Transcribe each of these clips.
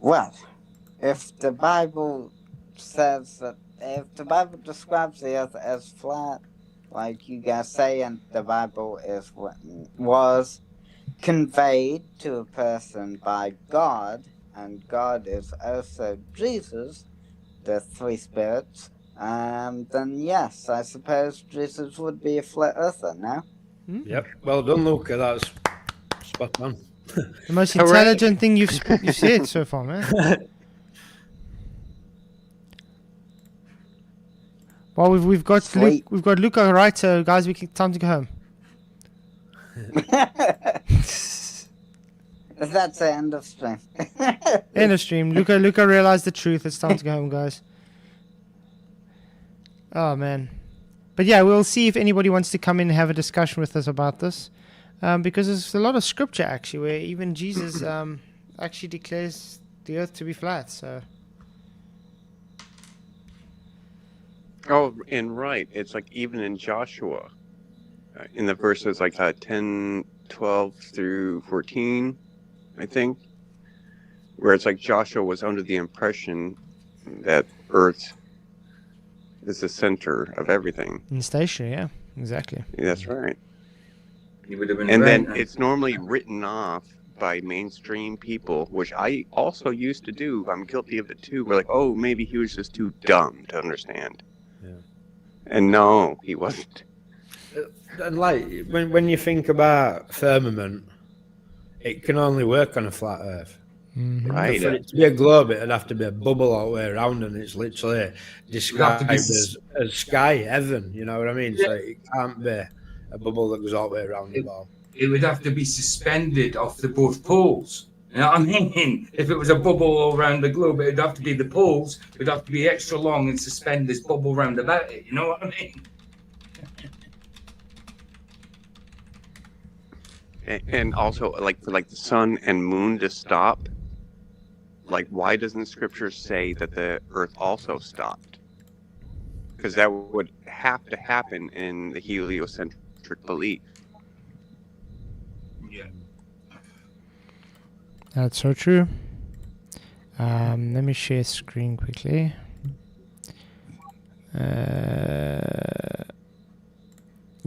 Well, if the Bible says that, if the Bible describes the earth as flat, like you guys say, and the Bible was conveyed to a person by God, and God is also Jesus, the three spirits, then yes, I suppose Jesus would be a flat earther now. Yep. Well done, Luca. That's spot on. The most intelligent thing you've said so far, man. Well, we've got Luca right, so guys, time to go home. That's the end of stream. End of stream. Luca realized the truth. It's time to go home, guys. Oh man, but yeah, we'll see if anybody wants to come in and have a discussion with us about this, because there's a lot of scripture actually where even Jesus actually declares the earth to be flat. So. Oh, and right, it's like even in Joshua, in the verses like 10, 12 through 14, I think, where it's like Joshua was under the impression that Earth is the center of everything. In stationary, yeah, exactly. Yeah, that's right. He would have been And right. then it's normally written off by mainstream people, which I also used to do. I'm guilty of it too. We're like, oh, maybe he was just too dumb to understand. Yeah. And no, he wasn't. And like when you think about firmament, it can only work on a flat Earth. Mm-hmm. Right. For it to be a globe, it'd have to be a bubble all the way around, and it's literally described as sky, heaven. You know what I mean? Yeah. So it can't be a bubble that goes all the way around the ball. It would have to be suspended off the both poles. You know what I mean? If it was a bubble all around the globe, it'd have to be the poles. It'd have to be extra long and suspend this bubble round about it. You know what I mean? And also, like for like the sun and moon to stop, like why doesn't Scripture say that the Earth also stopped? Because that would have to happen in the heliocentric belief. Yeah. That's so true. Let me share screen quickly.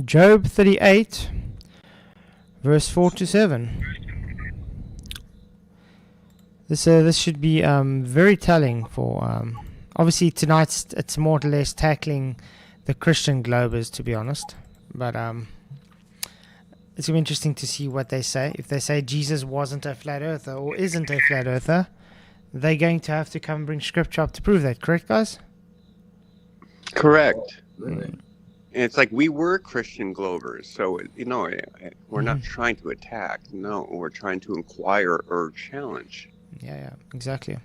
Job 38, verse 4 to 7. This should be very telling for obviously tonight's it's more or less tackling the Christian globers, to be honest, but it's gonna be interesting to see what they say. If they say Jesus wasn't a flat earther or isn't a flat earther, they're going to have to come and bring scripture up to prove that. Correct, guys? Correct. Really? And it's like we were Christian Glovers, so you know we're not trying to attack. No, we're trying to inquire or challenge. Yeah, exactly.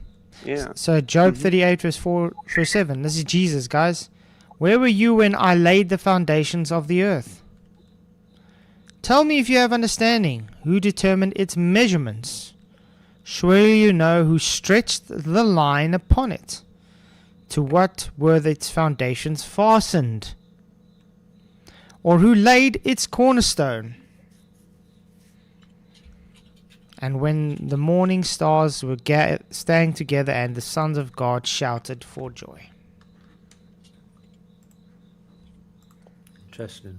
Yeah. So Job 38 verse 4 verse 7. This is Jesus, guys. Where were you when I laid the foundations of the earth? Tell me if you have understanding. Who determined its measurements? Surely you know who stretched the line upon it. To what were its foundations fastened? Or who laid its cornerstone? And when the morning stars were staying together and the sons of God shouted for joy. Interesting.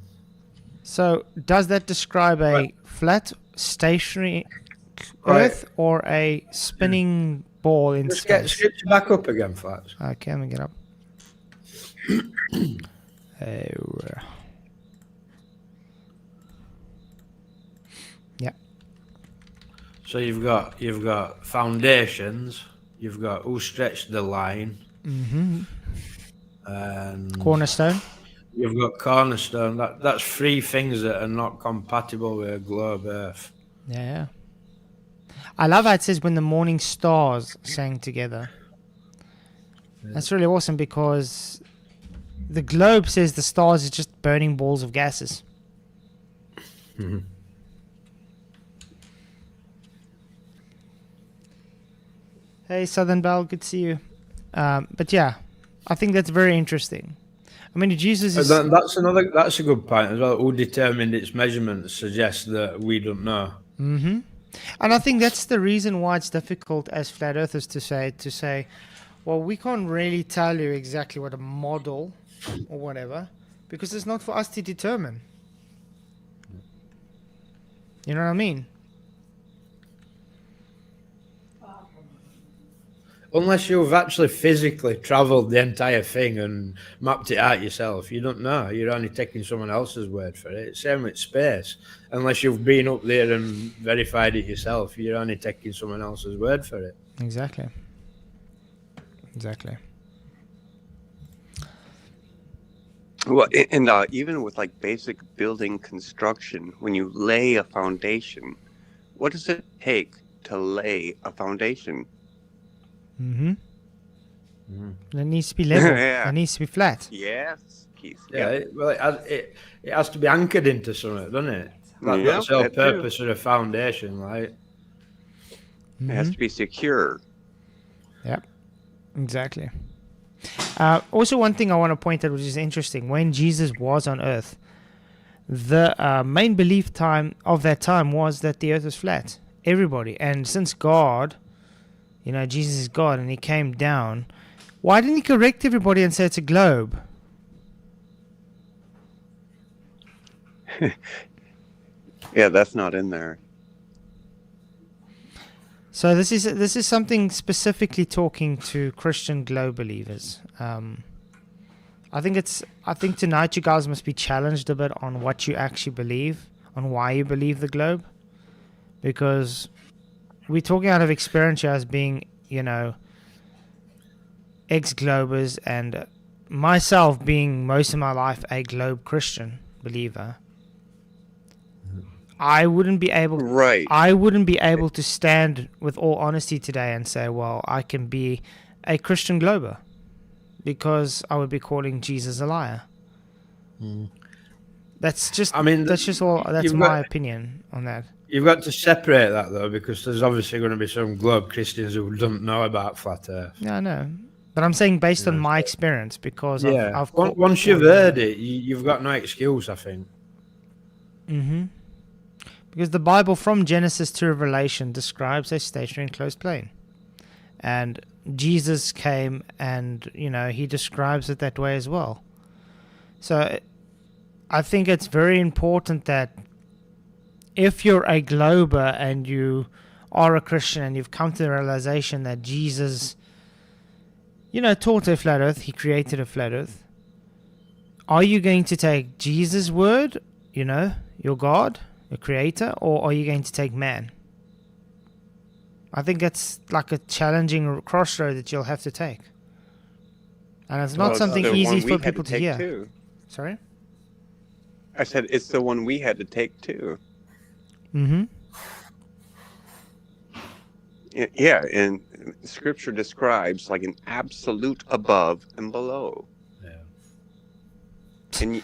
So, does that describe a flat, stationary Earth or a spinning ball in Let's get space? scripture back up again, Flats. Okay, let me get up. Yeah. So you've got foundations, you've got who stretched the line, and Cornerstone. you've got cornerstone. That's three things that are not compatible with a globe Earth. Yeah. I love how it says when the morning stars sang together. That's really awesome because the globe says the stars is just burning balls of gases. Hey, Southern Belle, good to see you. But yeah, I think that's very interesting. I mean, Jesus is... That's a good point as well. Who determined its measurements suggests that we don't know. And I think that's the reason why it's difficult as flat earthers to say, well, we can't really tell you exactly what a model or whatever, because it's not for us to determine. You know what I mean? Unless you've actually physically travelled the entire thing and mapped it out yourself, you don't know. You're only taking someone else's word for it. Same with space. Unless you've been up there and verified it yourself, you're only taking someone else's word for it. Exactly. Well, and even with like basic building construction, when you lay a foundation, what does it take to lay a foundation? Mm-hmm. It needs to be level. Yeah. It needs to be flat. Yes, Keith. Yeah, well, it has to be anchored into something, doesn't it? Like, Yeah, that's the whole that too. purpose of a foundation, like. It has to be secure. Yep, exactly. Also, one thing I want to point out, which is interesting, when Jesus was on earth, the main belief of that time was that the earth was flat. Everybody. And since God, Jesus is God and he came down, why didn't he correct everybody and say it's a globe? Yeah, that's not in there. So this is something specifically talking to Christian globe believers. I think tonight you guys must be challenged a bit on what you actually believe, on why you believe the globe, because we're talking out of experience here as being, ex-globers, and myself being most of my life a globe Christian believer. I wouldn't be able to stand with all honesty today and say, well, I can be a Christian glober, because I would be calling Jesus a liar. That's just my opinion on that. You've got to separate that though, because there's obviously going to be some globe Christians who don't know about flat Earth. Yeah, I know, but I'm saying based on my experience, because once you've heard it, you've got no excuse, I think. Mm-hmm. Because the Bible from Genesis to Revelation describes a stationary enclosed plane. And Jesus came and, he describes it that way as well. So I think it's very important that if you're a glober and you are a Christian and you've come to the realization that Jesus, taught a flat earth, he created a flat earth, are you going to take Jesus' word, your God, your creator, or are you going to take man? I think it's like a challenging crossroad that you'll have to take. And it's not something easy for people to hear. Too. Sorry? I said it's the one we had to take too. Mm-hmm. Yeah, and Scripture describes like an absolute above and below. Yeah. And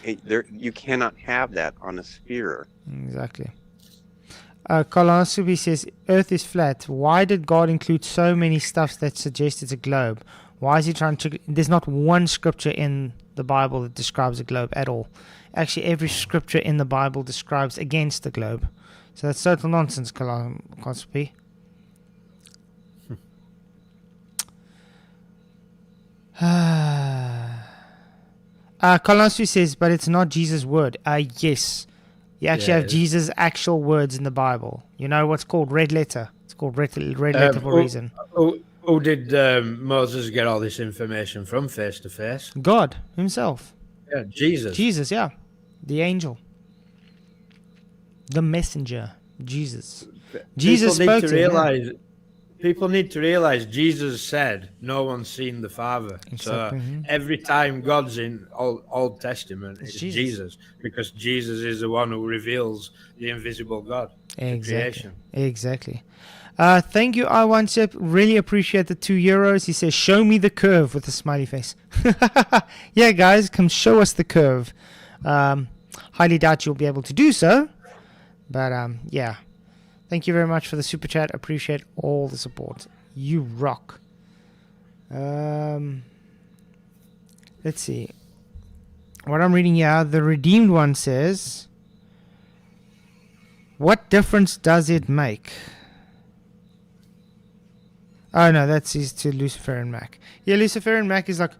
you cannot have that on a sphere. Exactly. Colonoscopy says, Earth is flat. Why did God include so many stuffs that suggest it's a globe? Why is he trying to... There's not one scripture in the Bible that describes a globe at all. Actually, every scripture in the Bible describes against the globe. So that's total nonsense, colonoscopy. Colonoscopy says, but it's not Jesus' word. Yes. You actually have Jesus' actual words in the Bible. You know what's called red letter? It's called red letter for a reason. Who did Moses get all this information from face to face? God himself. Yeah, Jesus. Jesus, yeah. The angel. The messenger. Jesus. Jesus spoke to him. People need to realize Jesus said, no one's seen the Father. Exactly. So every time God's in Old Testament, it's Jesus. Because Jesus is the one who reveals the invisible God. Exactly. Exactly. Thank you, I1Sep. Really appreciate the €2. He says, show me the curve with a smiley face. Yeah, guys, come show us the curve. Highly doubt you'll be able to do so. But, yeah. Thank you very much for the super chat. Appreciate all the support. You rock. Let's see. What I'm reading here, the Redeemed One says, what difference does it make? Oh no, that's his to Luciferian Mac. Yeah, Luciferian Mac is like,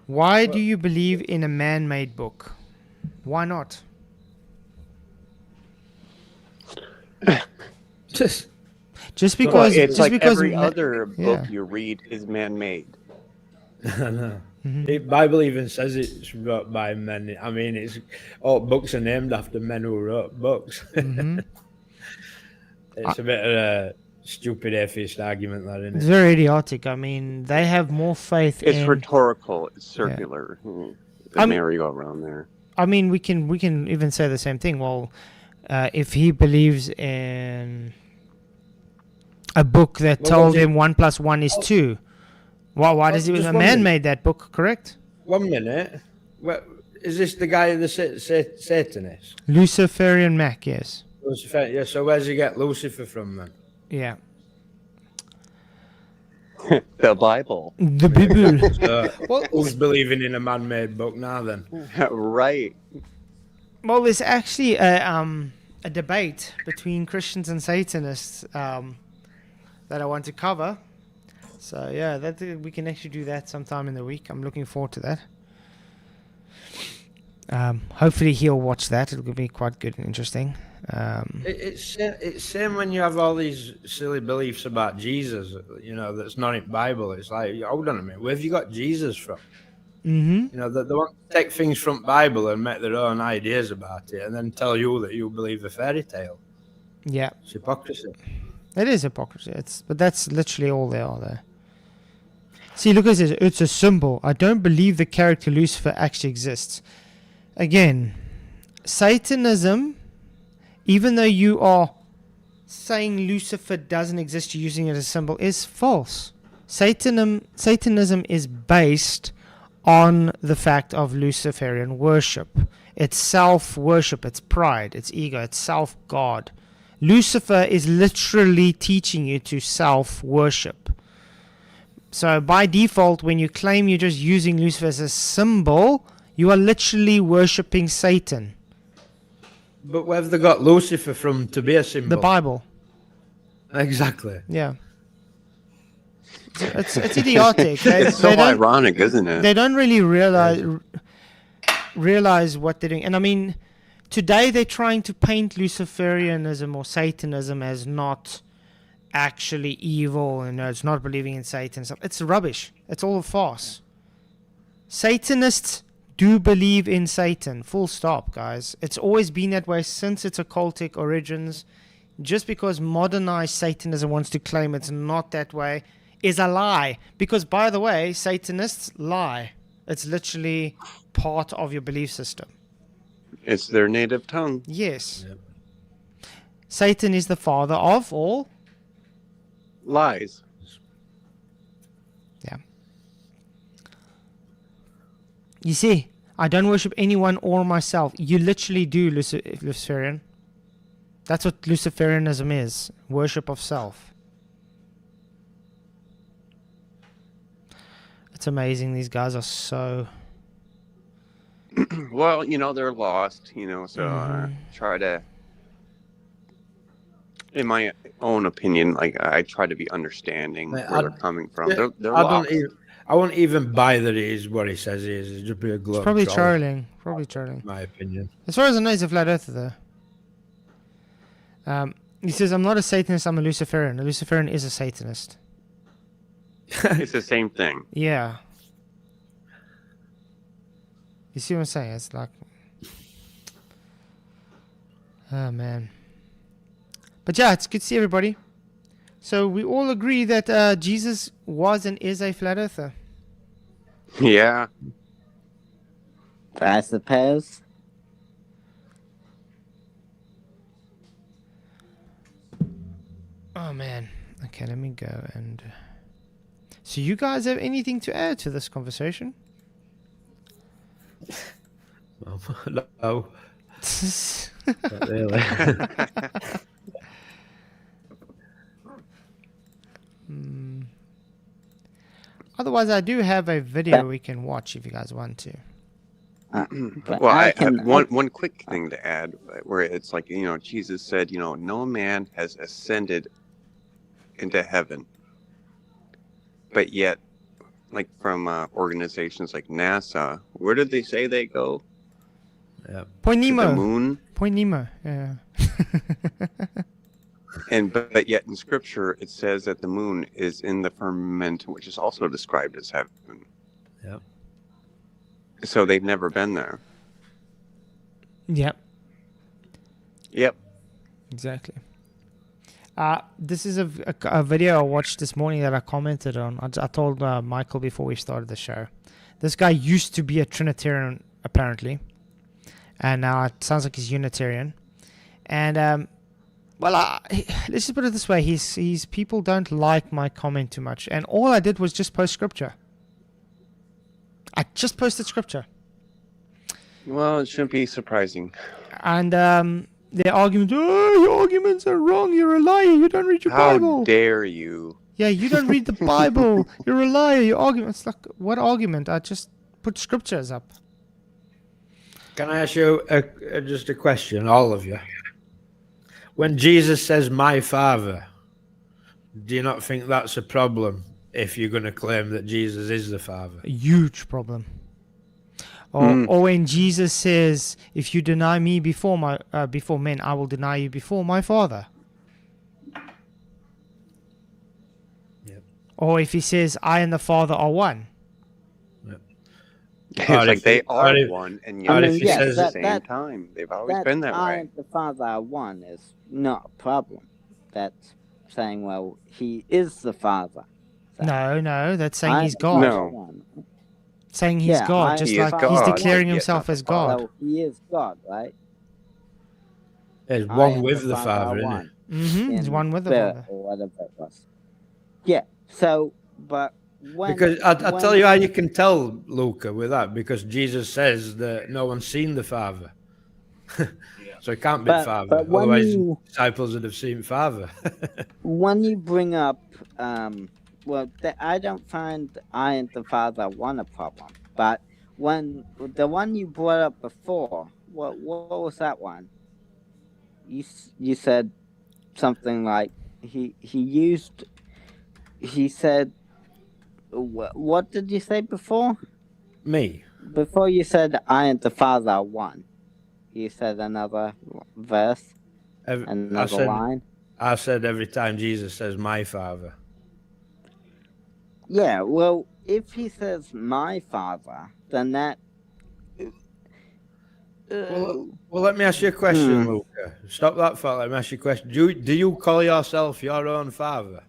why do you believe in a man-made book? Why not? Just Just Well, because it's just like because every ma- other book yeah. you read is man-made. I know. Mhm. The Bible even says it's wrote by men. I mean, it's all books are named after men who wrote books. Mhm. It's a bit of a stupid atheist argument, that, isn't It's it? very idiotic. I mean, they have more faith It's in. rhetorical. It's circular. The I'm- merry-go-round there. I mean, we can even say the same thing. Well, if he believes in a book that Well, told was it- him 1 + 1 is 2, why does he? just A one man minute. made that book, correct? 1 minute. Well, is this the guy, the Satanist? Luciferian Mac, yes. Lucifer. Yeah. So where's he get Lucifer from then? Yeah. The Bible. The Bible. So, who's believing in a man-made book now then? Right. Well, there's actually a debate between Christians and Satanists that I want to cover. So yeah, we can actually do that sometime in the week. I'm looking forward to that. Hopefully he'll watch that. It'll be quite good and interesting. It's same when you have all these silly beliefs about Jesus, that's not in Bible. It's like, hold on a minute, where have you got Jesus from? Mm-hmm. They want to take things from Bible and make their own ideas about it, and then tell you that you believe a fairy tale. Yeah, It's hypocrisy. it is hypocrisy. But that's literally all they are there. See, look at this. It's a symbol. I don't believe the character Lucifer actually exists. Again, Satanism, even though you are saying Lucifer doesn't exist, you're using it as a symbol, is false. Satanism is based on the fact of Luciferian worship. It's self-worship, it's pride, it's ego, it's self-God. Lucifer is literally teaching you to self-worship. So by default, when you claim you're just using Lucifer as a symbol, you are literally worshipping Satan. But where have they got Lucifer from to be a symbol? The Bible. Exactly. Yeah. It's idiotic. It's so ironic, isn't it? They don't really realize what they're doing. And I mean, today they're trying to paint Luciferianism or Satanism as not actually evil, and it's not believing in Satan. It's rubbish. It's all a farce. Satanists do believe in Satan. Full stop, guys. It's always been that way since its occultic origins. Just because modernized Satanism wants to claim it's not that way is a lie. Because, by the way, Satanists lie. It's literally part of your belief system. It's their native tongue. Yes. Yep. Satan is the father of all. Lies. Yeah. You see, I don't worship anyone or myself. You literally do, Luciferian. That's what Luciferianism is. Worship of self. It's amazing. These guys are so... Well, they're lost, so try to, in my own opinion, I try to be understanding Mate, where they're coming from. Yeah, They're I lost. won't even buy that it is what he says he is. It's just be a globe It's probably troll, trolling. Probably trolling. in my opinion. As far as I know, he's a flat earther, though. He says, I'm not a Satanist, I'm a Luciferian. A Luciferian is a Satanist. It's the same thing. Yeah. You see what I'm saying? It's like... Oh, man. But yeah, it's good to see everybody. So we all agree that Jesus was and is a flat earther. Yeah. I suppose. Oh, man. Okay, let me go and... So you guys have anything to add to this conversation? No, not really. Otherwise, I do have a video we can watch if you guys want to. But Well, I can, have one quick thing to add, where it's like, Jesus said, no man has ascended into heaven, but yet, like from organizations like NASA, where did they say they go? Point To the Nemo. moon. Point Nemo. Yeah. And but yet in Scripture it says that the moon is in the firmament, which is also described as heaven. Yep. So they've never been there. Yep. Yep. Exactly. This is a video I watched this morning that I commented on. I told Michael before we started the show. This guy used to be a Trinitarian, apparently. And now it sounds like he's Unitarian. And, let's just put it this way. He's people don't like my comment too much. And all I did was just post scripture. I just posted scripture. Well, it shouldn't be surprising. And their argument, oh, your arguments are wrong. You're a liar. You don't read your How Bible. dare you? Yeah, you don't read the Bible. You're a liar. Your argument's like, what argument? I just put scriptures up. Can I ask you just a question, all of you? When Jesus says, my Father, do you not think that's a problem if you're going to claim that Jesus is the Father? A huge problem. Or when Jesus says, if you deny me before men, I will deny you before my Father. Yep. Or if he says, I and the Father are one. It's like they are one, and yet if he at says the at same time, they've always been that I way. and the Father are one is not a problem. That's saying, well, he is the Father. So No, that's saying I he's and the God. Father No. are one. Saying he's Yeah, God, I just He like is he's God, declaring yet himself not as the Father. God. So he is God, right? There's I one and with the Father, are isn't one. Mm-hmm. He's In one with the spirit Father. or whatever it was. Yeah. So, but when Because I'll when- tell you how you can tell, Luca, with that, because Jesus says that no one's seen the Father. So it can't be But- Father. but when Otherwise, you- disciples would have seen Father. when you bring up, I don't find I and the Father one a problem. But when the one you brought up before, what was that one? You said something like he said, what did you say before? Me. Before you said I and the Father are one, you said another verse, another line. I said every time Jesus says my Father. Yeah, well, if he says my Father, then that. Well, let me ask you a question, Luca. Stop that thought. Let me ask you a question. Do you call yourself your own father?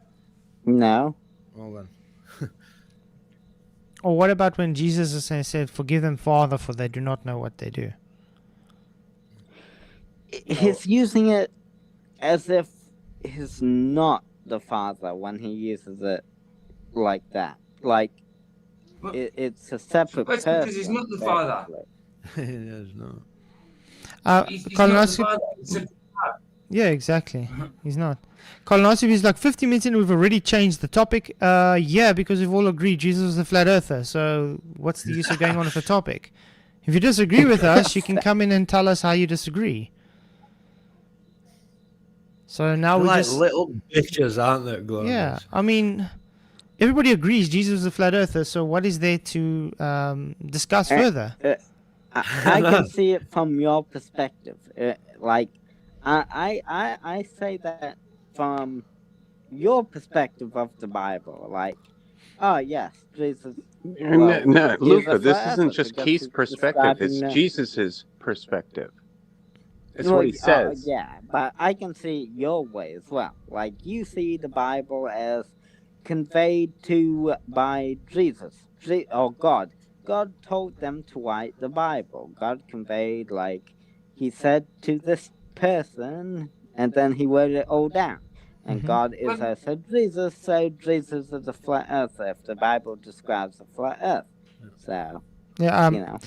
No. Well then. Or what about when Jesus said, forgive them, Father, for they do not know what they do? He's using it as if he's not the Father when he uses it like that. Like, Well, it's a separate that's person. because he's not the Father. basically. There's no. He's Colin, not ask the you- Father. It's a- Yeah, exactly. He's not. Colin asked if he's like 50 minutes in, we've already changed the topic. Yeah, because we've all agreed Jesus was a flat earther. So what's the use of going on with the topic? If you disagree with us, you can come in and tell us how you disagree. So now They're we like just little bitches, aren't they, Glorious? yeah. I mean, everybody agrees Jesus was a flat earther. So what is there to discuss further? I can see it from your perspective. I say that from your perspective of the Bible. Like, oh yes, Jesus. Well, No, he's Luca, a this flat isn't earther just because Keith's he's perspective. It's describing the- Jesus's perspective. It's Well, what he says. yeah, but I can see it your way as well. Like, you see the Bible as conveyed by Jesus or God. God told them to write the Bible. God conveyed, like, he said to this person, and then he wrote it all down. And Mhm. God is also Jesus, so Jesus is a flat earther if the Bible describes a flat earth. So, Yeah. you know.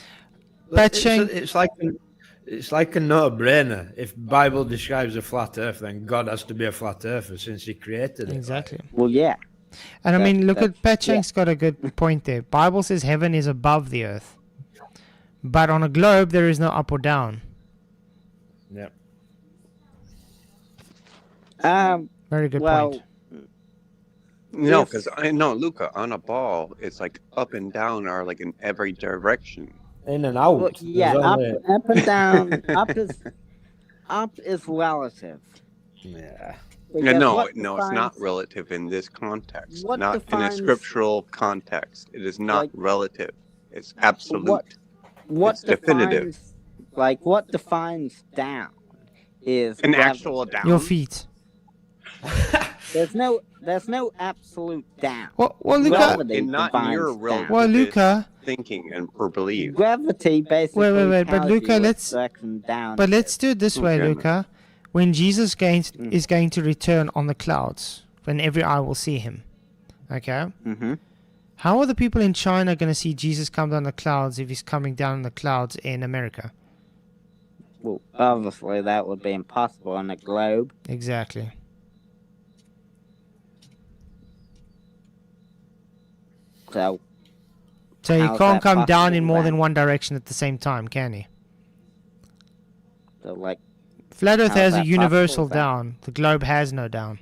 Pat It's, Shank- it's like a no-brainer. If Bible describes a flat Earth, then God has to be a flat Earther since He created it. Exactly. Well, yeah. And I That- mean, look at that's- Pat yeah. Shank's got a good point there. Bible says heaven is above the earth, but on a globe there is no up or down. Yeah. Very good Well, point. No, if because I know, Luca, on a ball, it's like up and down are like in every direction. In and well, out. yeah, There's only up and down. Up is relative yeah. Yeah, because no, what no, it's not defines relative in this context. what Not in a defines scriptural context. It is not like relative. It's what absolute. what It's definitive. defines what defines down is An gravity. actual down. Your feet. There's no absolute down. Well, No, Luca. Gravity and not in your defines down. Well, relativist Luca. thinking and or belief. Gravity basically Wait, but tells Luca, you let's- which direction down. But let's is. do it this way, Okay. Luca. When Jesus Mm. is going to return on the clouds, when every eye will see him. Okay? Mhm. How are the people in China going to see Jesus come down the clouds if he's coming down the clouds in America? Well, obviously that would be impossible on a globe. Exactly. So So he How's can't that come down possible in more than then? one direction at the same time, can he? like Flat Earth How's has that a possible universal then? down. The globe has no down.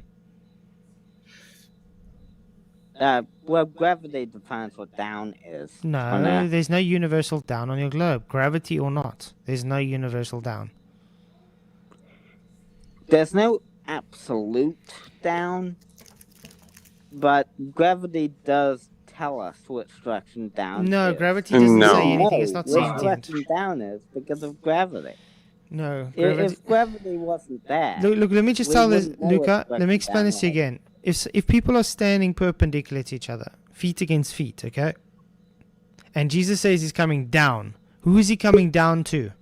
well, gravity defines what down is. No, on a- there's no universal down on your globe. Gravity or not, there's no universal down. There's no absolute down, but gravity does tell us which direction down No, is. gravity doesn't No. say anything. It's not which sentient. direction down is because of gravity. No, I- gravity. If gravity wasn't there, Look, let me just we tell this, wouldn't know which Luca. Let me direction explain down this to you was. again. If people are standing perpendicular to each other, feet against feet, okay, and Jesus says he's coming down, who is he coming down to?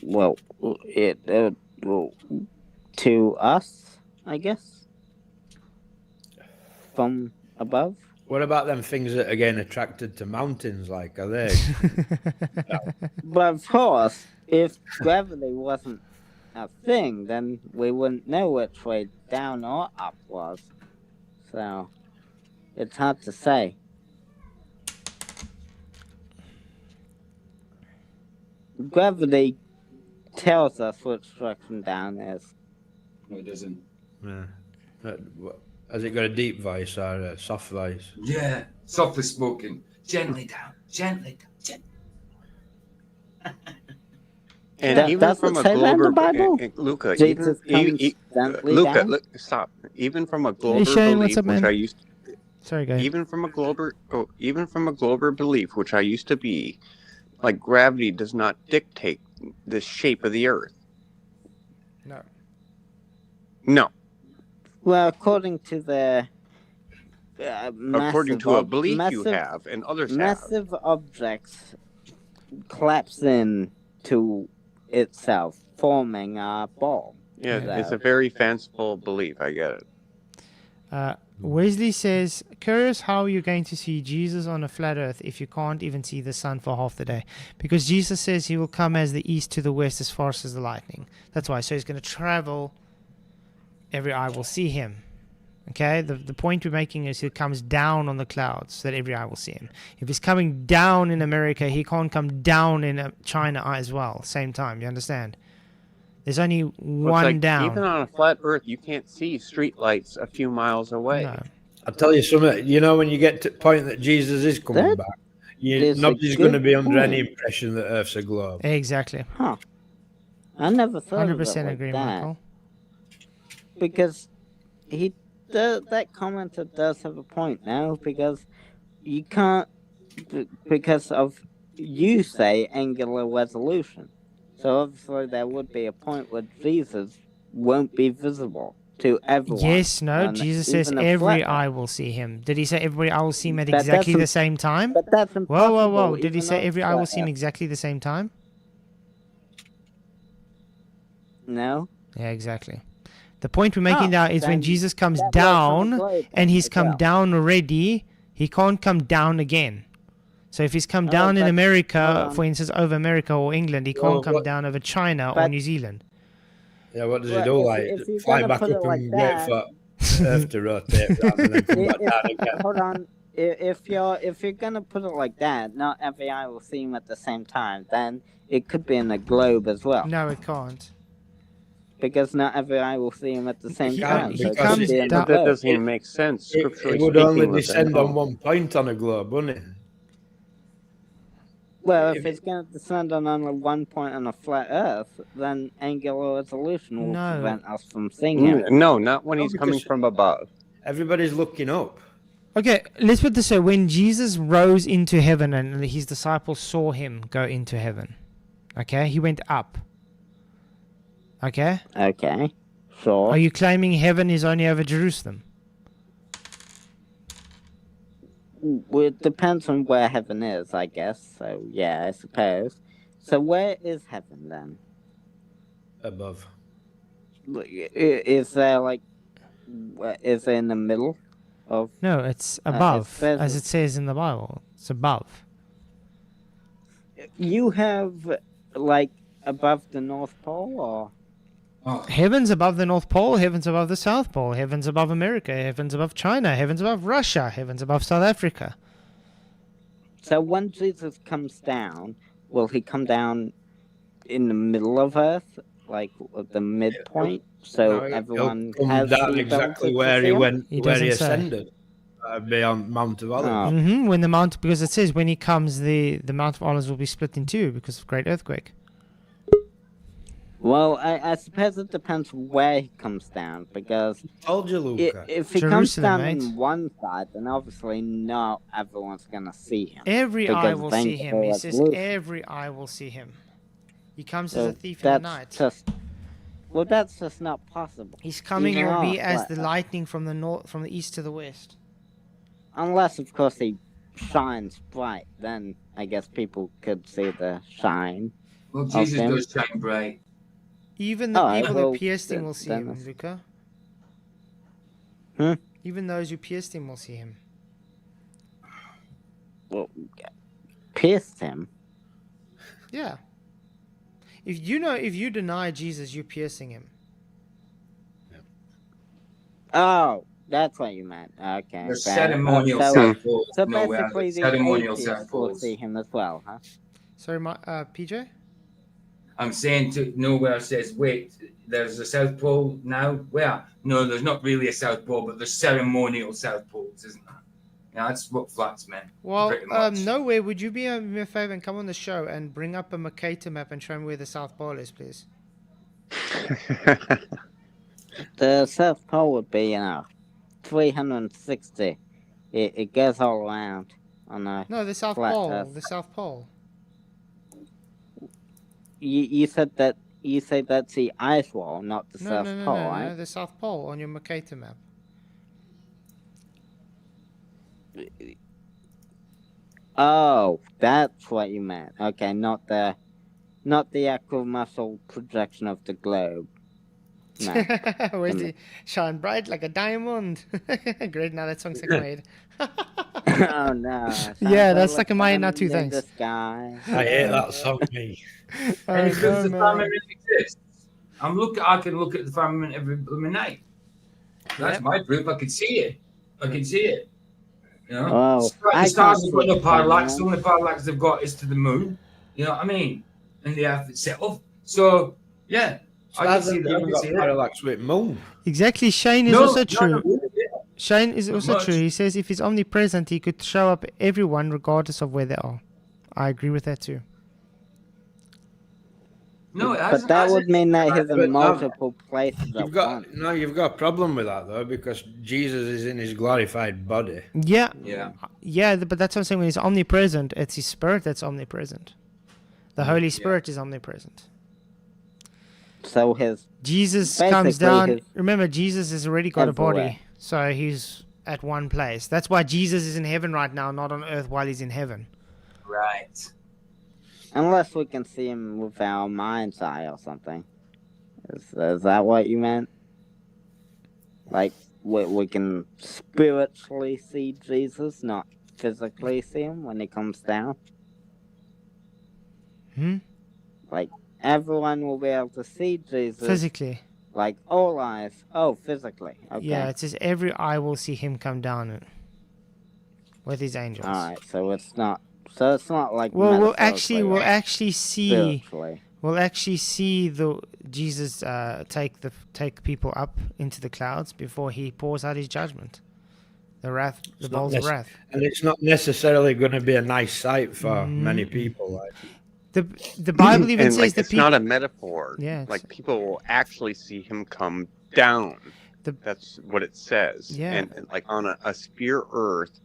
well, well, to us, I guess, from above. What about them things that are getting attracted to mountains? Like, are they? But of course, if gravity wasn't a thing, then we wouldn't know which way down or up was. So, it's hard to say. Gravity tells us which direction down is. No, it doesn't. Yeah. Has it got a deep voice or a soft voice? Yeah, softly spoken. Gently down, gently down, gently. And That- even does from it a say that in the global, Bible? Luca, Jesus even, comes gently Luca, down? look, stop. Even from a global Shane, belief, what's up, which man? I used, Sorry, go ahead. even from a global belief, which I used to be, like gravity does not dictate the shape of the Earth. No. No, Well, according to the according to a belief you have and others have. massive objects collapse in to itself, forming a ball. Yeah, it's So- a very fanciful belief. I get it. Wesley says, curious how you're going to see Jesus on a flat earth if you can't even see the sun for half the day. Because Jesus says he will come as the east to the west as fast as the lightning. That's why. So he's going to travel. Every eye will see him. Okay? The point we're making is he comes down on the clouds so that every eye will see him. If he's coming down in America, he can't come down in China as well. Same time. You understand? There's only Well, it's one like, down. Even on a flat Earth, you can't see street lights a few miles away. No. I'll tell you something. You know, when you get to the point that Jesus is coming That back, is a nobody's going to good be under any point. impression that Earth's a globe. Exactly. Huh. I never thought 100% of it like agree, that. Michael. Because that commenter does have a point now, because you can't, because of, you say, angular resolution. So obviously there would be a point where Jesus won't be visible to everyone. Yes, no. on Jesus says even a every flat eye Earth. will see him. Did he say every eye will see him at That exactly the doesn't- same time? But that's impossible. Whoa. Did he even say on every eye will flat see him Earth. exactly the same time? No. Yeah, exactly. The point we're making Oh, now is when then Jesus comes that works on the down globe and he's as come well. down already, he can't come down again. So if he's come Oh, down in but- America, hold on. for instance, over America or England, he Well, can't come what- down over China or But- New Zealand. Yeah, what does Well, he do? if- Like, if you're fly gonna back put up it like and that- wait for Earth to rotate rather than come back down again. Hold on. If you're gonna put it like that, not every eye will see him at the same time. Then it could be in a globe as well. No, it can't. because not every eye will see him at the same He- time. he So it comes could be in the down- But that boat. doesn't even make sense. It Scripturally would only speaking, descend on Lieutenant. one point on a globe, wouldn't it? Well, if If- it's going to descend on only one point on a flat Earth, then angular resolution will No. prevent us from seeing him. No, not when No, he's coming because- from above. Everybody's looking up. Okay, let's put it this way. When Jesus rose into heaven and his disciples saw him go into heaven, okay, he went up. Okay? Okay, sure. Are you claiming heaven is only over Jerusalem? Well, it depends on where heaven is, I guess. So, yeah, I suppose. So, where is heaven then? Above. Is there, like, is it in the middle of. No, it's above, says as it- it says in the Bible. It's above. You have, like, above the North Pole, or. Oh, Heaven's above the North Pole, heaven's above the South Pole, heaven's above America, heaven's above China, heaven's above Russia, heaven's above South Africa. So, when Jesus comes down, will he come down in the middle of Earth? Like, at the midpoint? So, No, everyone he'll come has down the exactly ability to where see he him? went, He where he doesn't say. ascended. Beyond Mount of Olives. Oh. When the mount, because it says when he comes, the Mount of Olives will be split in two because of great earthquake. Well, I suppose it depends where he comes down, because Told you, Luca. if he comes Jerusalem, down mate. on one side, then obviously not everyone's gonna see him. Every eye Because will then see him. He they'll says lose. every eye will see him. He comes So as a thief in the that's night. just well, that's just not possible. His coming even will be off, as like the that. lightning from the north, from the east to the west. Unless, of course, he shines bright. Then I guess people could see the shine. well, Jesus Okay. does shine bright. Even the Alright, people well, who pierced him then- will see then him, that's- Luca. Hmm? Even those who pierced him will see him. Well, pierced him. Yeah. If you deny Jesus, you're piercing him. Oh, that's what you meant. Okay. The fair. ceremonial so, South Pole. so No, we are basically, the the ceremonial atheists South will Poles. see him as well, huh? Sorry, PJ. I'm saying to nowhere says, wait, there's a South Pole now. Where? No, there's not really a South Pole, but there's ceremonial South Poles, isn't there? Yeah, that's what Flats meant. Well, pretty much. nowhere. Would you be me a favor and come on the show and bring up a Mercator map and show me where the South Pole is, please? The South Pole would be, 360. It goes all around on a. No, the South Flat Pole. Earth. The South Pole. You said that. You say that's the ice wall, not the No, South no, no, Pole, no, right? no, the South Pole on your Mercator map. Oh, that's what you meant. Okay, not the actual muscle projection of the globe. No. Where's the shine bright like a diamond? Great, now that song's like made. Oh no. Yeah, that's like a Mayan Natu, in thanks. the sky. I hate that song, me. And it's because the man. firmament exists. I can look at the firmament every blooming night. That's Yep. my proof. I can see it. I can see it. You know, Oh, I the stars can't have got see no the parallax. The firmament. only parallax they've got is to the moon. You know what I mean? And the Earth itself. So yeah, I can see that. I Even can got see it. parallax with moon. Exactly, Shane is No, also no, true. no, yeah. Shane is Not also much. true. He says if he's omnipresent, he could show up everyone regardless of where they are. I agree with that too. No, it But hasn't. that has would it? mean that he's But in multiple places at You've got once. you've got a problem with that though, because Jesus is in his glorified body. Yeah, Yeah. yeah, but that's what I'm saying. When he's omnipresent, it's his spirit that's omnipresent. The Holy Spirit is omnipresent. So his Jesus Basically, comes down. his- Remember, Jesus has already got a everywhere. body, so he's at one place. That's why Jesus is in heaven right now, not on earth while he's in heaven. Right. unless we can see him with our mind's eye or something. Is that what you meant? Like we can spiritually see Jesus, not physically see him when he comes down? Hmm? Like everyone will be able to see Jesus. Physically. Like all eyes. Oh, physically. Okay. Yeah, it says every eye will see him come down with his angels. Alright, so it's not like Well, we'll metaphorically, actually like see spiritually. we'll actually see the Jesus take people up into the clouds before he pours out his judgment, the wrath, the It's not bowls of wrath. And it's not necessarily going to be a nice sight for many Mm. people. Like. The Bible even And says like, the it's people. not a metaphor. Yeah, Like, people will actually see him come down. The- That's what it says. Yeah. And like on a sphere Earth,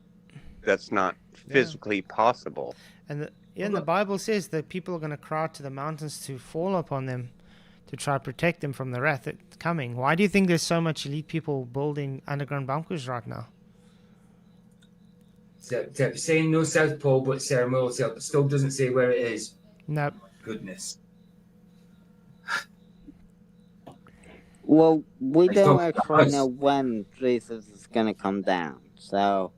that's not physically possible. And the Bible says that people are going to cry to the mountains to fall upon them, to try to protect them from the wrath that's coming. Why do you think there's so much elite people building underground bunkers right now? So, saying no South Pole, but ceremonial South still doesn't say where it is. No. Goodness. Well, we don't thought- actually know when Jesus is going to come down. So,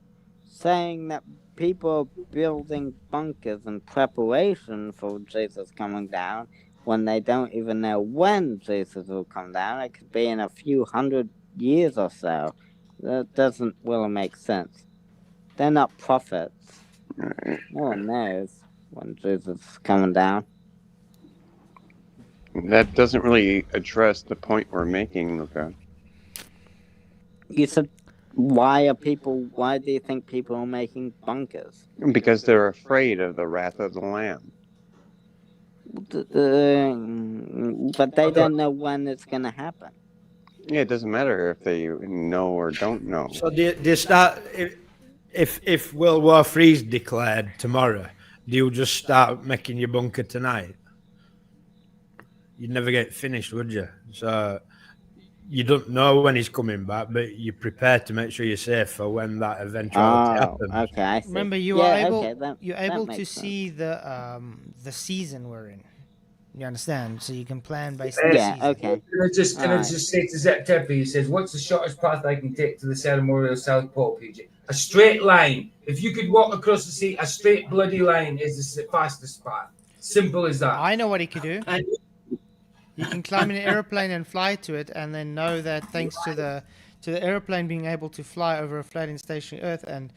saying that people are building bunkers in preparation for Jesus coming down when they don't even know when Jesus will come down, it could be in a few hundred years or so. That doesn't really make sense. They're not prophets. No one knows when Jesus is coming down. That doesn't really address the point we're making, Luca. You said, why do you think people are making bunkers? Because they're afraid of the wrath of the Lamb. But they don't know when it's going to happen. Yeah, it doesn't matter if they know or don't know. So do you start if World War III is declared tomorrow? Do you just start making your bunker tonight? You'd never get finished, would you? So you don't know when he's coming back, but you're prepared to make sure you're safe for when that eventuality happens. Okay, I see. Remember, you're able that to makes see the season we're in. You understand? So you can plan based on the Yeah, season. okay. Can I just say to Zep Tepe, he says, what's the shortest path I can take to the ceremonial South Pole, PJ? A straight line. If you could walk across the sea, a straight bloody line is the fastest path. Simple as that. I know what he could do. And You can climb in an airplane and fly to it, and then know that thanks to the airplane being able to fly over a flat and stationary Earth, and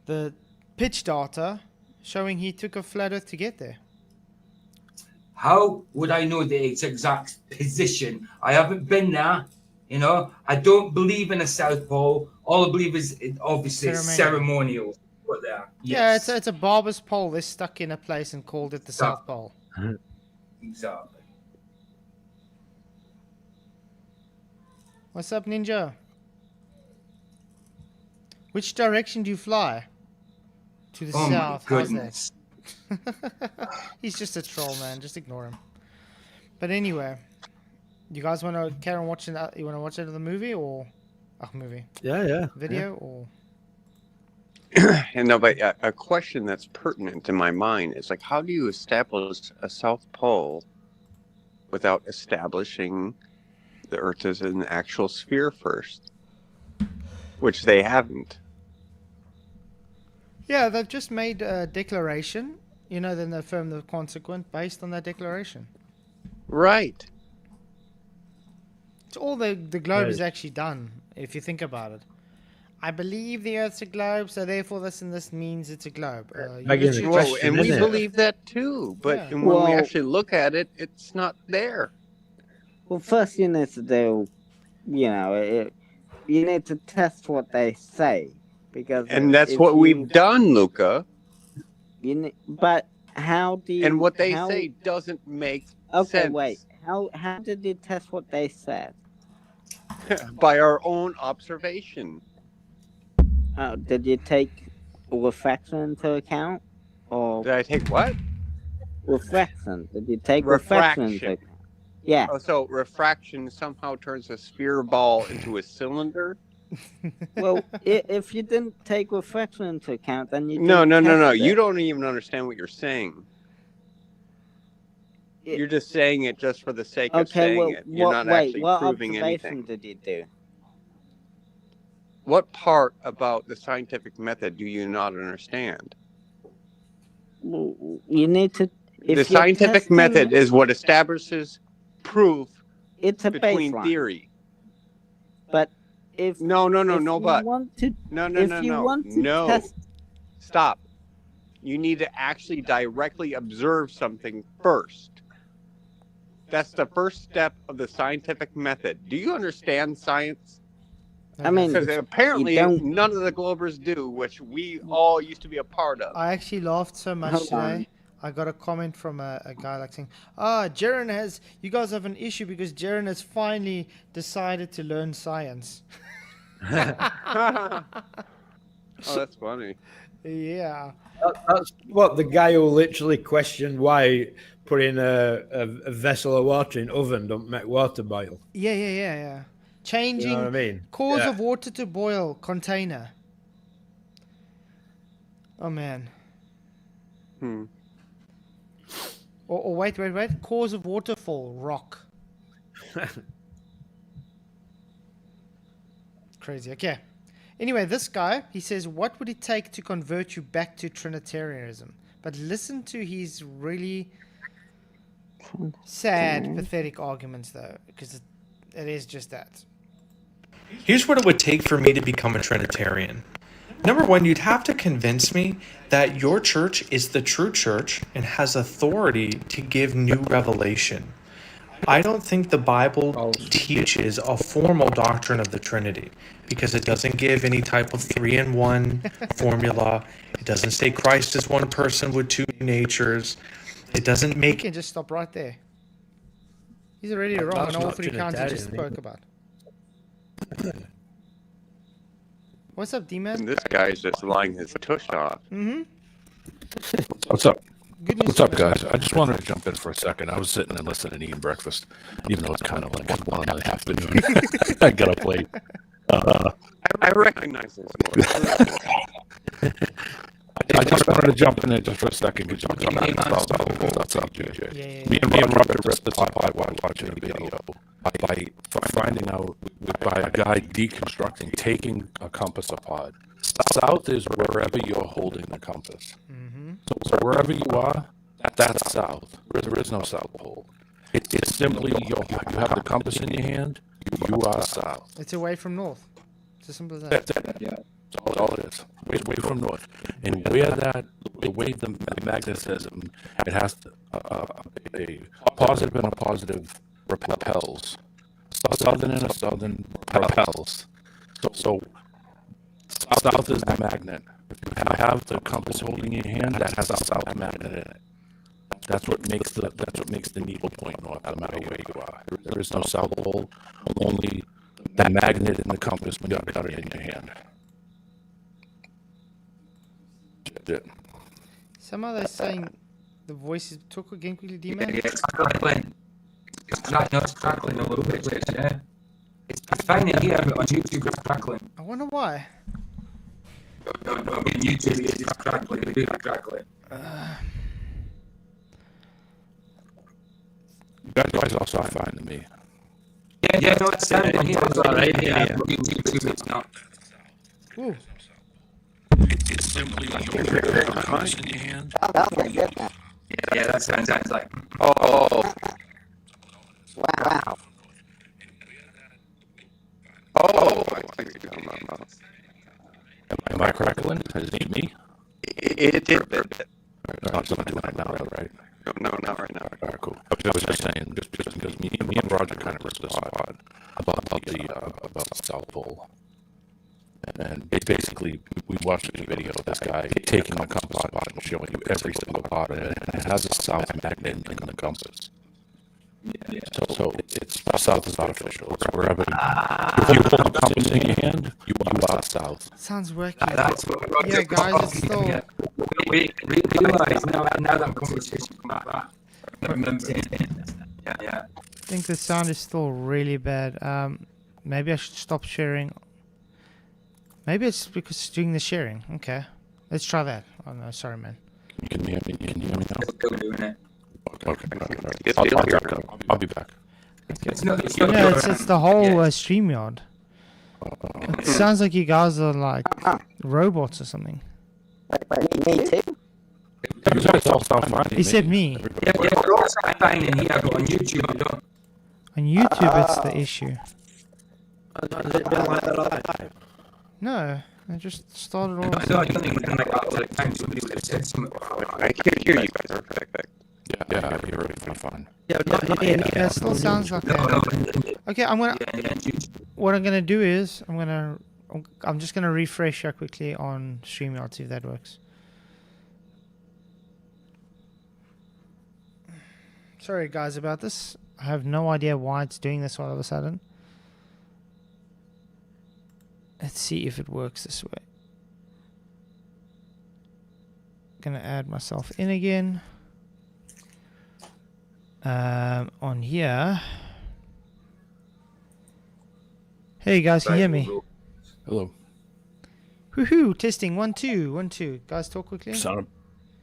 the pitch data showing he took a flat Earth to get there. how would I know the exact position? I haven't been there. You know, I don't believe in a South Pole. All I believe is obviously ceremonial. But there, Yeah, it's a barber's pole. They're stuck in a place and called it the South Pole. Exactly. What's up, Ninja? Which direction do you fly? To the Oh south. my How's goodness. that? He's just a troll, man. Just ignore him. But anyway, you guys want to carry on watching that? You want to watch another movie or movie? Yeah. Video or? And no, but a question that's pertinent in my mind is like, how do you establish a South Pole without establishing the Earth as an actual sphere first? Which they haven't. Yeah, they've just made a declaration. You know, then they affirm the consequent based on that declaration. Right. It's all the globe is Right. actually done, if you think about it. I believe the Earth's a globe, so therefore this and this means it's a globe. Back in the YouTube- Whoa, question, and we isn't it? believe that too. But Yeah. when we Well- actually look at it, it's not there. Well, first you need to do, you need to test what they say. Because And that's if what you- we've done, Luca. But how do you... And what they how- say doesn't make Okay, sense. wait. How did you test what they said? By our own observation. Did you take reflection into account? Or Did I take what? reflection? Did you take reflection into Refraction. account? Yeah. Oh, so refraction somehow turns a sphere ball into a cylinder? Well, if you didn't take reflection into account, then you No. didn't test You it. don't even understand what you're saying. It- You're just saying it just for the sake of Okay, saying well, it. You're not wait, actually what proving observation anything. did you do? What part about the scientific method do you not understand? Well, you need to... if The you're scientific testing- method is what establishes proof It's a between baseline. theory. But if... No, if you but. want to... No, if you want to no. test... Stop. You need to actually directly observe something first. That's the first step of the scientific method. Do you understand science? I mean, Because apparently don't- none of the Globers do, which we all used to be a part of. I actually laughed so much Hold today. on. I got a comment from a guy like saying, you guys have an issue because Jaren has finally decided to learn science. Oh, that's funny. Yeah. That's what the guy who literally questioned why putting a vessel of water in oven don't make water boil. Yeah. Changing You know what I mean? cause Yeah. of water to boil container. Oh man. Hmm. Or wait. Cause of waterfall, rock. Crazy. Okay. Anyway, this guy, he says, what would it take to convert you back to Trinitarianism? But listen to his really sad, pathetic arguments, though, because it is just that. Here's what it would take for me to become a Trinitarian. Number one, you'd have to convince me that your church is the true church and has authority to give new revelation. I don't think the Bible teaches a formal doctrine of the Trinity because it doesn't give any type of 3-in-1 formula. It doesn't say Christ is one person with two natures. It doesn't You make can just stop right there. He's already wrong on That's all not three counts he just Trinitarian, spoke about. What's up, D-Man? And this guy's just lying his tush off. Mm-hmm. What's up? Good news. What's up, guys? I just wanted to jump in for a second. I was sitting and listening and eating breakfast, even though it's kind of like 1 in the afternoon. I got up late. I recognize this. I just wanted to jump in there just for a second because you're talking about what's up, JJ. Yeah. Me and Robert read the top while watching a video by finding out by a guy deconstructing, taking a compass apart. South is wherever you're holding the compass. Mm-hmm. So wherever you are, that's south. There is no south pole. It's simply you have the compass in your hand, you are south. It's away from north. It's as simple as that. That's it. Yeah. That's all it is. Way from north. And where the way the magnetism, it has a positive and a positive repels. Southern and a southern repels. So south is the magnet. If you have the compass holding in your hand, that has a south magnet in it. That's what makes the needle point north, no matter where you are. There is no south pole, only the magnet in the compass when you got it in your hand. That's it. Somehow they're saying the voice is... Talk again quickly, D-Man. Yeah, it's crackling. It's crackling a little bit, yeah. It's fine in here, but on YouTube it's crackling. I wonder why. No, I mean YouTube it's crackling, it's really crackling. You guys also find to me. Yeah, no, it's sounding in here. It's all right, yeah, yeah. but YouTube it's not. Ooh. It's simply your compass in your hand. Yeah, that sounds like. Oh, Wow. I think you're talking about. Am I crackling? Is it me? It did a bit. Not so much right now, right? No, not right now. All right, cool. I was just saying, just because me and Roger kind of ripped this apart about the South Pole. And basically, we watched a video of this guy taking a compass apart and showing you every single part of it. And it has a south magnet in the compass. Yeah. So it's south is artificial. It's wherever. If you hold the compass in your hand, you are south. Sounds wacky. That's what Roger Yeah, guys, it's still... Yeah. We realise now that conversation come back. I remember it. Yeah. I think the sound is still really bad. Maybe I should stop sharing. Maybe it's because it's doing the sharing. Okay. Let's try that. Oh no, sorry man. Can you hear me? Now? Still doing it. Okay. It's I'll be back. It's not. No, it's the whole StreamYard. It sounds like you guys are like robots or something. Wait, me too? You guys all sound fine. He said me. Yeah, we're all fine in here, but on YouTube we don't. On YouTube, it's the issue. Has it been like that all the time? No, I just started all. I don't think we can like that all the time. Somebody would have said something. I can hear you guys perfect. Yeah, you're ready for fun. Yeah, That still sounds like a... Okay, what I'm gonna do is I'm just gonna refresh here quickly on StreamYard, see if that works. Sorry guys about this. I have no idea why it's doing this all of a sudden. Let's see if it works this way. Gonna add myself in again. On here. Hey guys, can you hear me? Hello. Woohoo! Testing 1 2 1 2. Guys, talk quickly. Sound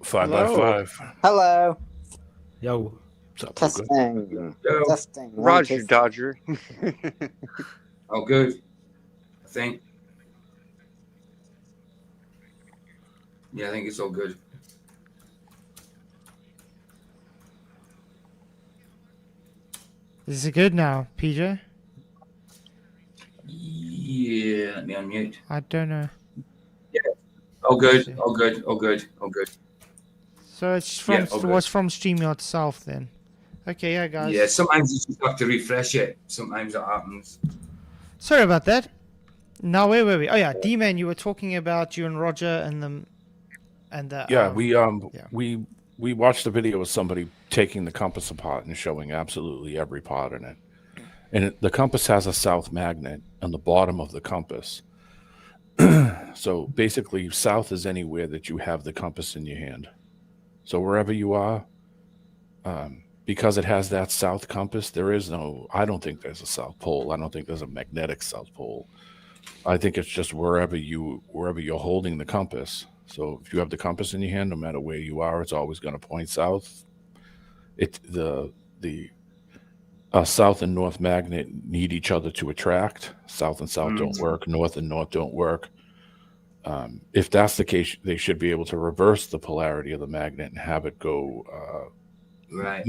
5 Hello. by 5. Hello. Yo. Sound pretty good. Testing. Yo. Testing. One, Roger, two, Dodger. Oh, good. I think. Yeah, I think it's all good. Is it good now, PJ? Yeah, let me unmute. I don't know. All good, all good, all good, all good. So it's from Yeah, all good. was from StreamYard itself then. Okay, yeah, guys. Yeah, sometimes you just have to refresh it. Sometimes it happens. Sorry about that. Now where were we? Oh yeah, D-Man, you were talking about you and Roger and the Yeah, yeah. we watched a video of somebody taking the compass apart and showing absolutely every part in it. And the compass has a south magnet on the bottom of the compass. So basically, south is anywhere that you have the compass in your hand. So wherever you are, because it has that south compass, I don't think there's a south pole. I don't think there's a magnetic south pole. I think it's just wherever you're holding the compass. So if you have the compass in your hand, no matter where you are, it's always going to point south. The south and north magnet need each other to attract. South and south don't work. North and north don't work. If that's the case, they should be able to reverse the polarity of the magnet and have it go. Right.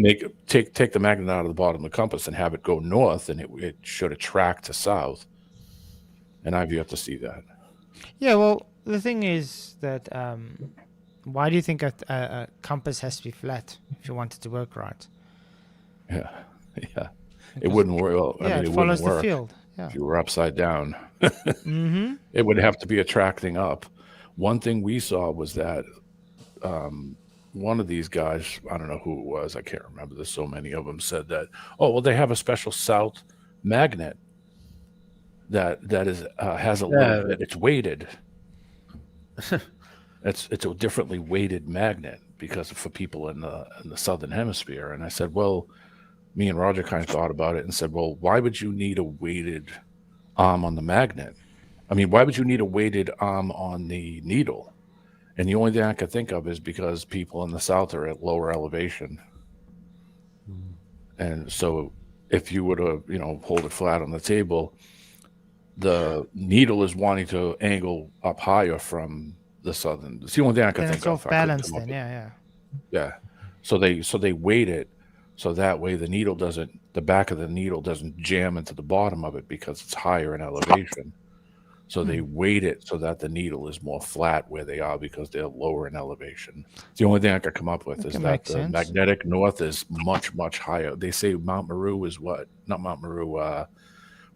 Take the magnet out of the bottom of the compass and have it go north, and it should attract to south. And I've yet to see that. Yeah, well, the thing is that why do you think a compass has to be flat if you want it to work right? Yeah. It wouldn't work. Well, Yeah, it it wouldn't follows the work field. Yeah. if you were upside down. Mm-hmm. It would have to be attracting up. One thing we saw was that one of these guys, I don't know who it was, I can't remember, there's so many of them, said that, oh, well, they have a special south magnet that is has a little bit, it's weighted. It's a differently weighted magnet because for people in the southern hemisphere. And I said, well, me and Roger kind of thought about it and said, well, why would you need a weighted arm on the magnet? I mean, why would you need a weighted arm on the needle? And the only thing I could think of is because people in the south are at lower elevation. And so if you were to, hold it flat on the table, the needle is wanting to angle up higher from the southern. It's the only thing I could Then think it's of. off balance then, yeah. Yeah. So they weight it so that way the back of the needle doesn't jam into the bottom of it because it's higher in elevation. So they weight it so that the needle is more flat where they are because they're lower in elevation. The only thing I could come up with is that the magnetic north is much, much higher. They say Mount Meru is what? Not Mount Meru.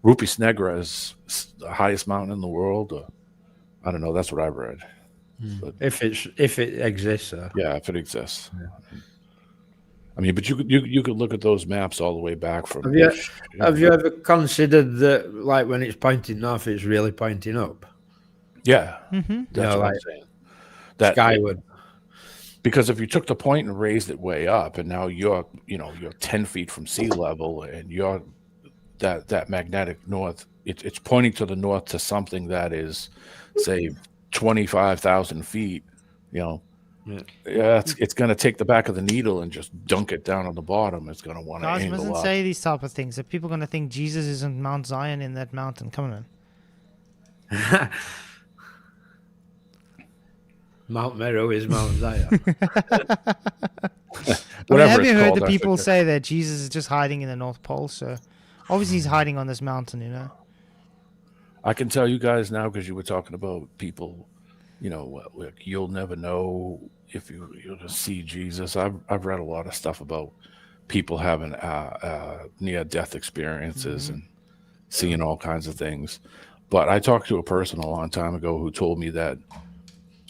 Rupis Negra is the highest mountain in the world. I don't know. That's what I've read. But, if it exists, yeah, if it exists. Yeah. I mean, but you could look at those maps all the way back from. Have you ever considered that, like when it's pointing north, it's really pointing up? Yeah, Mm-hmm. that's what I'm saying. Skyward. Because if you took the point and raised it way up, and now you're 10 feet from sea level, and you're that magnetic north, it's pointing to the north to something that is, say, 25,000 feet. It's going to take the back of the needle and just dunk it down on the bottom. It's going to want to angle up. Guys mustn't say these type of things. Are people going to think Jesus is in Mount Zion in that mountain? Come on. Mount Meru is Mount Zion. Have you heard the people say that Jesus is just hiding in the North Pole? So obviously he's hiding on this mountain, I can tell you guys now because you were talking about people like you'll never know if you'll just see Jesus. I've read a lot of stuff about people having near death experiences and seeing all kinds of things. But I talked to a person a long time ago who told me that,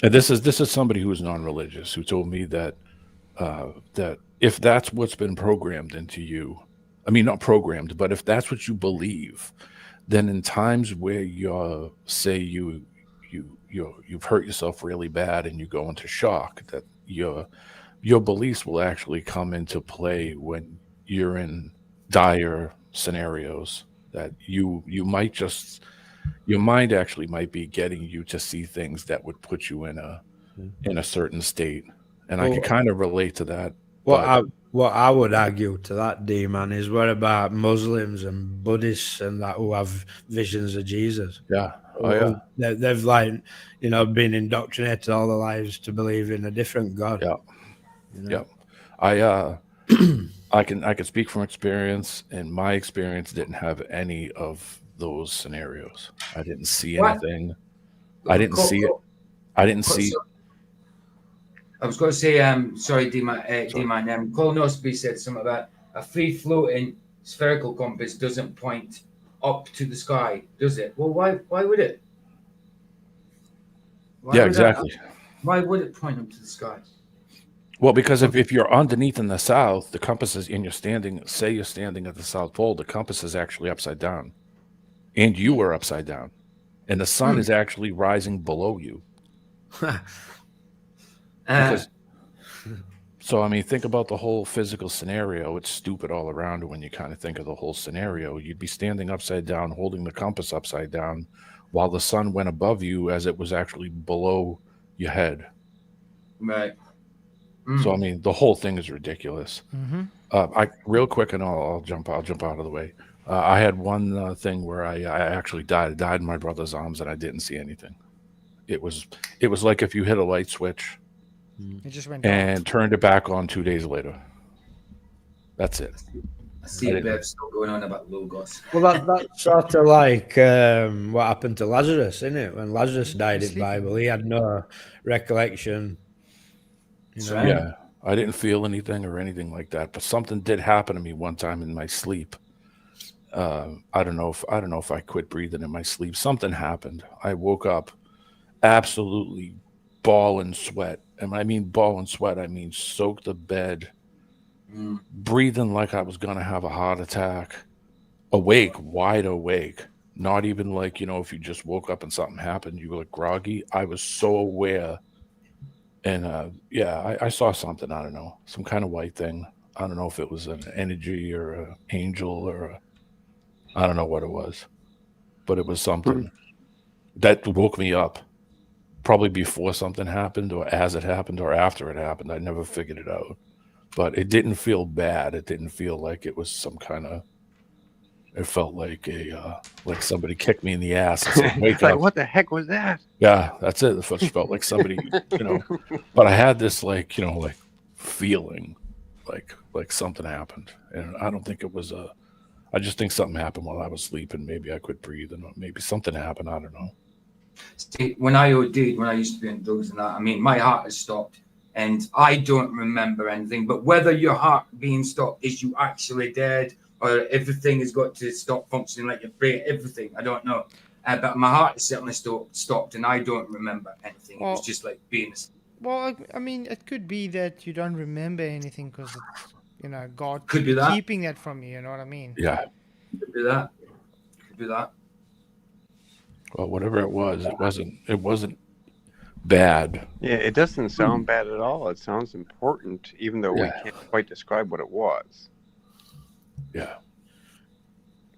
and this is somebody who's non-religious, who told me that if that's what's been programmed into you, I mean not programmed, but if that's what you believe, then in times where you're say you've hurt yourself really bad and you go into shock, that your beliefs will actually come into play when you're in dire scenarios, that you might just your mind actually might be getting you to see things that would put you in a certain state. And I could Well, kind of relate to that. what But I what I would argue to that, D man, is what about Muslims and Buddhists and that who have visions of Jesus? yeah, oh yeah, They've like, been indoctrinated all their lives to believe in a different God. yeah, You know? yeah. I can speak from experience, and my experience didn't have any of those scenarios. I didn't see What? anything. I didn't see it. I didn't see. I was going to say, sorry, D-Man, colonoscopy said something about a free-floating spherical compass doesn't point up to the sky, does it? Well, why would it? Yeah, exactly. Why would it point up to the sky? Well, because if you're underneath in the south, the compass is, and you're standing at the South Pole, the compass is actually upside down, and you are upside down, and the sun is actually rising below you. Because, so I mean, think about the whole physical scenario. It's stupid all around when you kind of think of the whole scenario. You'd be standing upside down, holding the compass upside down, while the sun went above you as it was actually below your head. Right. So I mean, the whole thing is ridiculous. I real quick, and I'll jump out of the way. I had one thing where I actually died. I died in my brother's arms, and I didn't see anything. It was like if you hit a light switch It just went and turned it back on 2 days later. That's it. I see a bit still going on about logos. Well, that's sort of like what happened to Lazarus, isn't it? When Lazarus died in the Bible, he had no recollection. Right. Yeah, I didn't feel anything or anything like that, but something did happen to me one time in my sleep. I don't know if I quit breathing in my sleep. Something happened. I woke up absolutely bawling sweat, and I mean bawling sweat. I mean soaked the bed, breathing like I was gonna have a heart attack. Awake, wide awake. Not even like, if you just woke up and something happened, you were like groggy. I was so aware. And I saw something. I don't know, some kind of white thing. I don't know if it was an energy or an angel or I don't know what it was, but it was something that woke me up. Probably before something happened, or as it happened, or after it happened. I never figured it out, but it didn't feel bad. It didn't feel like it was some kind of. It felt like like somebody kicked me in the ass and said, "Wake up!" What the heck was that? Yeah, that's it. It felt like somebody, But I had this like feeling, like something happened, and I don't think it was a. I just think something happened while I was sleeping. Maybe I quit breathing, or maybe something happened. I don't know. See, when I OD'd, when I used to be on drugs and that, I mean, my heart has stopped, and I don't remember anything. But whether your heart being stopped is you actually dead, or everything has got to stop functioning like your brain, everything, I don't know. But my heart is certainly stopped, and I don't remember anything. It was just like being asleep. Well, I mean, it could be that you don't remember anything because it's, God Could be that. keeping that from you. You know what I mean? Yeah. Could be that. Could be that. Well, whatever it was, it wasn't bad. Yeah, it doesn't sound bad at all. It sounds important, even though we can't quite describe what it was. Yeah.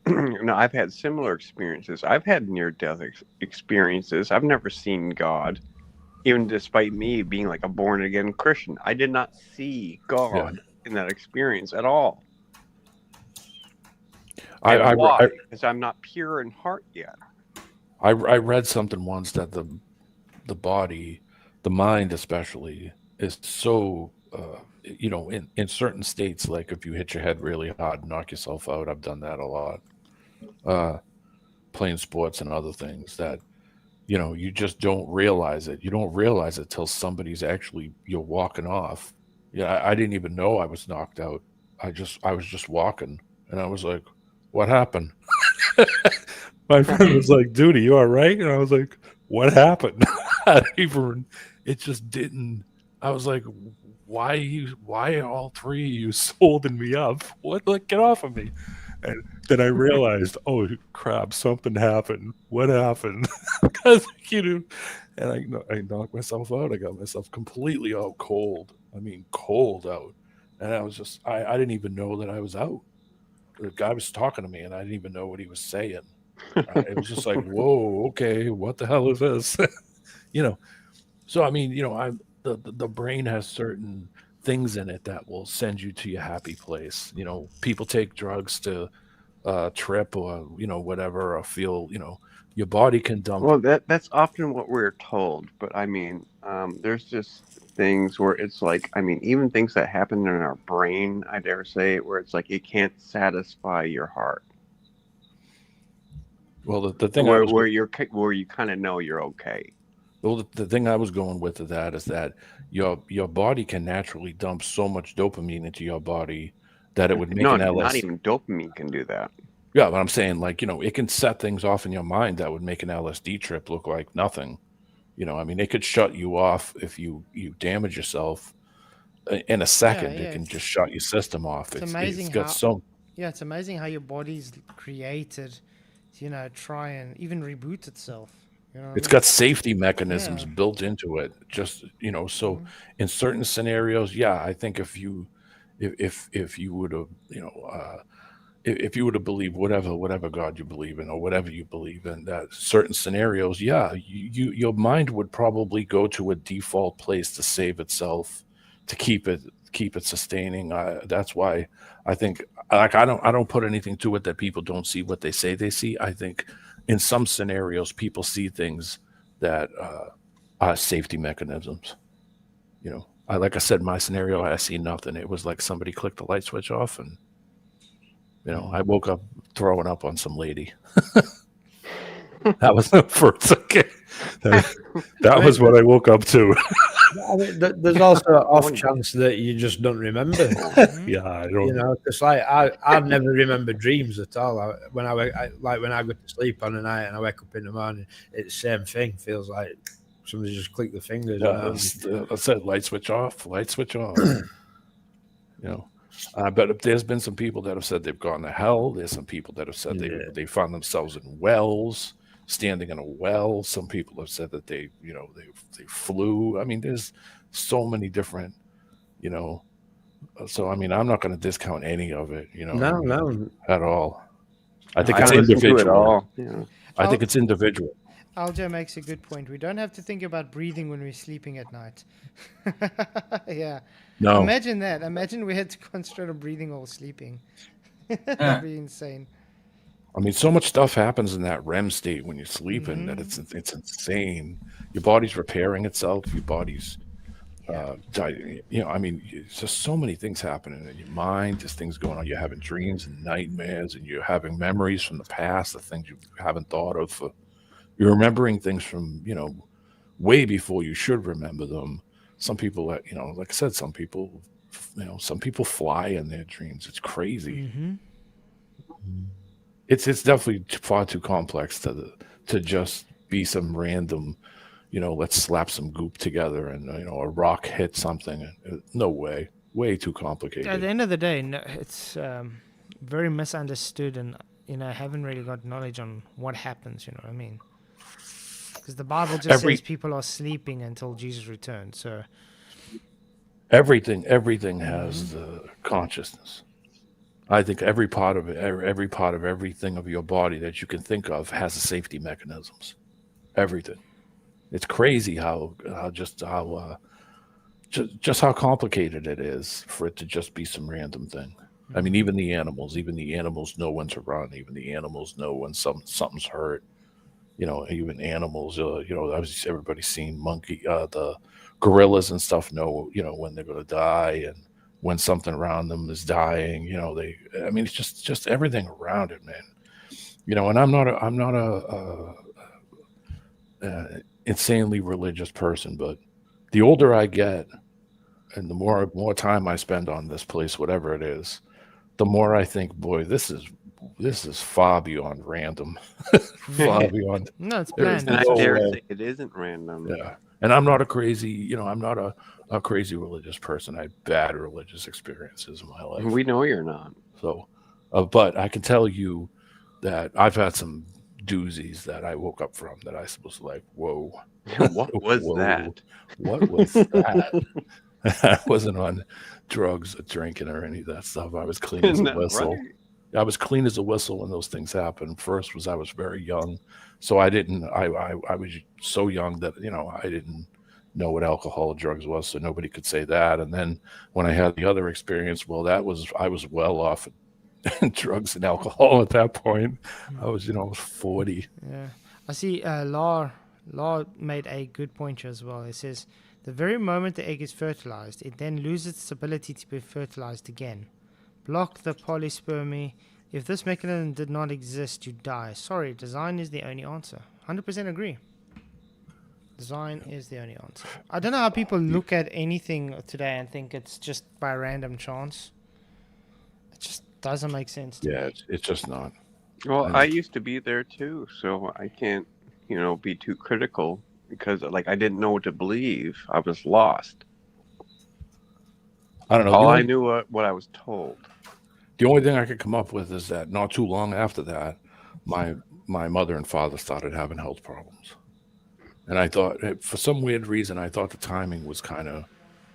No, I've had similar experiences. I've had near-death experiences. I've never seen God, even despite me being like a born-again Christian. I did not see God in that experience at all. Why? Because I'm not pure in heart yet. I read something once that the body, the mind especially, is so in certain states, like if you hit your head really hard and knock yourself out. I've done that a lot, playing sports and other things, that you just don't realize it. You don't realize it till somebody's actually you're walking off. Yeah, I didn't even know I was knocked out. I was just walking, and I was like, "What happened?" My friend was like, "Dude, are you all right?" And I was like, "What happened?" It just didn't. I was like, Why are all three of you holding me up? What? Like, get off of me!" And then I realized, oh crap, something happened. What happened? Because and I knocked myself out. I got myself completely out cold. I mean, cold out. And I was just, I didn't even know that I was out. The guy was talking to me, and I didn't even know what he was saying. It was just like, whoa, okay, what the hell is this? you know. So I mean, the brain has certain things in it that will send you to your happy place. People take drugs to trip or whatever, or feel your body can dump. Well, that's often what we're told, but I mean, there's just things where it's like, I mean, even things that happen in our brain, I dare say, where it's like it can't satisfy your heart, Well, the thing I was where you kind of know you're okay. well the thing I was going with that is that your body can naturally dump so much dopamine into your body that it would make No, an not LS. even dopamine can do that. Yeah, but I'm saying, like, it can set things off in your mind that would make an LSD trip look like nothing. I mean, it could shut you off if you damage yourself in a second. yeah, It can it's just shut your system off. it's It's amazing got how so yeah, it's amazing how your body's created to, try and even reboot itself. You know what I it's mean? got safety mechanisms Yeah. built into it. Just so Mhm. in certain scenarios, yeah, I think if you would have if you were to believe whatever God you believe in or whatever you believe in, that certain scenarios, yeah, your mind would probably go to a default place to save itself, to keep it sustaining. That's why I think, like, I don't put anything to it that people don't see what they say they see. I think in some scenarios people see things that are safety mechanisms. Like I said, my scenario, I see nothing. It was like somebody clicked the light switch off, and I woke up throwing up on some lady. That was the first. Okay, that was what I woke up to. I mean, there's also an off chance that you just don't remember. Mhm. Yeah, I don't. Because like I never remember dreams at all. When I go to sleep on a night and I wake up in the morning, it's the same thing. Feels like somebody just clicked the fingers. Yeah, I said light switch off, light switch on. But there's been some people that have said they've gone to hell. There's some people that have said they found themselves in wells, standing in a well. Some people have said that they flew. I mean, there's so many different, So I mean, I'm not going to discount any of it, No. at all. I think I it's listen to it individual. all. Yeah. I think it's individual. Aljo makes a good point. We don't have to think about breathing when we're sleeping at night. Yeah. No, Imagine that. Imagine we had to concentrate on breathing while sleeping. That'd be insane. I mean, so much stuff happens in that REM state when you're sleeping that it's insane. Your body's repairing itself. Your body's I mean, it's just so many things happening in your mind. Just things going on. You're having dreams and nightmares, and you're having memories from the past, the things you haven't thought of. You're remembering things from way before you should remember them. Some people, like I said, some people fly in their dreams. It's crazy. Mm-hmm. It's definitely far too complex to just be some random. Let's slap some goop together and a rock hit something. No way. Way too complicated. At the end of the day, no, it's very misunderstood, and haven't really got knowledge on what happens. You know what I mean? Because the Bible just says people are sleeping until Jesus returns. So everything has the consciousness. I think every part of it, every part of everything of your body that you can think of has the safety mechanisms. Everything. It's crazy how how complicated it is for it to just be some random thing. I mean, even the animals know when to run. Even the animals know when something's hurt. Even animals. Everybody's seen the gorillas and stuff know when they're going to die and when something around them is dying. I mean, it's just everything around it, man. And I'm not insanely religious person, but the older I get and the more time I spend on this place, whatever it is, the more I think, boy, this is far beyond random. Far beyond. No, it's There is planned. And I That's for no dare sure. way. say it isn't random. Yeah. And I'm not a crazy, I'm not a crazy religious person. I had bad religious experiences in my life. We know you're not. So, but I can tell you that I've had some doozies that I woke up from that I was like, whoa. What was Whoa. that? What was that? I wasn't on drugs or drinking or any of that stuff. I was clean as Isn't a that whistle. right? I was clean as a whistle when those things happened. First was I was very young, so I didn't. I was so young that I didn't know what alcohol or drugs was, so nobody could say that. And then when I had the other experience, well, I was well off in drugs and alcohol at that point. I was 40. Yeah. I see Law made a good point here as well. It says, the very moment the egg is fertilized, it then loses its ability to be fertilized again. Block the polyspermy. If this mechanism did not exist, you die. Sorry, design is the only answer. 100% agree. Design is the only answer. I don't know how people look at anything today and think it's just by random chance. It just doesn't make sense to Yeah, me. it's just not. Well, I used to be there too, so I can't, be too critical because I didn't know what to believe. I was lost. I don't know. All I knew what I was told. The only thing I could come up with is that not too long after that, my mother and father started having health problems. And I thought, for some weird reason, I thought the timing was kind of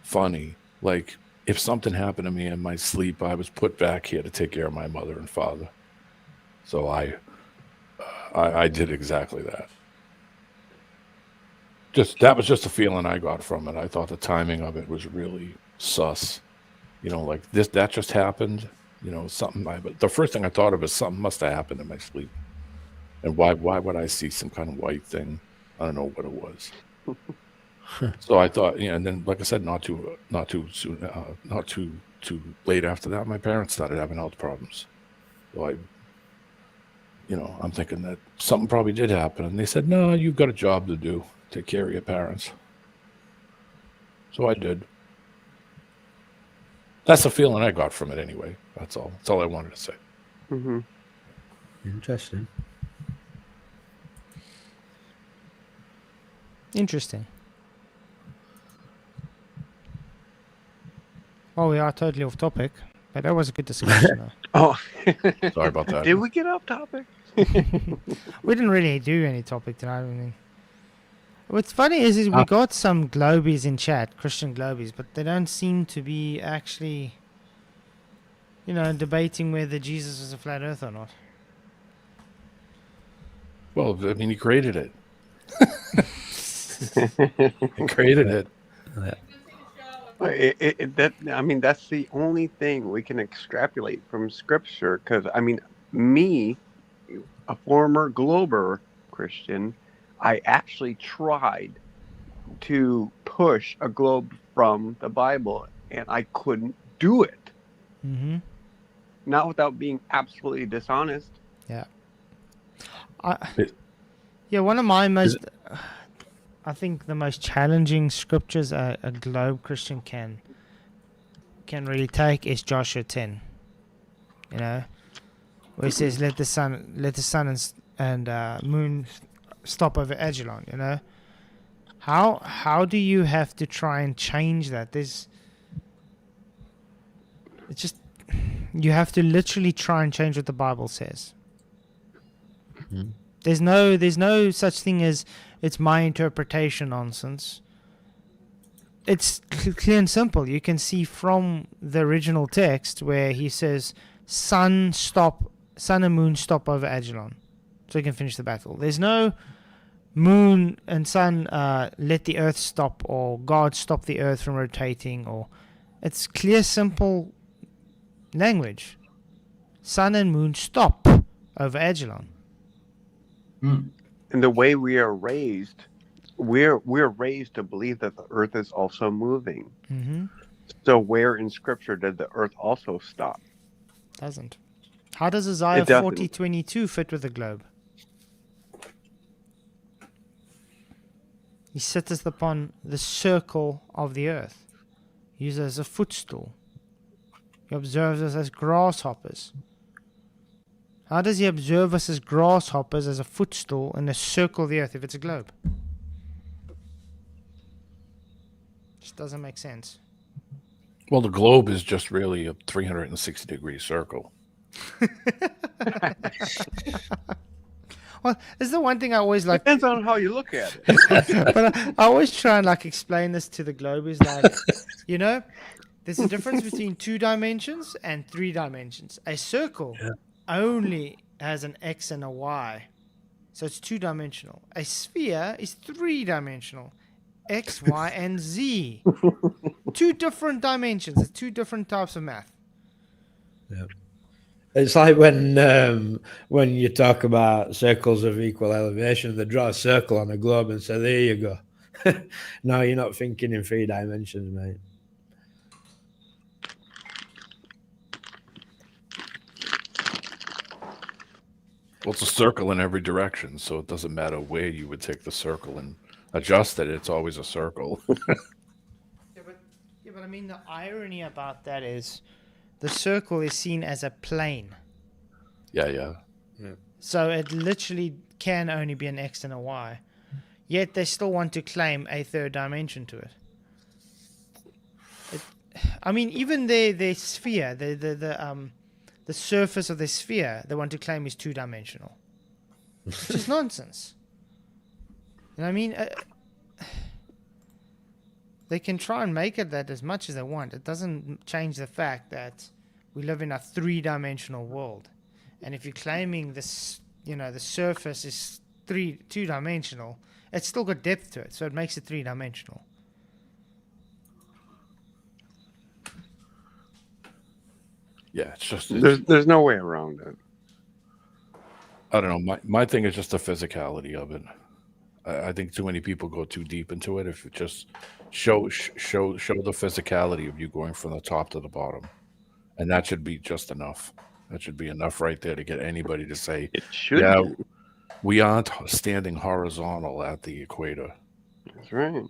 funny. Like, if something happened to me in my sleep, I was put back here to take care of my mother and father. So I did exactly that. That was just a feeling I got from it. I thought the timing of it was really sus. Like that just happened. Something. But the first thing I thought of is something must have happened in my sleep. And why would I see some kind of white thing? I don't know what it was. So I thought, and then like I said, not too soon, not too late after that, my parents started having health problems. So I'm thinking that something probably did happen, and they said, "No, you've got a job to do. Take care of your parents." So I did. That's the feeling I got from it, anyway. That's all. That's all I wanted to say. Mm-hmm. Interesting. Interesting. Oh, we are totally off topic, but that was a good discussion. Though. Oh, Sorry about that. Did we get off topic? We didn't really do any topic tonight. I mean, what's funny is we got some globies in chat, Christian globies, but they don't seem to be actually, debating whether Jesus was a flat Earth or not. Well, I mean, he created it. He created it. That's the only thing we can extrapolate from Scripture. Because me, a former Glober Christian, I actually tried to push a globe from the Bible, and I couldn't do it. Mm-hmm. Not without being absolutely dishonest. Yeah. One of my most, I think the most challenging scriptures a globe Christian can really take is Joshua 10. Where it says, "Let the sun and moon stop over Ajalon." How do you have to try and change that? You have to literally try and change what the Bible says. Mm-hmm. There's no such thing as it's my interpretation nonsense. It's clear and simple. You can see from the original text where he says, sun and moon stop over Ajalon, so you can finish the battle. There's no moon and sun let the earth stop, or God stop the earth from rotating, or it's clear, simple language. Sun and moon stop over Ajalon. And the way we are raised, we're raised to believe that the earth is also moving. Mm-hmm. So where in Scripture did the earth also stop? Doesn't. How does Isaiah 40:22 fit with the globe? He sitteth upon the circle of the earth. He uses it as a footstool. He observes us as grasshoppers. How does he observe us as grasshoppers as a footstool in the circle of the earth if it's a globe? Just doesn't make sense. Well, the globe is just really a 360-degree circle. Well, this is the one thing I always like. Depends on how you look at it. But I always try and like explain this to the globe is like, you know, there's a difference between 2 dimensions and 3 dimensions. A circle only has an X and a Y. So it's 2-dimensional. A sphere is 3-dimensional. X, Y, and Z. 2 different dimensions. It's 2 different types of math. Yeah. It's like when you talk about circles of equal elevation, they draw a circle on a globe and say, there you go. No, you're not thinking in 3 dimensions, mate. Well, it's a circle in every direction, so it doesn't matter where you would take the circle and adjust it. It's always a circle. But I mean, the irony about that is the circle is seen as a plane. Yeah. So it literally can only be an X and a Y. Yet they still want to claim a 3rd dimension to it. I mean, even their sphere, the surface of the sphere, they want to claim is 2-dimensional. Which is nonsense. You know what I mean? They can try and make it that as much as they want. It doesn't change the fact that we live in a 3-dimensional world. And if you're claiming this, you know, the surface is 2-dimensional, it's still got depth to it, so it makes it 3-dimensional. Yeah, it's just There's no way around it. I don't know. My thing is just the physicality of it. I think too many people go too deep into it. If it just show the physicality of you going from the top to the bottom, and that should be just enough. That should be enough right there to get anybody to say, It should. yeah, we aren't standing horizontal at the equator. That's right.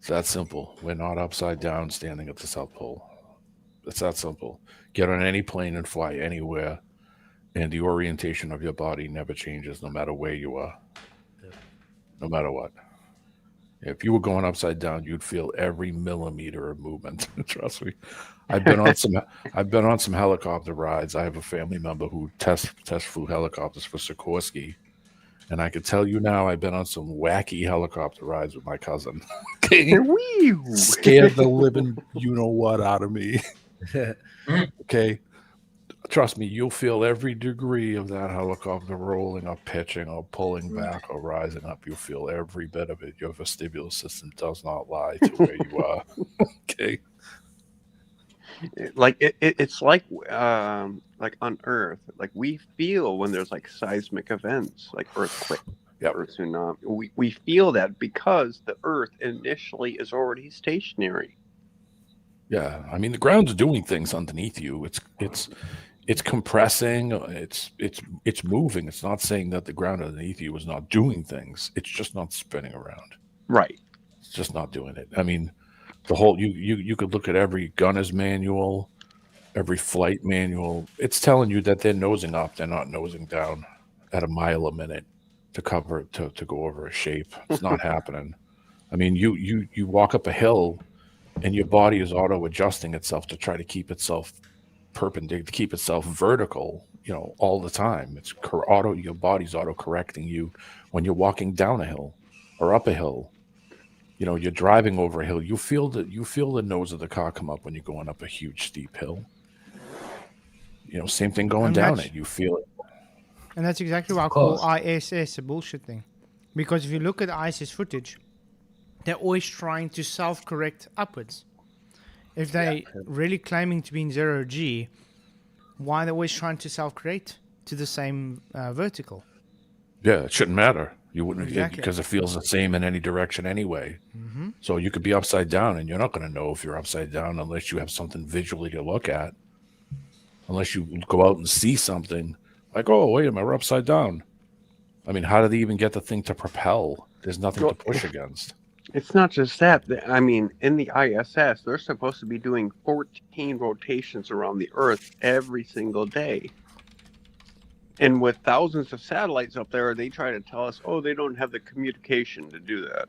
It's that simple. We're not upside down standing at the South Pole. It's that simple. Get on any plane and fly anywhere, and the orientation of your body never changes no matter where you are. No matter what. If you were going upside down, you'd feel every millimeter of movement. Trust me. I've been on some helicopter rides. I have a family member who test flew helicopters for Sikorsky. And I can tell you now, I've been on some wacky helicopter rides with my cousin. Scared the living you-know-what out of me. Okay? Trust me, you'll feel every degree of that helicopter rolling or pitching or pulling back or rising up. You'll feel every bit of it. Your vestibular system does not lie to where you are. Okay? Like it's like on Earth, like we feel when there's like seismic events, like earthquake, or tsunami. We feel that because the Earth initially is already stationary. Yeah, I mean the ground's doing things underneath you. It's compressing. It's moving. It's not saying that the ground underneath you is not doing things. It's just not spinning around. Right. It's just not doing it. I mean, the whole you could look at every gunner's manual, every flight manual. It's telling you that they're nosing up. They're not nosing down at a mile a minute to go over a shape. It's not happening. I mean, you walk up a hill, and your body is auto adjusting itself to try to keep itself perpendicular, to keep itself vertical, all the time. It's your body's auto correcting you when you're walking down a hill or up a hill. You're driving over a hill. You feel the nose of the car come up when you're going up a huge steep hill. Same thing going down it. You feel it. And that's exactly why I call ISS a bullshit thing. Because if you look at ISS footage, they're always trying to self-correct upwards. If they're really claiming to be in 0G, why are they always trying to self-correct to the same vertical? Yeah, it shouldn't matter. You wouldn't, Exactly. because it feels the same in any direction anyway. Mm-hmm. So you could be upside down, and you're not going to know if you're upside down unless you have something visually to look at. Unless you go out and see something like, oh, wait a minute, we're upside down. I mean, how do they even get the thing to propel? There's nothing to push against. It's not just that. I mean, in the ISS, they're supposed to be doing 14 rotations around the Earth every single day. And with thousands of satellites up there, they try to tell us, oh, they don't have the communication to do that.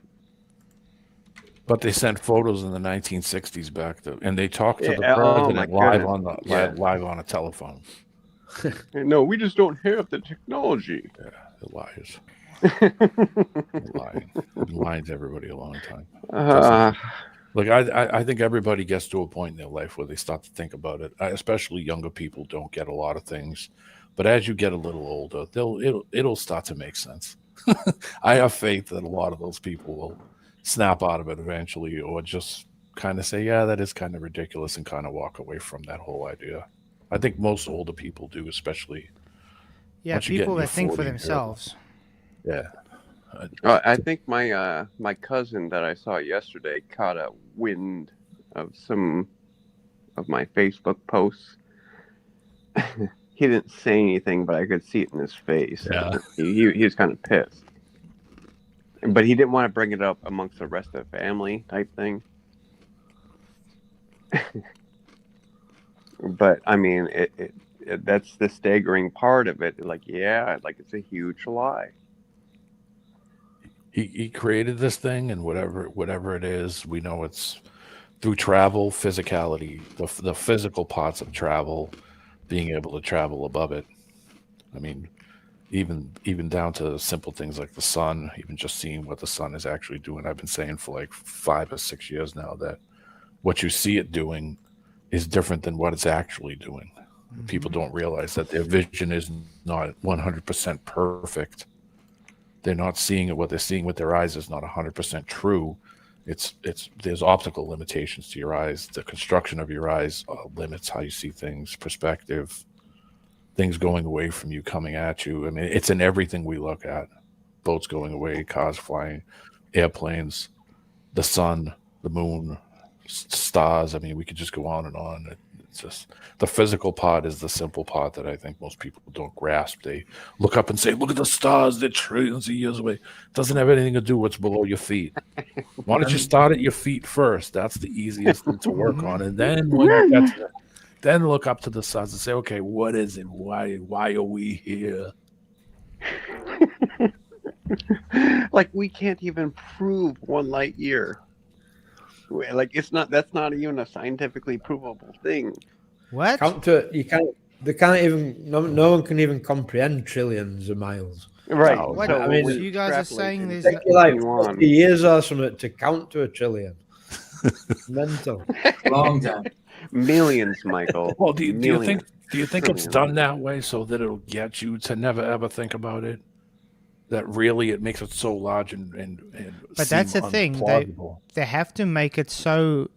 But they sent photos in the 1960s back to, and they talked to the Oh my president live goodness. on the Yeah. live on a telephone. No, we just don't have the technology. Yeah, they're liars. They're lying. They've been lying to everybody a long time. Look, I think everybody gets to a point in their life where they start to think about it. Especially younger people don't get a lot of things, but as you get a little older, it'll start to make sense. I have faith that a lot of those people will snap out of it eventually, or just kind of say, "Yeah, that is kind of ridiculous," and kind of walk away from that whole idea. I think most older people do, especially. Yeah, once you get in people your that think for 40s, themselves. Yeah. I think my cousin that I saw yesterday caught a wind of some of my Facebook posts. He didn't say anything, but I could see it in his face. Yeah. He was kind of pissed, but he didn't want to bring it up amongst the rest of the family type thing. But I mean, it that's the staggering part of it. Like, yeah, like it's a huge lie. He created this thing, and whatever it is, we know it's through travel, physicality, the physical parts of travel, being able to travel above it. I mean, even down to simple things like the sun, even just seeing what the sun is actually doing. I've been saying for like 5 or 6 years now that what you see it doing is different than what it's actually doing. People don't realize that their vision is not 100% perfect. They're not seeing it. What they're seeing with their eyes is not 100% true. There's optical limitations to your eyes. The construction of your eyes limits how you see things, perspective, things going away from you, coming at you. I mean, it's in everything we look at. Boats going away, cars flying, airplanes, the sun, the moon, stars. I mean, we could just go on and on. It's just the physical part is the simple part that I think most people don't grasp. They look up and say, "Look at the stars; they're trillions of years away." It doesn't have anything to do with what's below your feet. Why don't you start at your feet first? That's the easiest thing to work on, and then when you get to then look up to the stars and say, "Okay, what is it? Why are we here?" Like, we can't even prove 1 light year. Like, that's not even a scientifically provable thing. What? Count to it. You can't. They can't even. No one can even comprehend trillions of miles. Right. No, What? So I mean, when you guys are extrapolate saying and there's Take you like continue on. 50 years or something to count to a trillion. Mental. Long time. Millions, Michael. Well, do you Millions. think it's done that way so that it'll get you to never ever think about it? That really it makes it so large and But that's the seem thing. unplausible. They have to make it so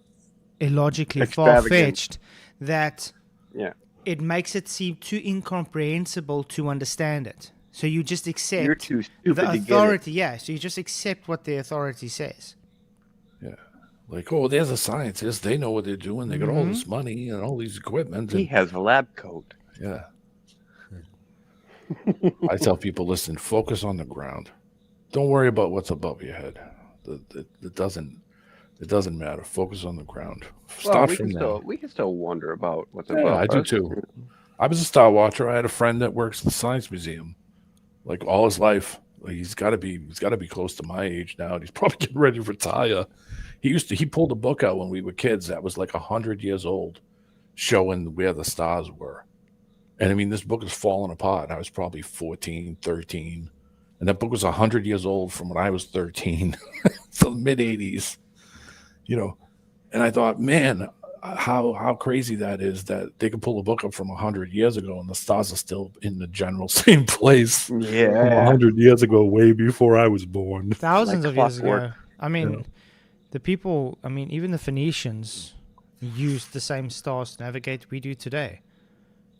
illogically Extravagant. far-fetched that Yeah. it makes it seem too incomprehensible to understand it. So you just accept You're too stupid the to get it. authority. Yeah, so you just accept what the authority says. Yeah. Like, oh, there's a scientist. They know what they're doing. They got all this money and all these equipment. He And, has a lab coat. yeah. I tell people, listen, focus on the ground. Don't worry about what's above your head. It doesn't matter. Focus on the ground. Well, Start we from can there. still wonder about what's Yeah, above I do us. too. I was a star watcher. I had a friend that works at the Science Museum, like all his life. Like, he's got to be close to my age now. And he's probably getting ready to retire. He pulled a book out when we were kids that was like 100 years old, showing where the stars were. And I mean, this book is falling apart. I was probably 14, 13. And that book was 100 years old from when I was 13. So mid 80s, And I thought, man, how crazy that is that they could pull a book up from 100 years ago and the stars are still in the general same place from Yeah. 100 years ago, way before I was born. Thousands Like of years clockwork. ago. I mean, even the Phoenicians used the same stars to navigate we do today.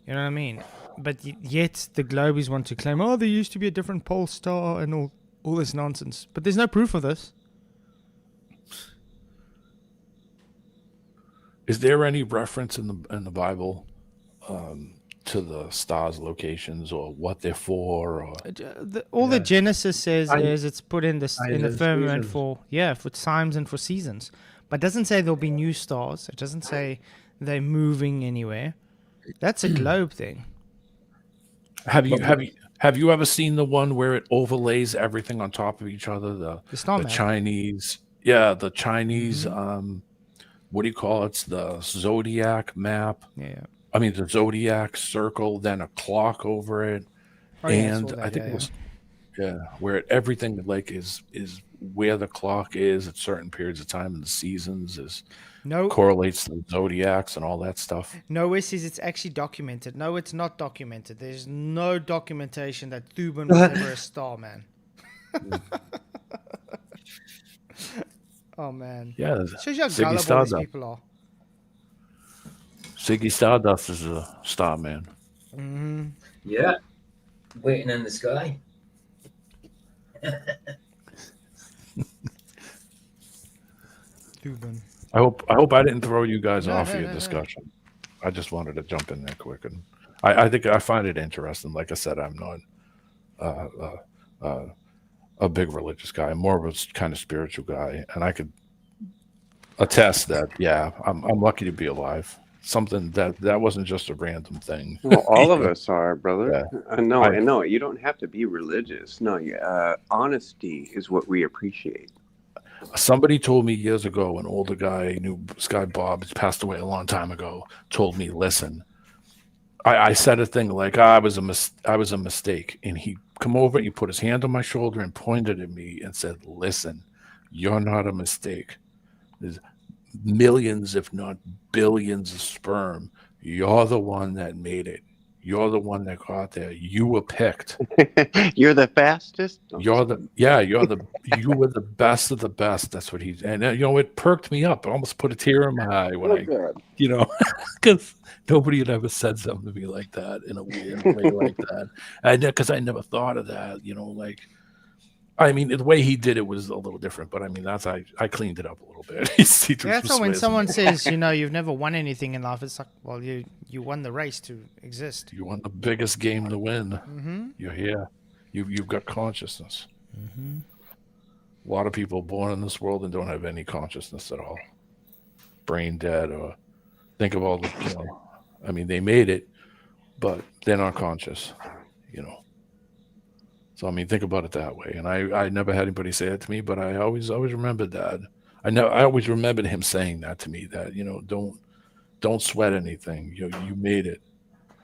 You know what I mean? But yet the Globies want to claim, oh, there used to be a different pole star and all this nonsense. But there's no proof of this. Is there any reference in the Bible to the stars' locations or what they're for. Or All the Yeah. Genesis says Signs- is it's put in signs in the and firmament seasons. for times and for seasons, but it doesn't say there'll be new stars. It doesn't say they're moving anywhere. That's a globe thing. have you ever seen the one where it overlays everything on top of each other? The star The map. Chinese, yeah, the Chinese. Mm-hmm. What do you call it? It's the zodiac map. Yeah. I mean, the zodiac circle, then a clock over it, Oh yeah, I saw and that. I think Yeah, it was where everything like is where the clock is at certain periods of time in the seasons is no, correlates to the zodiacs and all that stuff. Noah says it's actually documented. No, it's not documented. There's no documentation that Thuban was ever a star, man. Oh man. Yeah, Shows you how Ziggy gullible these Stardust. people are. Ziggy Stardust is a star man. Mm-hmm. Yeah. Waiting in the sky. Thuban. I hope I didn't throw you guys No, off no, your no, no. discussion. I just wanted to jump in there quick, and I think I find it interesting. Like I said, I'm not a big religious guy. I'm more of a kind of spiritual guy, and I could attest that. Yeah, I'm lucky to be alive. Something that wasn't just a random thing. Well, all of us are, brother. Yeah. No, you don't have to be religious. No, honesty is what we appreciate. Somebody told me years ago, an older guy, knew this guy Bob, he's passed away a long time ago, told me, listen, I said a thing like, I was a mistake. And he come over, he put his hand on my shoulder and pointed at me and said, listen, you're not a mistake. There's millions, if not billions of sperm. You're the one that made it. You're the one that got there. You were picked. You're the fastest. You were the best of the best. That's what he's, and it perked me up. It almost put a tear in my eye when because nobody had ever said something to me like that in a weird way like that. Because I never thought of that, like, I mean, the way he did it was a little different, but I mean, I cleaned it up a little bit. That's why when someone says, you've never won anything in life, it's like, well, you won the race to exist. You won the biggest game to win. Mm-hmm. You're here. You've got consciousness. Mm-hmm. A lot of people born in this world and don't have any consciousness at all. Brain dead, or think of all the, I mean, they made it, but they're not conscious, So, I mean, think about it that way. And I never had anybody say it to me, but I always remembered that. I always remembered him saying that to me, that, don't sweat anything. You made it.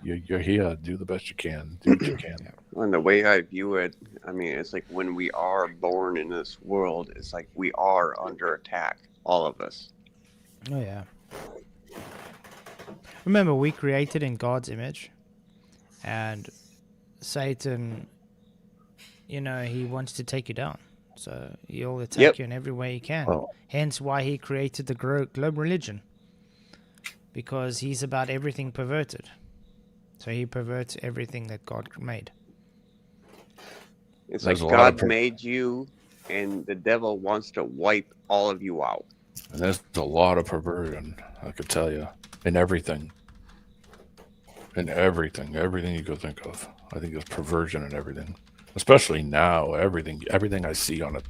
You're here. Do the best you can. Do what you can. And the way I view it, I mean, it's like when we are born in this world, it's like we are under attack, all of us. Oh, yeah. Remember, we created in God's image, and Satan, he wants to take you down. So he'll attack you in every way he can. Oh. Hence why he created the globe religion, because he's about everything perverted. So he perverts everything that God made. It's There's like a lot of God made you, and the devil wants to wipe all of you out. And there's a lot of perversion, I could tell you, in everything. In everything you could think of. I think there's perversion in everything. Especially now, everything I see on it.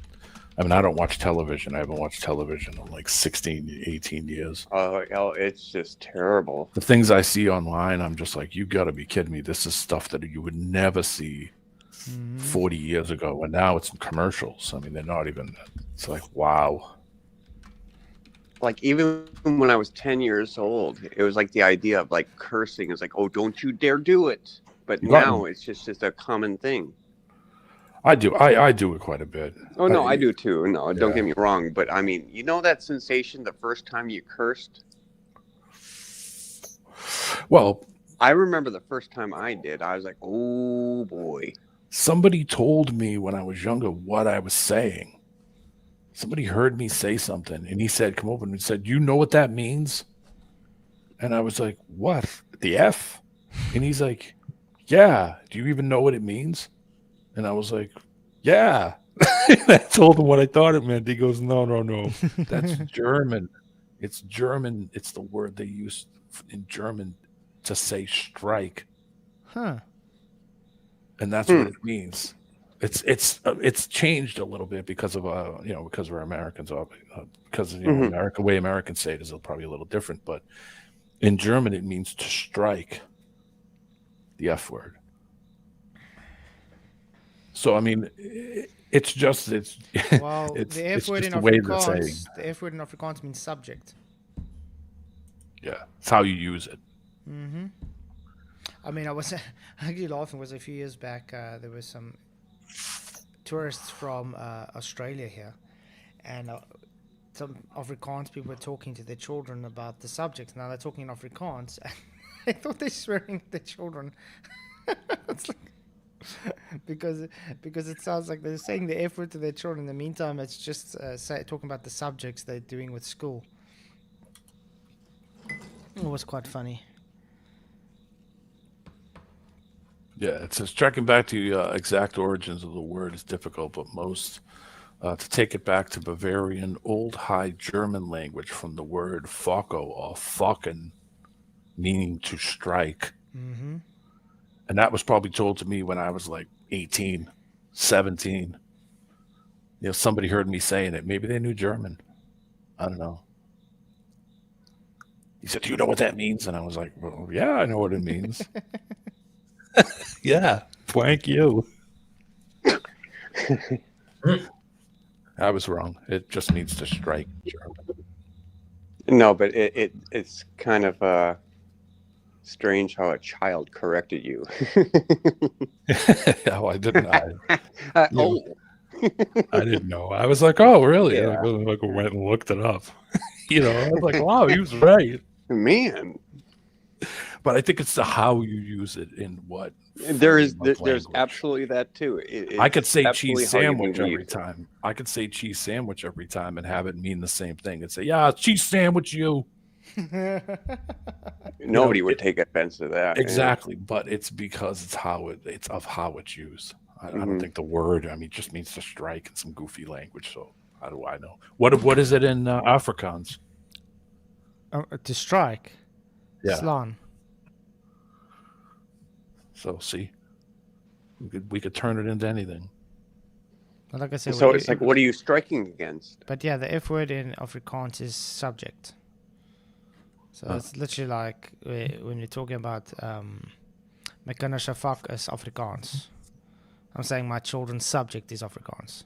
I mean, I don't watch television. I haven't watched television in like 16, 18 years. Oh, it's just terrible. The things I see online, I'm just like, you got to be kidding me. This is stuff that you would never see 40 years ago. And now it's in commercials. I mean, they're not even, it's like, wow. Like, even when I was 10 years old, it was like the idea of like cursing is like, oh, don't you dare do it. But now it's just a common thing. I do it quite a bit. Oh, no, I do too. No, don't get me wrong. But I mean, that sensation the first time you cursed? Well, I remember the first time I did. I was like, oh, boy. Somebody told me when I was younger what I was saying. Somebody heard me say something, and he said, come over and said, you know what that means? And I was like, what? The F? And he's like, yeah. Do you even know what it means? And I was like, yeah. I told him what I thought it meant. He goes, no. That's German. It's German. It's the word they use in German to say strike. Huh. and that's what it means. It's changed a little bit because of because we're Americans, because of America, way Americans say it is probably a little different, but in German it means to strike, the F word. So I mean, it's just Well, it's the F word just in the way they're saying. Afrikaans, the F word in Afrikaans means subject. Yeah, it's how you use it. Mm-hmm. I mean, I was actually laughing. Was a few years back. There was some tourists from Australia here, and some Afrikaans people were talking to their children about the subjects. Now they're talking in Afrikaans. I thought they're swearing at their children. It's like, because it sounds like they're saying the F word to their children. In the meantime, it's just talking about the subjects they're doing with school. It was quite funny. Yeah, it's just tracking back to exact origins of the word is difficult, but most to take it back to Bavarian Old High German language from the word "focko" or "focken," meaning to strike. Mm-hmm. And that was probably told to me when I was like 18, 17. Somebody heard me saying it. Maybe they knew German. I don't know. He said, "Do you know what that means?" And I was like, "Well, yeah, I know what it means." Yeah, thank you. I was wrong. It just means to strike. No, but it's kind of strange how a child corrected you. Oh, I didn't. Oh, I didn't know. I was like, "Oh, really?" Yeah. Like, I went and looked it up. I was like, "Wow, he was right." man. But I think it's the how you use it in what. There's language. absolutely that too. I could say absolutely cheese how you sandwich believe. every time. I could say cheese sandwich every time and have it mean the same thing and say, "Yeah, cheese sandwich you." Nobody would take offense to that. Exactly, but it's because it's how it's used. I don't think the word. I mean, it just means to strike in some goofy language. So how do I know? What is it in Afrikaans? To strike. Yeah. Slaan. So see, we could turn it into anything. But like I said, So it's like, what are you striking against? But yeah, the F word in Afrikaans is subject. So it's literally like when you're talking about my kinders se vak is Afrikaans. I'm saying my children's subject is Afrikaans.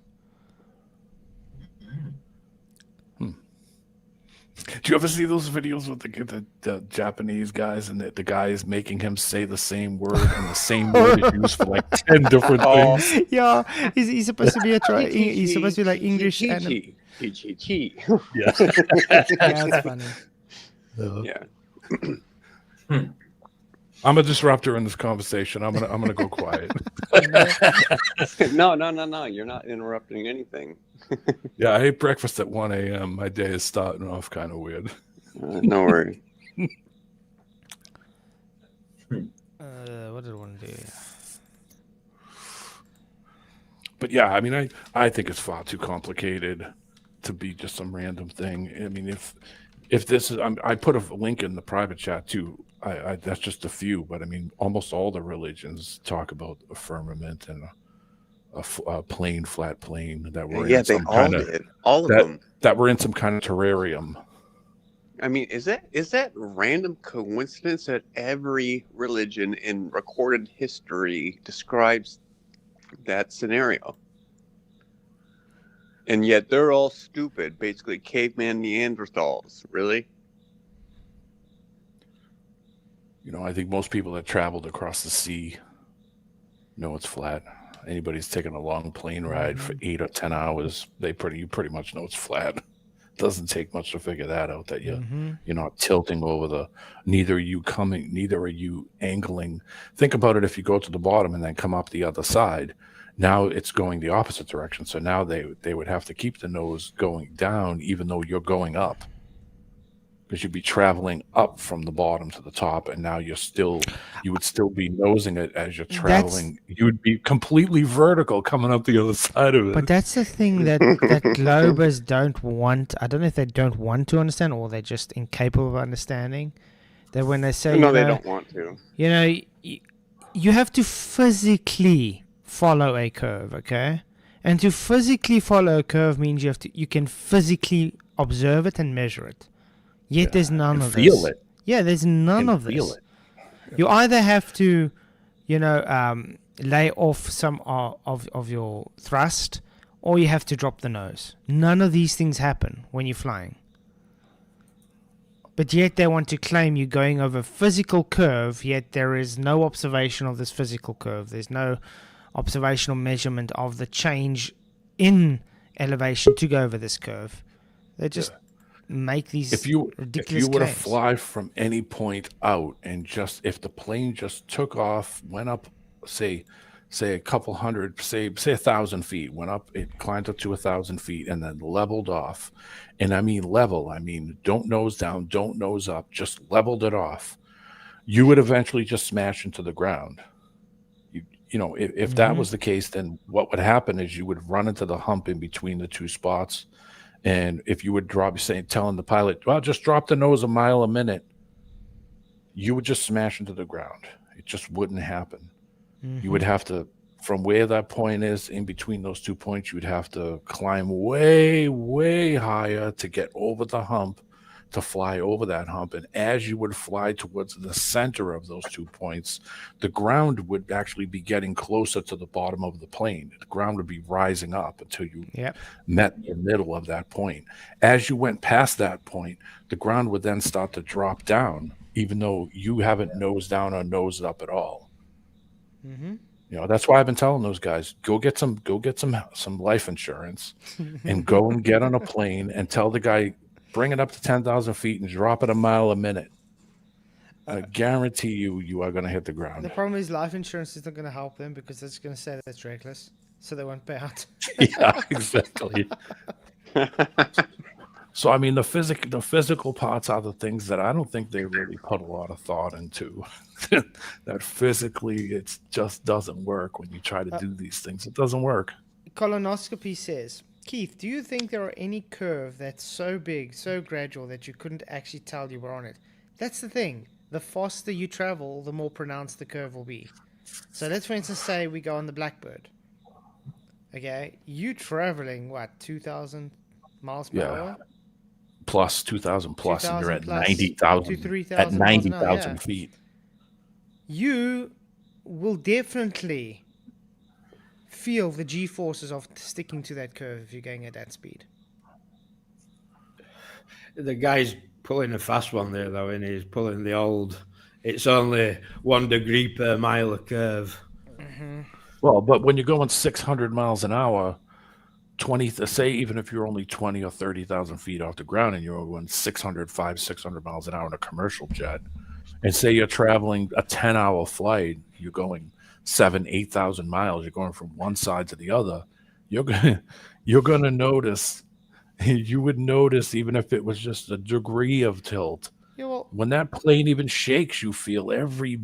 Do you ever see those videos with the Japanese guys and the guys making him say the same word and the same word is used for like 10 different things? Yeah, he's supposed to be he's supposed to be like English and Yeah. that's funny. Yeah. I'm a disruptor in this conversation. I'm gonna go quiet. No. You're not interrupting anything. Yeah, I ate breakfast at 1 a.m. My day is starting off kind of weird. No worries. What did I want to do? But yeah, I mean, I think it's far too complicated to be just some random thing. I mean, if this is, I put a link in the private chat too. I that's just a few, but I mean, almost all the religions talk about a firmament and a plane, flat plane that were in some kind of all of them that were in some kind of terrarium. I mean, is that random coincidence that every religion in recorded history describes that scenario? And yet they're all stupid, basically caveman Neanderthals, really? I think most people that traveled across the sea know it's flat. Anybody's taken a long plane ride for 8 or 10 hours, you pretty much know it's flat. It doesn't take much to figure that out, that you're not tilting over neither are you angling. Think about it, if you go to the bottom and then come up the other side, now it's going the opposite direction. So now they would have to keep the nose going down even though you're going up. Because you'd be traveling up from the bottom to the top, and now you would still be nosing it as you're traveling. You would be completely vertical coming up the other side of it. But that's the thing that Globers don't want. I don't know if they don't want to understand or they're just incapable of understanding. That when they say, No, they don't want to. you have to physically follow a curve, okay? And to physically follow a curve means you can physically observe it and measure it. Yet there's none and of feel this. it. Yeah, there's none And of feel this. it. You either have to, lay off some of your thrust, or you have to drop the nose. None of these things happen when you're flying. But yet they want to claim you're going over a physical curve, yet there is no observation of this physical curve. There's no observational measurement of the change in elevation to go over this curve. They just make these If you ridiculous were to claims. fly from any point out and just if the plane just took off, went up, say a couple hundred, say 1,000 feet, went up, it climbed up to 1,000 feet, and then leveled off, and I mean level, I mean don't nose down, don't nose up, just leveled it off, you would eventually just smash into the ground. If that was the case, then what would happen is you would run into the hump in between the two spots. And if you would telling the pilot, well, just drop the nose a mile a minute, you would just smash into the ground. It just wouldn't happen. You would have to, from where that point is in between those 2 points, you would have to climb way, way higher to get over the hump, to fly over that hump. And as you would fly towards the center of those 2 points, the ground would actually be getting closer to the bottom of the plane. The ground would be rising up until you met the middle of that point. As you went past that point, the ground would then start to drop down, even though you haven't nosed down or nosed up at all. That's why I've been telling those guys, go get some life insurance and go and get on a plane and tell the guy, bring it up to 10,000 feet and drop it a mile a minute. I guarantee you are going to hit the ground. The problem is life insurance is not going to help them because it's going to say that's reckless, so they won't pay out. Yeah, exactly. So, I mean, the physical parts are the things that I don't think they really put a lot of thought into. That physically, it just doesn't work when you try to do these things. It doesn't work. Colonoscopy says, Keith, do you think there are any curve that's so big, so gradual that you couldn't actually tell you were on it? That's the thing. The faster you travel, the more pronounced the curve will be. So let's, for instance, say we go on the Blackbird. Okay, you traveling, 2,000 miles per hour? Plus 2,000 plus, and you're at 2,000 plus 90,000 to 3,000 at miles an hour, 90,000 feet. You will definitely feel the G-forces of sticking to that curve if you're going at that speed. The guy's pulling a fast one there, though, and he's pulling the old. It's only 1 degree per mile of curve. Well, but when you're going 600 miles an hour, say even if you're only 20 or 30,000 feet off the ground and you're going 600 miles an hour in a commercial jet, and say you're traveling a 10-hour flight, you're going 8,000 miles, you're going from one side to the other, you're gonna notice. You would notice, even if it was just a degree of tilt. Yeah, well, When that plane even shakes, you feel every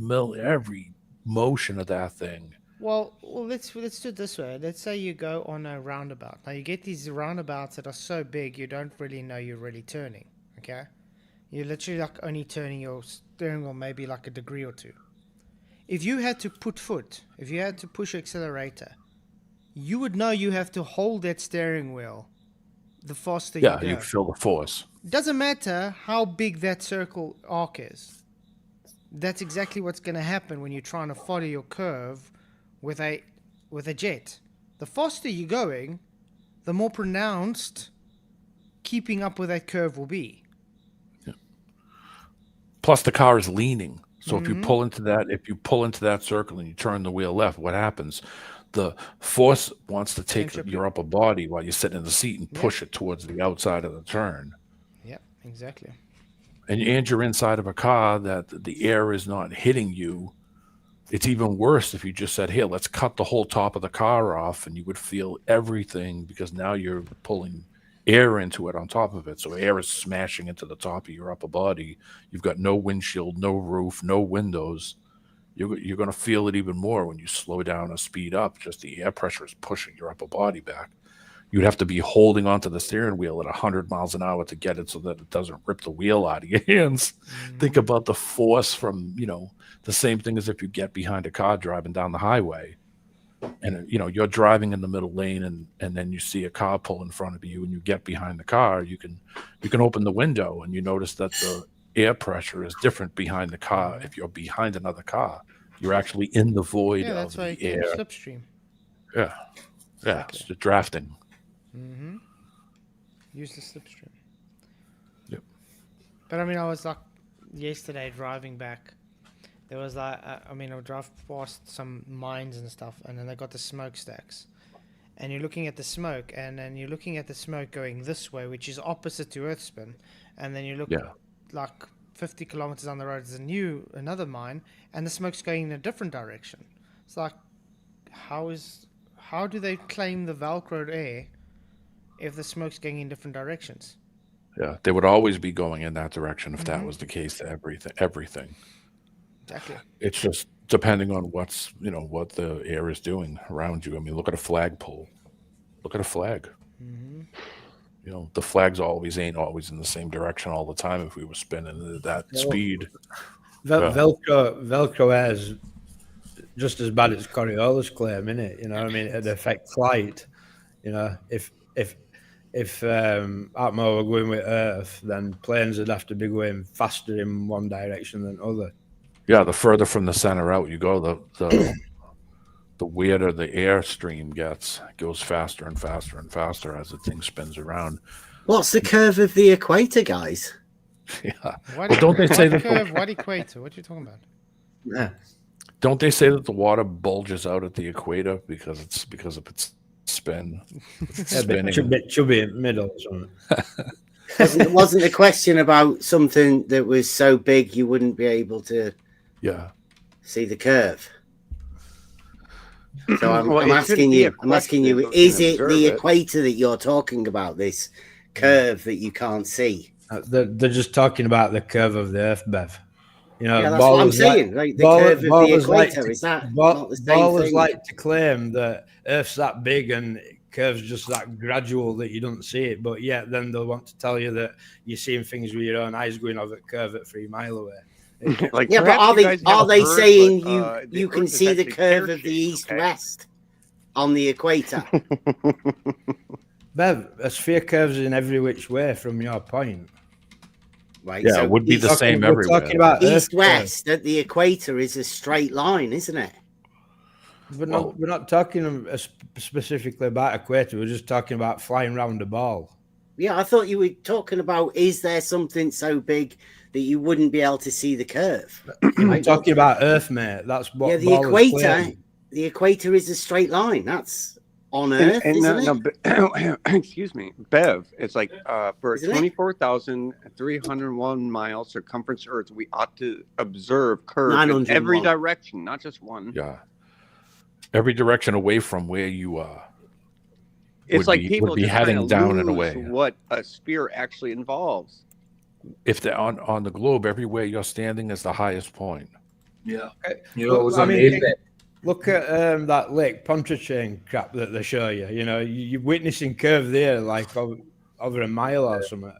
motion of that thing. Well, let's do it this way. Let's say you go on a roundabout. Now you get these roundabouts that are so big you don't really know you're really turning. Okay, you're literally like only turning your steering wheel maybe like a degree or two. If you had to if you had to push accelerator, you would know you have to hold that steering wheel. The faster you go. You feel the force. It doesn't matter how big that circle arc is. That's exactly what's going to happen when you're trying to follow your curve with a jet. The faster you're going, the more pronounced keeping up with that curve will be. Yeah. Plus the car is leaning. So if you pull into that circle and you turn the wheel left, what happens? The force wants to take your upper body while you're sitting in the seat and push it towards the outside of the turn. Yeah, exactly. And you're inside of a car that the air is not hitting you. It's even worse if you just said, here, let's cut the whole top of the car off, and you would feel everything because now you're pulling air into it on top of it. So air is smashing into the top of your upper body. You've got no windshield, no roof, no windows. You're going to feel it even more when you slow down or speed up. Just the air pressure is pushing your upper body back. you'd have to be holding onto the steering wheel at 100 miles an hour to get it so that it doesn't rip the wheel out of your hands. Think about the force from, the same thing as if you get behind a car driving down the highway. And, you're driving in the middle lane and then you see a car pull in front of you and you get behind the car. You can open the window and you notice that the air pressure is different behind the car. If you're behind another car, you're actually in the void Yeah, of that's why you the can air. slipstream. Yeah. Yeah. It's the drafting. Mm-hmm. Use the slipstream. Yep. But I mean, I was like yesterday driving back. There was like, I drove past some mines and stuff, and then they got the smokestacks. And you're looking at the smoke, and then you're looking at the smoke going this way, which is opposite to Earth spin. And then you look like 50 kilometers down the road, there's another mine, and the smoke's going in a different direction. It's like, how do they claim the Velcroed air if the smoke's going in different directions? Yeah. They would always be going in that direction if that was the case to everything. Exactly. It's just depending on what the air is doing around you. I mean, look at a flagpole. Look at a flag. The flags ain't always in the same direction all the time. If we were spinning at that speed, Velcro air is just as bad as Coriolis claim, isn't it? You know what I mean? It'd affect flight. If Atmo were going with Earth, then planes would have to be going faster in one direction than other. Yeah, the further from the center out you go, the weirder the air stream gets. It goes faster and faster and faster as the thing spins around. What's the curve of the equator, guys? Yeah. Don't they say that curve? What equator? What are you talking about? Yeah. Don't they say that the water bulges out at the equator because of its spin? It should be in the middle or something. Wasn't the question about something that was so big you wouldn't be able to see the curve? So I'm asking you, is it the equator that you're talking about, this curve that you can't see? They're just talking about the curve of the Earth, Bev. That's what I'm saying. Like the curve of the equator, is that not the same ballers thing? like to claim that Earth's that big and curve's just that gradual that you don't see it, but yet then they'll want to tell you that you're seeing things with your own eyes going over curve at 3 mile away. But are they saying you can see the curve of the east-west on the equator? Bev, a sphere curves in every which way from your point. Right. Yeah, so it would be the same everywhere. We're talking about east-west at the equator is a straight line, isn't it? We're not talking specifically about equator. We're just talking about flying around a ball. Yeah, I thought you were talking about, is there something so big that you wouldn't be able to see the curve? I'm talking about Earth, mate. That's what. Yeah, the equator. The equator is a straight line. That's on Earth, isn't it? Excuse me, Bev. It's like for 24,301 mile circumference Earth, we ought to observe curves in every direction, not just one. Yeah, every direction away from where you are. It's like people would be heading down and away. What a sphere actually involves. If they're on the globe, everywhere you're standing is the highest point. Yeah. Look at that Lake Pontchartrain crap that they show you. You're witnessing curve there like over a mile or something.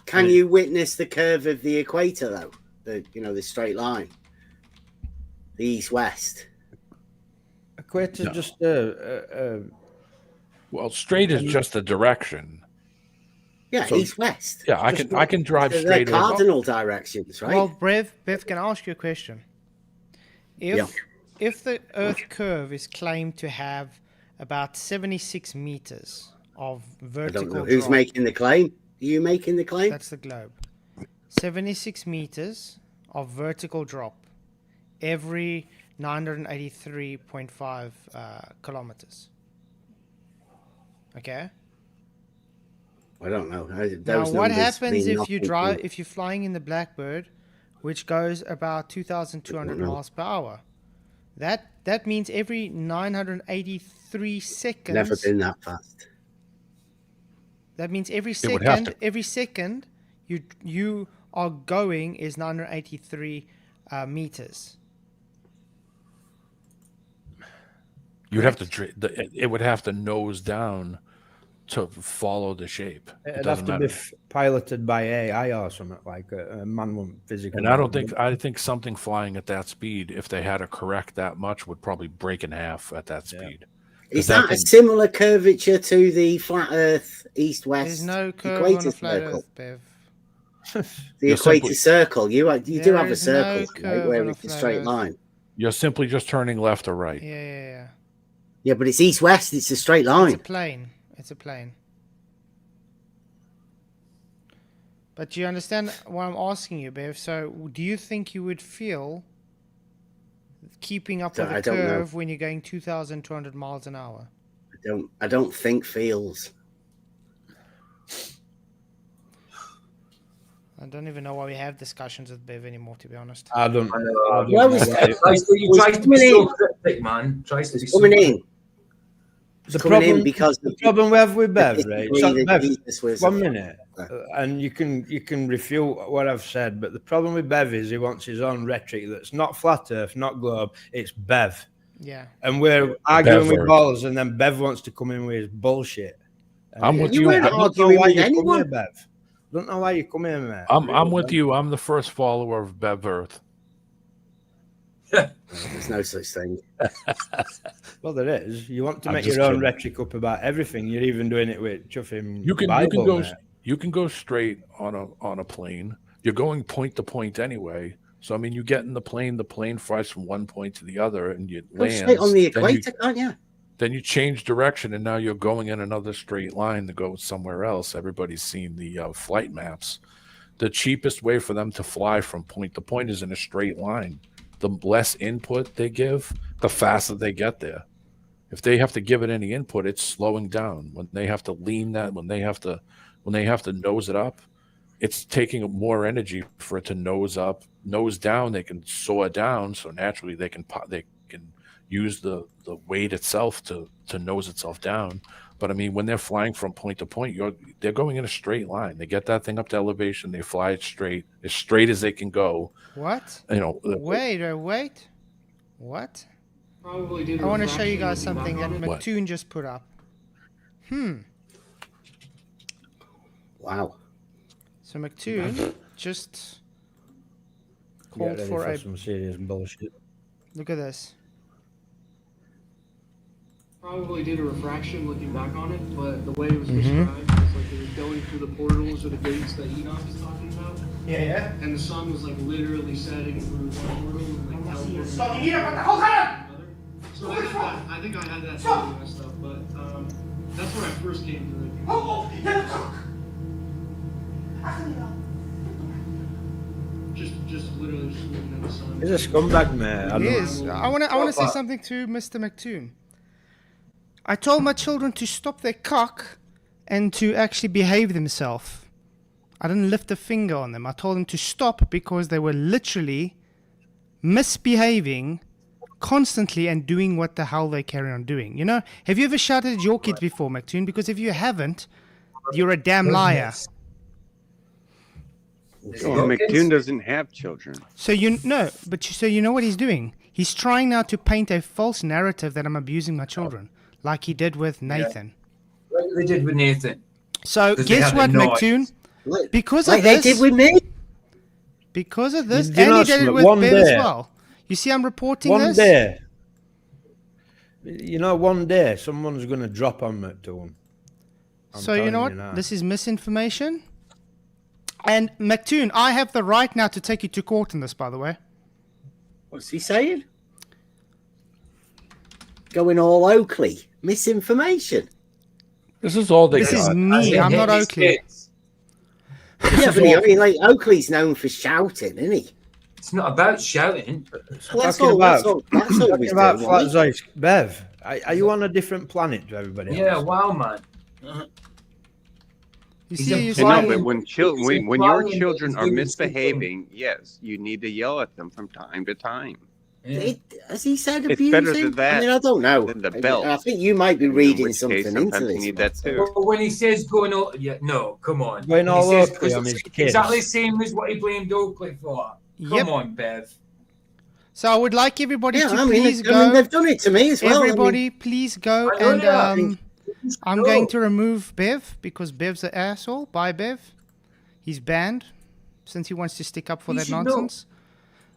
Can you witness the curve of the equator though? The straight line, the east-west. Equator just well, straight is just a direction. Yeah, so, east-west. Yeah, I can drive straight. They're cardinal directions, right? Well, Bev, can I ask you a question? If the Earth curve is claimed to have about 76 meters of vertical I don't know. Who's making the claim? Are you making the claim? That's the globe. 76 meters of vertical drop every 983.5 kilometers. Okay. I don't know. Now, what happens if if you're flying in the Blackbird, which goes about 2,200 miles per hour? That means every 983 seconds. Never been that fast. That means every second you are going is 983 meters. You'd have to. It would have to nose down to follow the shape. It It'd have doesn't to matter. be piloted by AI or something, like a man won't physically. And I think something flying at that speed, if they had to correct that much, would probably break in half at that speed. Is that a similar curvature to the flat Earth east-west There's no curve equator on a flat circle? Earth, Bev. The equator circle. You do There have a is no circle, right, curve where on a it's a flat straight Earth. line. You're simply just turning left or right. Yeah. Yeah, but it's east-west. It's a straight It's line. a plane. It's a plane. But do you understand what I'm asking you, Bev? So, do you think you would feel keeping up with I the don't know. curve when you're going 2,200 miles an hour? I don't think feels. I don't even know why we have discussions with Bev anymore, to be honest. I don't Well, know. He tries to be so cryptic, man. Tries to be so Coming in. The coming problem, in because the problem we have with Bev, right? disagree So, that Bev, Jesus was one a- minute, and you can refute what I've said, but the problem with Bev is he wants his own rhetoric that's not flat Earth, not globe, it's Bev. Yeah. And we're arguing with Earth. balls, and then Bev wants to come in with his bullshit. And I'm with You you. weren't I don't know arguing why with you come anyone. here, Bev. I don't know why you come here, mate. I'm with you. I'm the first follower of Bev Earth. There's no such thing. Well, there is. You want to I'm make just your own kidding. rhetoric up about everything. You're even doing it with chuffing You can Bible, go mate. you can go straight on a plane. You're going point to point anyway. So I mean, you get in the plane flies from one point to the other, and you Go land straight on the equator, can't you? Then you change direction, and now you're going in another straight line to go somewhere else. Everybody's seen the flight maps. The cheapest way for them to fly from point to point is in a straight line. The less input they give, the faster they get there. If they have to give it any input, it's slowing down. When they have to lean that, when they have to nose it up, it's taking more energy for it to nose up. Nose down, they can soar down, so naturally they can use the weight itself to nose itself down. But I mean, when they're flying from point to point, they're going in a straight line. They get that thing up to elevation, they fly it straight as they can go. What? You know, Wait. What? I want to show you guys something that What? McToon just put up. Wow. So McToon just Get called ready for a... some serious bullshit. Look at this. Probably did a refraction looking back on it, but the way it was described was like it was going through the portals or the gates that Enoch was talking about. Yeah. And the sun was like literally setting through one portal and like teleporting. So I think I had that totally messed up, but that's where I first came to it. Just literally just looking at the sun. He's a scumbag, mate. I It don't- is. I want to say something to Mr. McToon. I told my children to stop their cock and to actually behave themselves. I didn't lift a finger on them. I told them to stop because they were literally misbehaving constantly and doing what the hell they carry on doing. You know, have you ever shouted at your kids before, McToon? Because if you haven't, you're a damn liar. Well, McToon doesn't have children. So you know what he's doing? He's trying now to paint a false narrative that I'm abusing my children, like he did with Nathan. Like they did with Nathan. So 'Cause they guess had what, the noise. McToon? Because Like of they this, did with me. because of this, You know and he did it something, with one Ben as day- well. You see, I'm reporting One this. day, you know, one day someone's going to drop on McToon. I'm So you know telling what? now. This is misinformation. And McToon, I have the right now to take you to court on this, by the way. What's he saying? Going all Oakley. Misinformation. this is all they This is got. me. I'm not His Oakley. kids. Yeah, but I mean, like Oakley's known for shouting, isn't he? It's not about shouting. Well, that's Talking all. about- That's all. That's all Talking he's about doing. wasn't Flatzoid, Bev, are you on a different planet to everybody Yeah, else? wow, man. You He's see, a you You know, see, but when He's when your implying children that are he's doing misbehaving, yes, you need to yell at them from time to time. Yeah. Has he said It's abusing? better than that I mean, I don't know. than the belt. I think you might be In reading which something case, into sometimes you this. need man. that too. But when he says going all, yeah, no, come on. Going He all says- Oakley 'cause on it's his kids. exactly the same as what he blamed Oakley for. Come Yep. on, Bev. So I would like everybody Yeah, to I mean, please I mean, go. they've done it to me as well. Everybody, please go I know and they are. I'm going to remove Bev because Bev's an asshole. Bye, Bev. He's banned since he wants to stick up for He that should know. nonsense.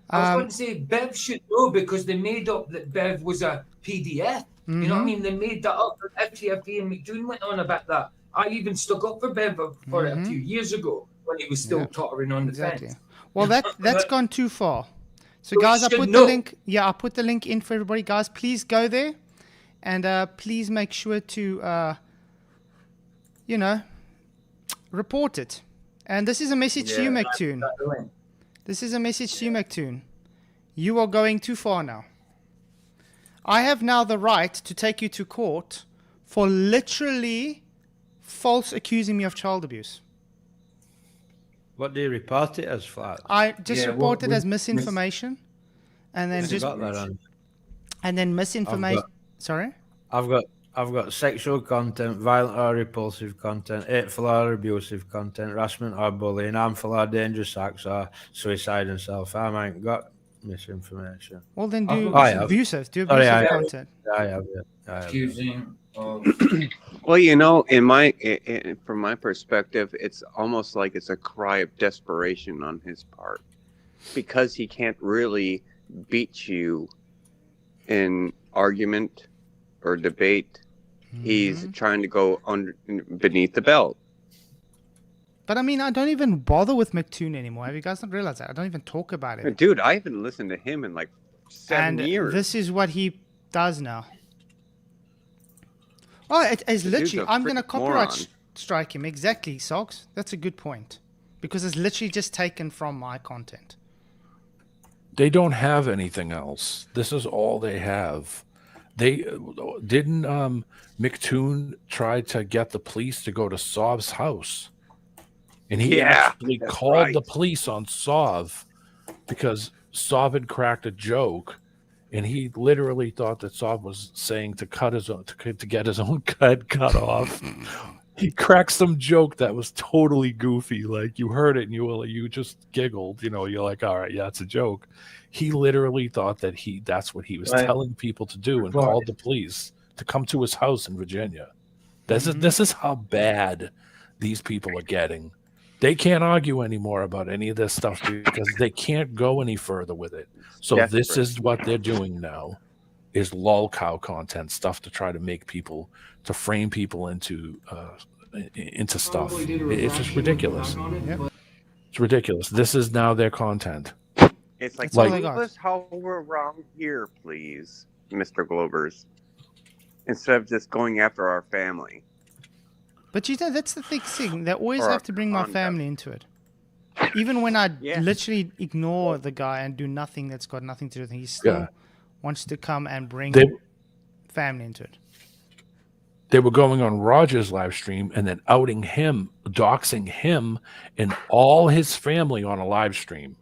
I was going to say Bev should know because they made up that Bev was a PDF. You know what I mean? They made that up. FTFE and McDoon went on about that. I even stuck up for Bev for it a few years ago when he was still tottering on the fence. Well, that's gone too far. So, So guys, you I should put know. the link. Yeah, I put the link in for everybody. Guys, please go there, and please make sure to, report it. And this is a message to you, McToon. This is a message to you, McToon. You are going too far now. I have now the right to take you to court for literally false accusing me of child abuse. What do you report it as, Flat? I just report it as misinformation, and then Got that on. and then misinformation. Sorry. I've got sexual content, violent or repulsive content, hateful or abusive content, harassment or bullying, harmful or dangerous acts, or suicide and self-harm. I ain't got misinformation. Well, then do abusive. Do Sorry, abusive content. I have. Accusing of. Well, from my perspective, it's almost like it's a cry of desperation on his part because he can't really beat you in argument or debate. He's trying to go beneath the belt. But I mean, I don't even bother with McToon anymore. Have you guys not realized that? I don't even talk about it. Dude, I haven't listened to him in like 7 years. This is what he does now. Oh, it's literally, I'm going to copyright strike him. Exactly, Socks. That's a good point. Because it's literally just taken from my content. They don't have anything else. This is all they have. They didn't McToon try to get the police to go to Sov's house. And he actually called the police on Sov because Sov had cracked a joke. And he literally thought that Sov was saying to cut his own, to get his own cut off. He cracked some joke that was totally goofy. Like you heard it and you just giggled. You know, you're like, all right, yeah, it's a joke. He literally thought that that's what he was telling people to do and called the police to come to his house in Virginia. This is how bad these people are getting. They can't argue anymore about any of this stuff because they can't go any further with it. So this is what they're doing now, is lol cow content stuff to try to make people, to frame people into stuff. It's just ridiculous. It's ridiculous. This is now their content. It's like leave us how we're wrong here, please, Mr. Globers, instead of just going after our family. But you know, that's the thing. They always have to bring my family into it. Even when I literally ignore the guy and do nothing that's got nothing to do with it, he still wants to come and bring family into it. They were going on Roger's live stream and then outing him, doxing him and all his family on a live stream.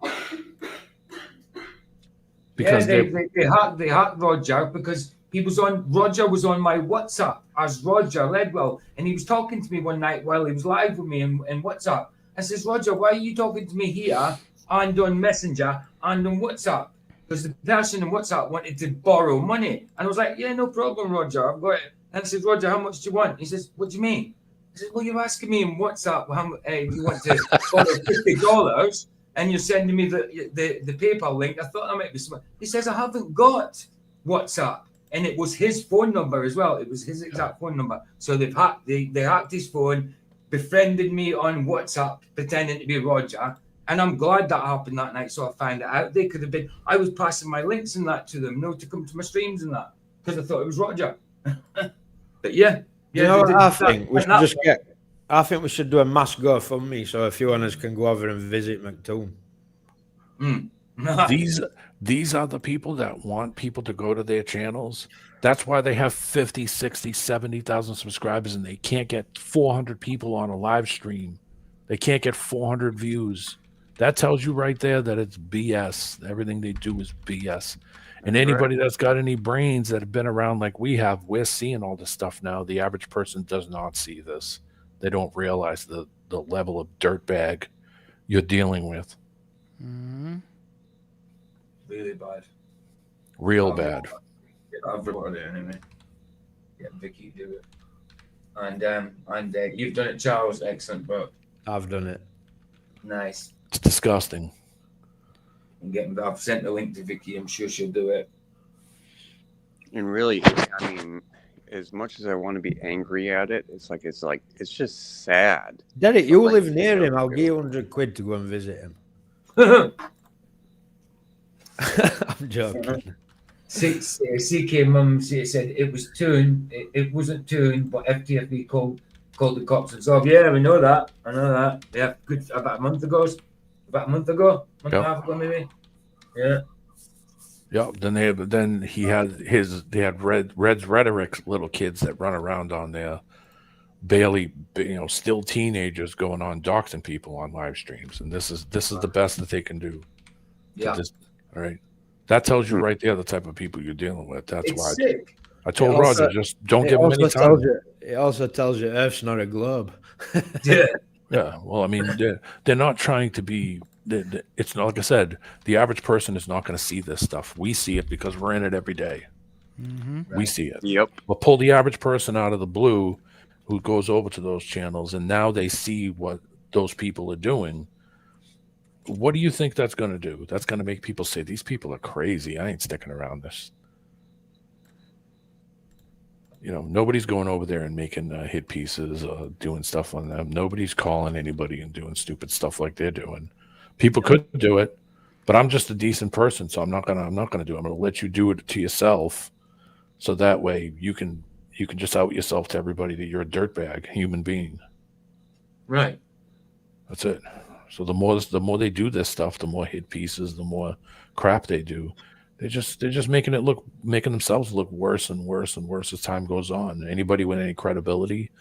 Because they hacked Roger because Roger was on my WhatsApp as Roger Ledwell, and he was talking to me one night while he was live with me in WhatsApp. I says, Roger, why are you talking to me here and on Messenger and on WhatsApp? Because the person in WhatsApp wanted to borrow money. And I was like, yeah, no problem, Roger. I've got it. And I said, Roger, how much do you want? He says, what do you mean? I said, well, you're asking me in WhatsApp how you want to borrow $50 and you're sending me the PayPal link. I thought that might be smart. He says, I haven't got WhatsApp. And it was his phone number as well. It was his exact phone number. So they hacked his phone, befriended me on WhatsApp, pretending to be Roger. And I'm glad that happened that night. So I found it out. They could have been, I was passing my links and that to them, to come to my streams and that, because I thought it was Roger. But yeah. You know what I think? I think we should do a mass GoFundMe so a few of us can go over and visit McToon. These are the people that want people to go to their channels. That's why they have 50, 60, 70,000 subscribers and they can't get 400 people on a live stream. They can't get 400 views. That tells you right there that it's BS. Everything they do is BS. And anybody that's got any brains that have been around like we have, we're seeing all this stuff now. The average person does not see this. They don't realize the level of dirtbag you're dealing with. Mm-hmm. Really bad. Real bad. I've reported it anyway. Yeah, Vicky, do it. And you've done it, Charles. Excellent, bro. I've done it. Nice. It's disgusting. I've sent the link to Vicky. I'm sure she'll do it. And really, I mean, as much as I want to be angry at it, it's just sad. Derek, you Like, live near him. I'll give you £100 to go and visit him. I'm joking. CK Mum said it was tuned. It wasn't tuned, but FTFE called the cops and stuff. Yeah, we know that. I know that. Yeah, good. About a month ago, month and a half ago, maybe. Yeah. Yeah. Then he had Red's Rhetoric little kids that run around on there, barely, still teenagers going on doxing people on live streams, and this is the best that they can do. Yeah. All right. That tells you right there the type of people you're dealing with. That's It's why sick. I told Roger, just don't give him any time. It also tells you Earth's not a globe. Yeah. Yeah. Well, I mean, they're not trying to be. It's not, like I said, the average person is not going to see this stuff. We see it because we're in it every day. We see it. Yep. But pull the average person out of the blue who goes over to those channels, and now they see what those people are doing. What do you think that's going to do? That's going to make people say, these people are crazy. I ain't sticking around this. Nobody's going over there and making hit pieces, doing stuff on them. Nobody's calling anybody and doing stupid stuff like they're doing. People could do it, but I'm just a decent person, so I'm not gonna do it. I'm gonna let you do it to yourself, so that way you can just out yourself to everybody that you're a dirtbag human being. Right. That's it. So the more they do this stuff, the more hit pieces, the more crap they do. They're just making themselves look worse and worse and worse as time goes on. Anybody with any credibility,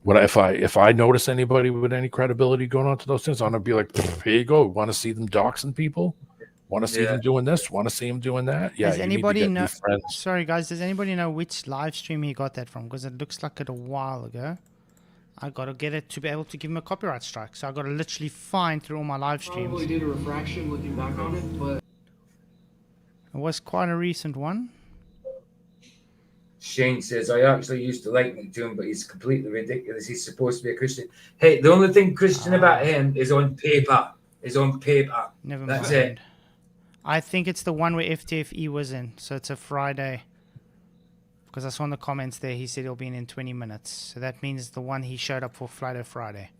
if I notice anybody with any credibility going on to those things, I'm gonna be like, here you go. Want to see them doxing people? Want to see them doing this? Want to see them doing that? Yeah. Does anybody know? Friends. Sorry, guys. Does anybody know which live stream he got that from? Because it looks like it a while ago. I got to get it to be able to give him a copyright strike. So I got to literally find through all my live streams. Probably did a refraction looking back on it, but It was quite a recent one. Shane says, I actually used to like Nick Jones, but he's completely ridiculous. He's supposed to be a Christian. Hey, the only thing Christian about him is on paper. Never That's mind. it. I think it's the one where FTFE was in. So it's a Friday. Because I saw in the comments there, he said he'll be in 20 minutes. So that means the one he showed up for Friday.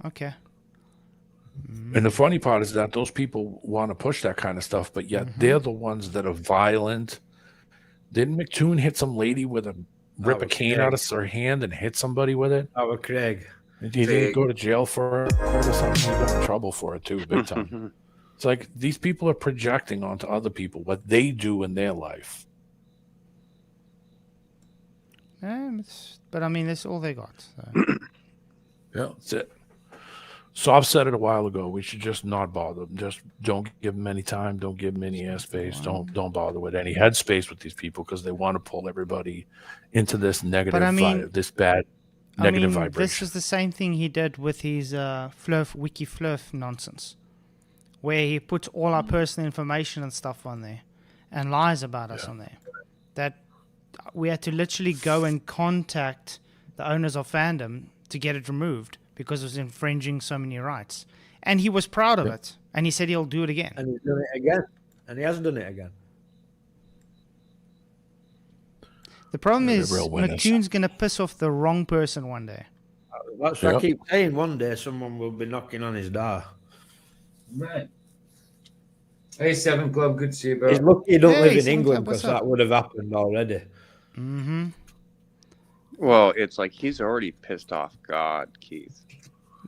Okay. And the funny part is that those people want to push that kind of stuff, but yet they're the ones that are violent. Didn't McToon hit some lady with rip a cane out of her hand and hit somebody with it? Our Craig. He didn't go to jail for it or something. He got in trouble for it too, big time. It's like these people are projecting onto other people what they do in their life. But I mean, that's all they got. So. Yeah, that's it. So I've said it a while ago. We should just not bother them. Just don't give them any time. Don't give them any airspace. Don't bother with any headspace with these people because they want to pull everybody into this negative, this bad negative vibration. This is the same thing he did with his wiki flurf nonsense, where he puts all our personal information and stuff on there, and lies about us on there. That we had to literally go and contact the owners of fandom to get it removed. Because it was infringing so many rights. And he was proud of it. And he said he'll do it again. And he's done it again. And he has done it again. The problem is McToon's going to piss off the wrong person one day. That's what I keep saying. One day someone will be knocking on his door. Right. Hey, 7 Club, good to see you, bro. He's lucky he don't live in England because that would have happened already. Mm-hmm. Well, it's like he's already pissed off God, Keith.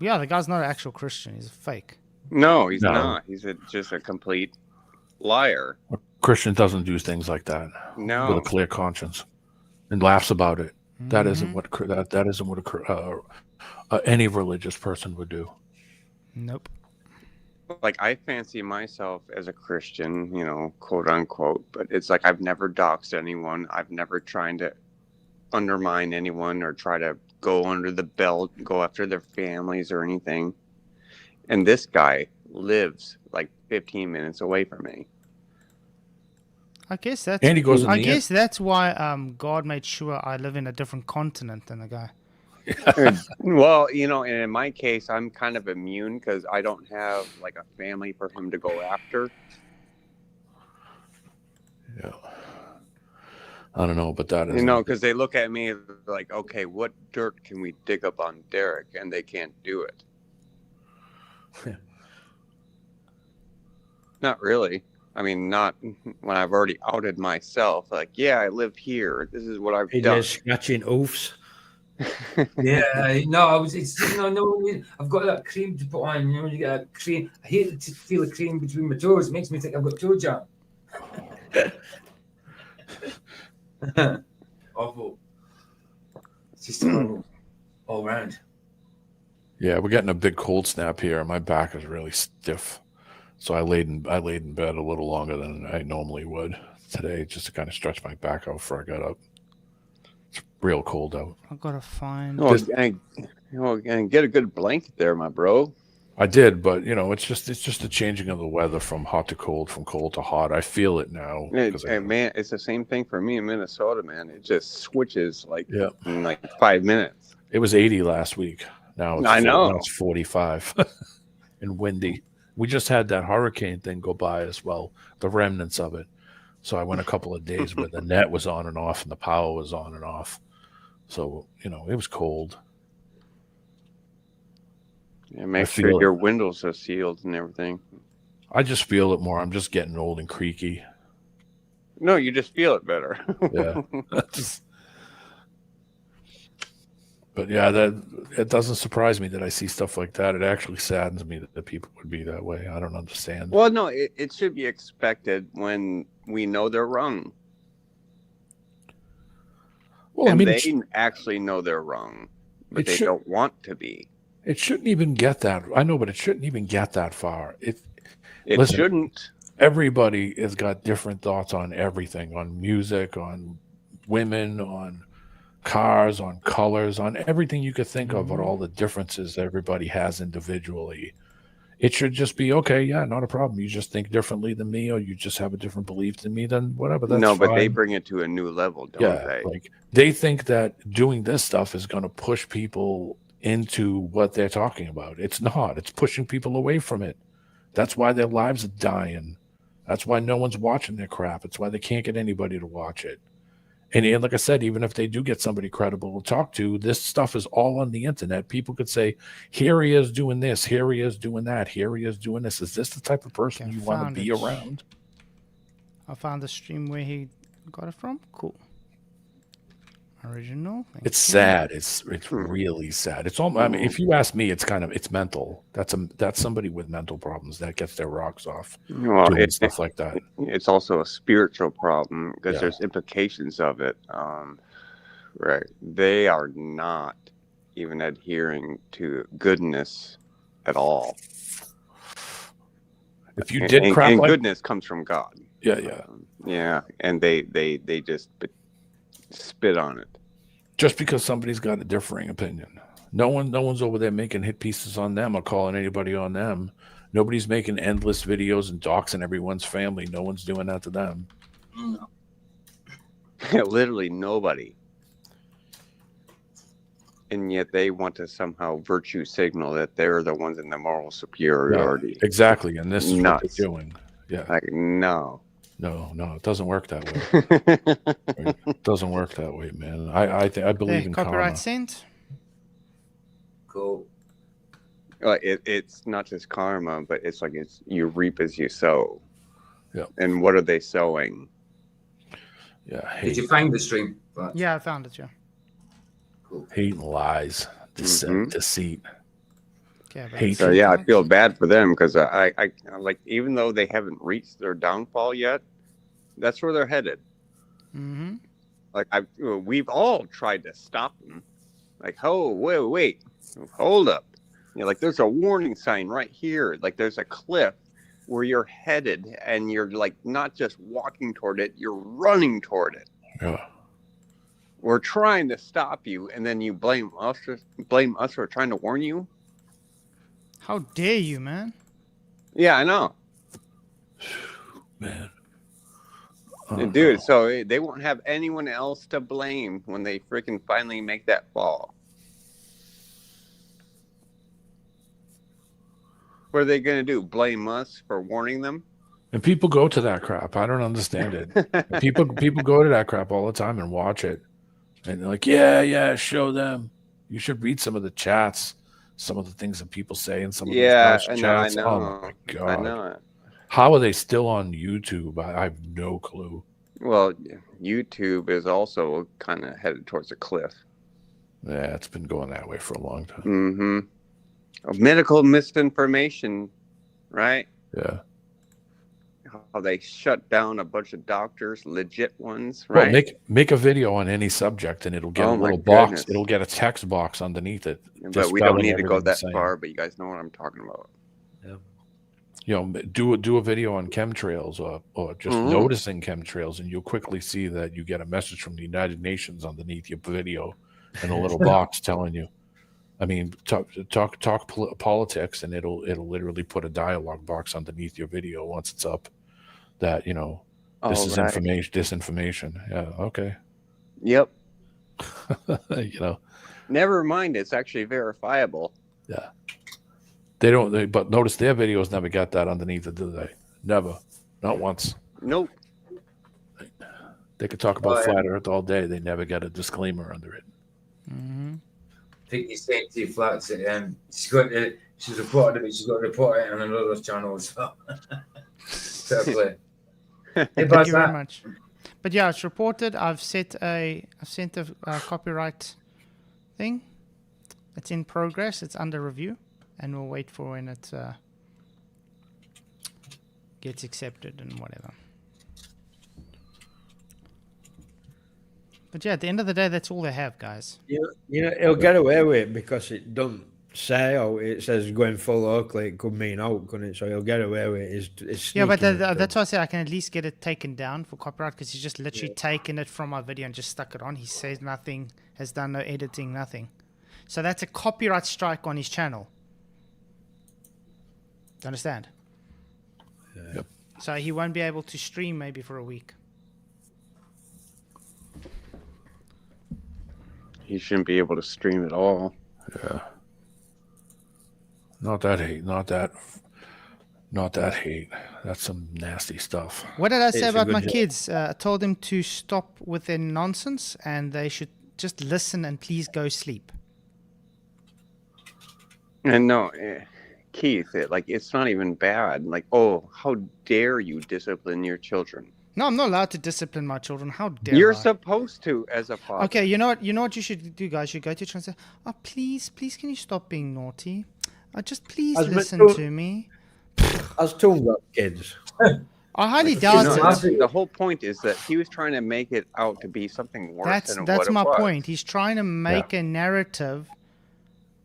Yeah, the guy's not an actual Christian. He's a fake. No, he's not. He's just a complete liar. A Christian doesn't do things like that. No. With a clear conscience and laughs about it. That isn't what any religious person would do. Nope. Like, I fancy myself as a Christian, quote unquote, but it's like I've never doxed anyone. I've never tried to undermine anyone or try to go under the belt, go after their families or anything. And this guy lives like 15 minutes away from me. I guess that's. And he goes in I the guess that's why God made sure I live in a different continent than the guy. Well, you know, and in my case, I'm kind of immune because I don't have like a family for him to go after. Yeah. I don't know, but that is. You know, because they look at me like, okay, what dirt can we dig up on Derek? And they can't do it. Not really. I mean, not when I've already outed myself. Like, yeah, I live here. This is what I've He done. does scratching oofs. Yeah, no, it's I've got that cream to put on. You know, you get that cream. I hate to feel the cream between my toes. It makes me think I've got toe jam. Awful. It's just horrible all round. Yeah, we're getting a big cold snap here. My back is really stiff, so I laid in bed a little longer than I normally would today, just to kind of stretch my back out before I got up. It's real cold out. I gotta find. Oh, and get a good blanket there, my bro. I did, but you know, it's just the changing of the weather from hot to cold, from cold to hot. I feel it now. Man, it's the same thing for me in Minnesota, man. It just switches like Yeah. in like 5 minutes. It was 80 last week. Now I know. Now it's 45 and windy. We just had that hurricane thing go by as well, the remnants of it. So I went a couple of days where the net was on and off and the power was on and off. So, you know, it was cold. Yeah, make sure your windows are sealed and everything. I just feel it more. I'm just getting old and creaky. No, you just feel it better. Yeah. But yeah, it doesn't surprise me that I see stuff like that. It actually saddens me that people would be that way. I don't understand. Well, no, it should be expected when we know they're wrong. Well, and I mean, they actually know they're wrong, but they don't want to be. It shouldn't even get that. I know, but it shouldn't even get that far. Listen, shouldn't. Everybody has got different thoughts on everything, on music, on women, on cars, on colors, on everything you could think of, on all the differences everybody has individually. It should just be, okay, yeah, not a problem. You just think differently than me, or you just have a different belief than me, then whatever. That's no, but fine. they bring it to a new level, don't they? Like they think that doing this stuff is going to push people into what they're talking about. It's not. It's pushing people away from it. That's why their lives are dying. That's why no one's watching their crap. It's why they can't get anybody to watch it. And like I said, even if they do get somebody credible to talk to, this stuff is all on the internet. People could say, here he is doing this, here he is doing that, here he is doing this. Is this the type of person you want to be around? I found the stream where he got it from. Cool. Original. It's sad. It's really sad. It's all. I mean, if you ask me, it's mental. That's somebody with mental problems that gets their rocks off. Well, doing stuff like that. It's also a spiritual problem because there's implications of it. Right? They are not even adhering to goodness at all. If you did crap, and goodness comes from God. Yeah. And they just spit on it. Just because somebody's got a differing opinion. No one's over there making hit pieces on them or calling anybody on them. Nobody's making endless videos and doxing everyone's family. No one's doing that to them. Literally nobody. And yet they want to somehow virtue signal that they're the ones in the moral superiority. Yeah, exactly. And this is what they're doing. Yeah. Like, no, it doesn't work that way. It doesn't work that way, man. I believe in copyright karma. sent. Cool. It's not just karma, but it's like you reap as you sow. Yeah. And what are they sowing? Yeah. Did you find the stream? Yeah, I found it. Yeah. Cool. Hate and lies, deceit. Okay, So yeah, I feel bad for them because I like, even though they haven't reached their downfall yet, that's where they're headed. Mm-hmm. Like we've all tried to stop them. Like, oh, wait, hold up. You know, like there's a warning sign right here. Like there's a cliff where you're headed, and you're like not just walking toward it, you're running toward it. Yeah. We're trying to stop you, and then you blame us for trying to warn you. How dare you, man? Yeah, I know. Man. Dude, so they won't have anyone else to blame when they freaking finally make that fall. What are they going to do? Blame us for warning them? And people go to that crap. I don't understand it. People go to that crap all the time and watch it. And they're like, yeah, show them. You should read some of the chats, some of the things that people say in some of those chats. I know. Oh my God. I know it. How are they still on YouTube? I have no clue. Well, YouTube is also kind of headed towards a cliff. Yeah, it's been going that way for a long time. Mm-hmm. Medical misinformation, right? Yeah. How they shut down a bunch of doctors, legit ones, right? Well, make a video on any subject, and it'll get a little box. It'll get a text box underneath it. But we don't need to go that far. But you guys know what I'm talking about. Yeah. You know, do a video on chemtrails or just noticing chemtrails, and you'll quickly see that you get a message from the United Nations underneath your video, and a little box telling you. I mean, talk politics, and it'll literally put a dialogue box underneath your video once it's up. That this is disinformation. Yeah, okay. Yep. You know. Never mind, it's actually verifiable. Yeah. But notice their videos never got that underneath it, do they? Never. Not once. Nope. They could talk about flat Earth all day. They never got a disclaimer under it. Mm-hmm. I think he's saying to Flatzoid, she's reported it, she's got to report it on another channel as well. Fair Thank you very much. But yeah, it's reported. I've sent a copyright thing. It's in progress. It's under review, and we'll wait for when it gets accepted and whatever. But yeah, at the end of the day, that's all they have, guys. You know, he'll get away with it because it don't say, it says going full Oakley, it could mean out, couldn't it? So he'll get away with it. It's yeah, but that's why I say I can at least get it taken down for copyright, because he's just literally taken it from my video and just stuck it on. He says nothing, has done no editing, nothing. So that's a copyright strike on his channel. Do you understand? Yep. So he won't be able to stream maybe for a week. He shouldn't be able to stream at all. Yeah. Not that hate. Not that hate. That's some nasty stuff. What did I say about my kids? I told them to stop with their nonsense and they should just listen and please go sleep. And no, Keith, it's not even bad. Like, oh, how dare you discipline your children? No, I'm not allowed to discipline my children. How dare You're I? supposed to, as a father. Okay, you know what you should do, guys? You go to your children and say, "Oh, please, can you stop being naughty? Just please listen to me." I was talking about kids. I highly doubt it. The whole point is that he was trying to make it out to be something worse than what it was. That's my point. He's trying to make a narrative,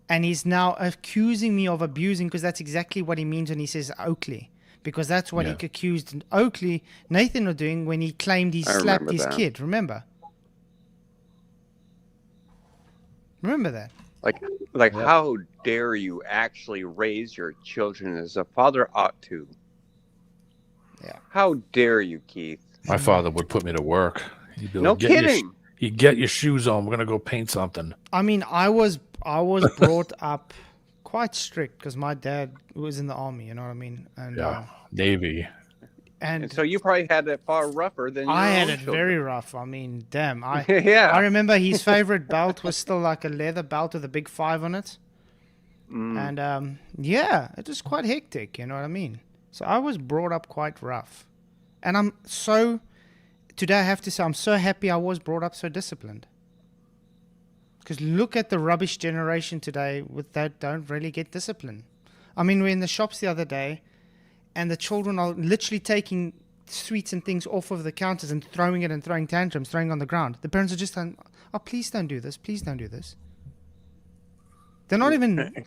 and he's now accusing me of abusing, because that's exactly what he means when he says Oakley. Because that's what he accused Oakley, Nathan, of doing when he claimed he slapped his kid. Remember? Remember that? How dare you actually raise your children as a father ought to? Yeah. How dare you, Keith? My father would put me to work. He'd be like, no kidding. He'd get your shoes on. We're gonna go paint something. I mean, I was brought up quite strict because my dad was in the army. You know what I mean? And Navy. And so you probably had it far rougher than I had it children. very rough. I mean, damn. I remember his favorite belt was still like a leather belt with a big 5 on it. And it was quite hectic. You know what I mean? So I was brought up quite rough, and today I have to say I'm so happy I was brought up so disciplined. Because look at the rubbish generation today that don't really get discipline. I mean, we're in the shops the other day, and the children are literally taking sweets and things off of the counters and throwing it and throwing tantrums, throwing on the ground. The parents are just saying, "Oh, please don't do this. Please don't do this." They're not even...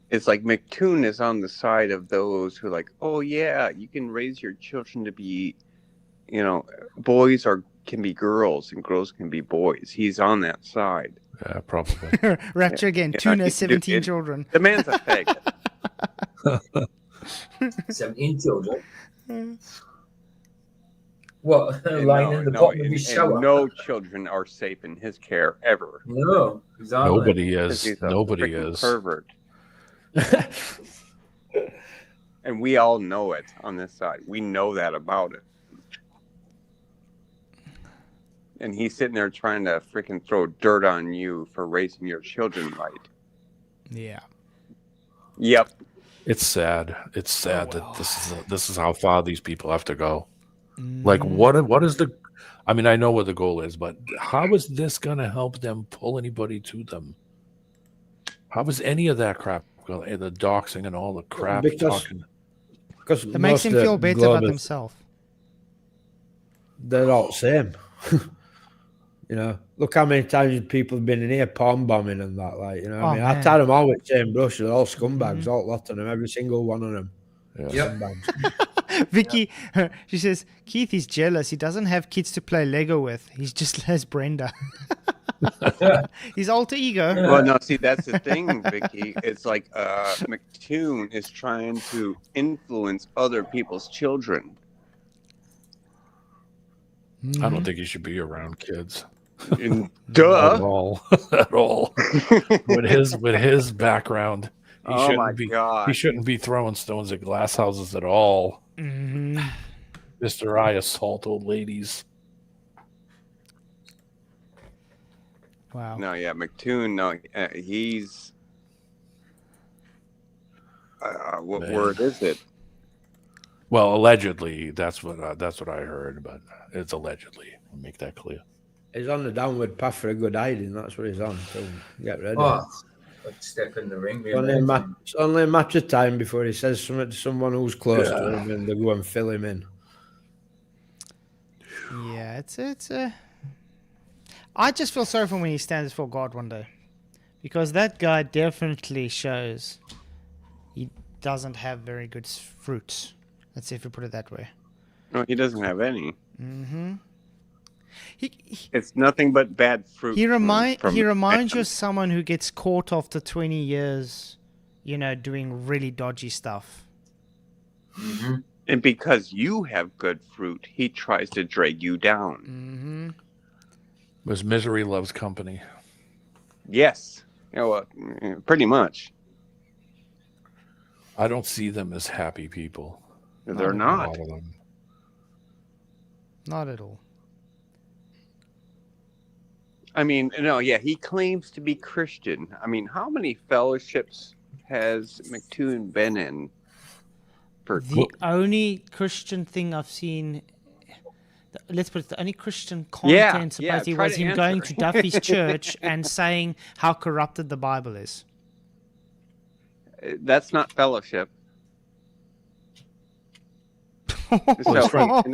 It's like McToon is on the side of those who are like, oh, yeah, you can raise your children to be, boys can be girls and girls can be boys. He's on that side. Yeah, probably. Rapture again. Tuna, 17 children. The man's a faggot. 17 children. What? Lying in the bottom of his shower? And no children are safe in his care ever. No, exactly. Nobody Because is. he's a Nobody freaking is. pervert. And we all know it on this side. We know that about it. And he's sitting there trying to freaking throw dirt on you for raising your children right. Yeah. Yep. It's sad. It's sad that this is how far these people have to go. Like, what is the? I mean, I know what the goal is, but how is this going to help them pull anybody to them? How is any of that crap going? The doxing and all the crap talking. Because It makes them feel better about themselves. They're all the same. You know, look how many times people have been in here porn bombing and that. Like, you know, what I mean, I tie them all with the same brush. They're all scumbags, all lot of them, every single one of them. Yeah. Vicky, she says, Keith is jealous. He doesn't have kids to play Lego with. He just has Brenda. His alter ego. Well, no, see, that's the thing, Vicky. It's like McToon is trying to influence other people's children. I don't think he should be around kids. Duh. At all. At all. with his background. He shouldn't be throwing stones at glass houses at all. Mr. I assault old ladies. Wow. No, yeah, McToon. No, he's. What word is it? Well, allegedly, that's what I heard, but it's allegedly. I'll make that clear. He's on the downward path for a good hiding. That's what he's on. So get ready. Like step in the ring. It's only a matter of time before he says something to someone who's close to him, and they go and fill him in. Yeah, it's I just feel sorry for him when he stands before God one day, because that guy definitely shows he doesn't have very good fruits. Let's see if we put it that way. No, he doesn't have any. He It's nothing but bad fruit. He reminds you of someone who gets caught after 20 years, you know, doing really dodgy stuff. And because you have good fruit, he tries to drag you down. Because misery loves company. Yes. You know, pretty much. I don't see them as happy people. They're not. A lot of them. Not at all. I mean, no, yeah, he claims to be Christian. I mean, how many fellowships has McToon been in? The only Christian thing I've seen, let's put it, the only Christian content supposedly was him going to Duffy's church and saying how corrupted the Bible is. That's not fellowship. What?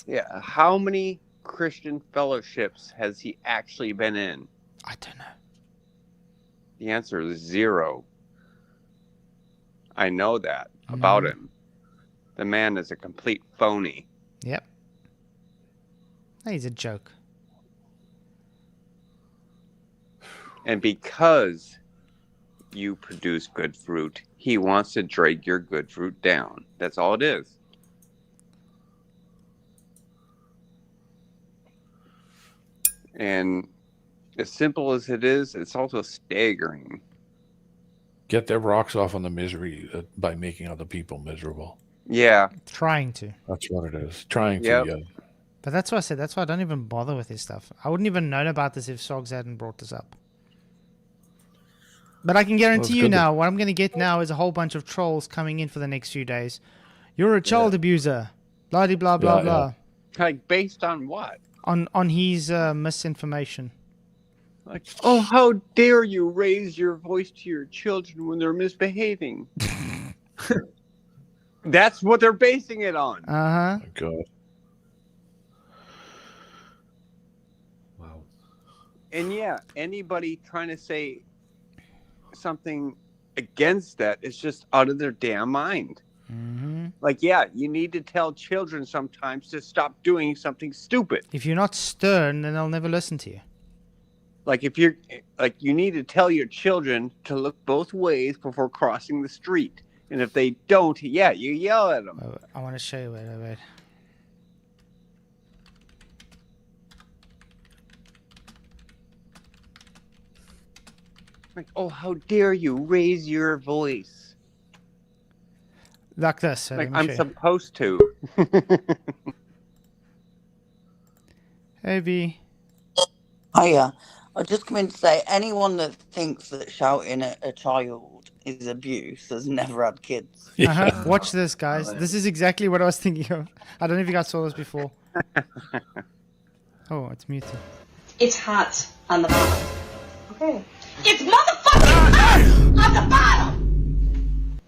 Yeah, how many Christian fellowships has he actually been in? I don't know. The answer is 0. I know that about him. The man is a complete phony. Yep. He's a joke. And because you produce good fruit, he wants to drag your good fruit down. That's all it is. And as simple as it is, it's also staggering. Get their rocks off on the misery by making other people miserable. Yeah. Trying to. That's what it is. Trying to, yeah. But that's why I said, that's why I don't even bother with this stuff. I wouldn't even known about this if Sogs hadn't brought this up. But I can guarantee you now, what I'm going to get now is a whole bunch of trolls coming in for the next few days. You're a child abuser. Blah, blah, blah, blah. Like, based on what? On his misinformation. Like, oh, how dare you raise your voice to your children when they're misbehaving? That's what they're basing it on. Uh-huh. Oh, God. Wow. And yeah, anybody trying to say something against that is just out of their damn mind. Like, yeah, you need to tell children sometimes to stop doing something stupid. If you're not stern, then they'll never listen to you. Like, if you're like, you need to tell your children to look both ways before crossing the street. And if they don't, yeah, you yell at them. I want to show you. Wait. Like, oh, how dare you raise your voice? Like this. Like I'm supposed to. Hey, B. Hiya. I just come in to say anyone that thinks that shouting at a child is abuse has never had kids. Watch this, guys. This is exactly what I was thinking of. I don't know if you guys saw this before. Oh, it's muted. It's hot on the bottom. Okay. It's motherfucking hot on the bottom!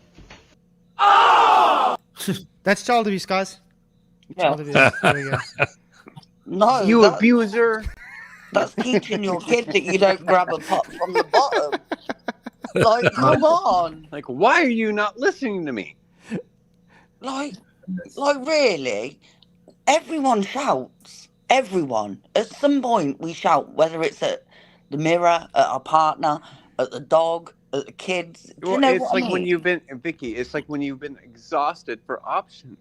Oh! That's child abuse, guys. Yeah. Child abuse. There we go. No, You abuser. That's teaching your kid that you don't grab a pot from the bottom. Like, come on. Like, why are you not listening to me? Like really? Everyone shouts. Everyone. At some point we shout, whether it's at the mirror, at our partner, at the dog, at the kids. Do you know it's what like I mean? when you've been, Vicky, it's like when you've been exhausted for options.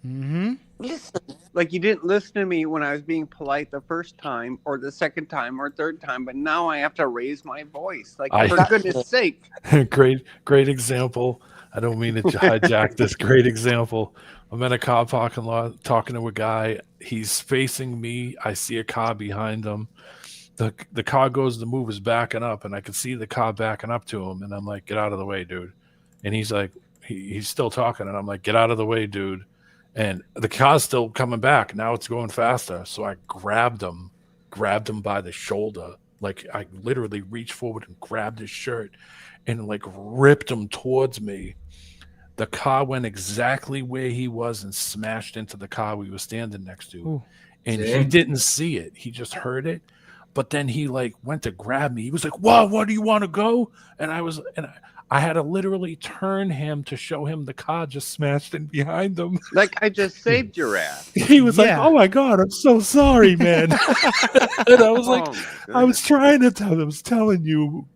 Mm-hmm. Listen. Like you didn't listen to me when I was being polite the first time or the second time or third time, but now I have to raise my voice. Like, for goodness sake. Great example. I don't mean to hijack this. Great example. I'm at a car parking lot talking to a guy. He's facing me. I see a car behind him. The car goes to move, is backing up, and I can see the car backing up to him. And I'm like, get out of the way, dude. And he's like, he's still talking. And I'm like, get out of the way, dude. And the car's still coming back. Now it's going faster. So I grabbed him by the shoulder. Like I literally reached forward and grabbed his shirt and like ripped him towards me. The car went exactly where he was and smashed into the car we were standing next to. Ooh. And he didn't see it. He just heard it. But then he like went to grab me. He was like, what do you want to go? And I had to literally turn him to show him the car just smashed in behind him. Like I just saved your ass. He was like, oh my God, I'm so sorry, man. And I was like, I was trying to tell him, I was telling you,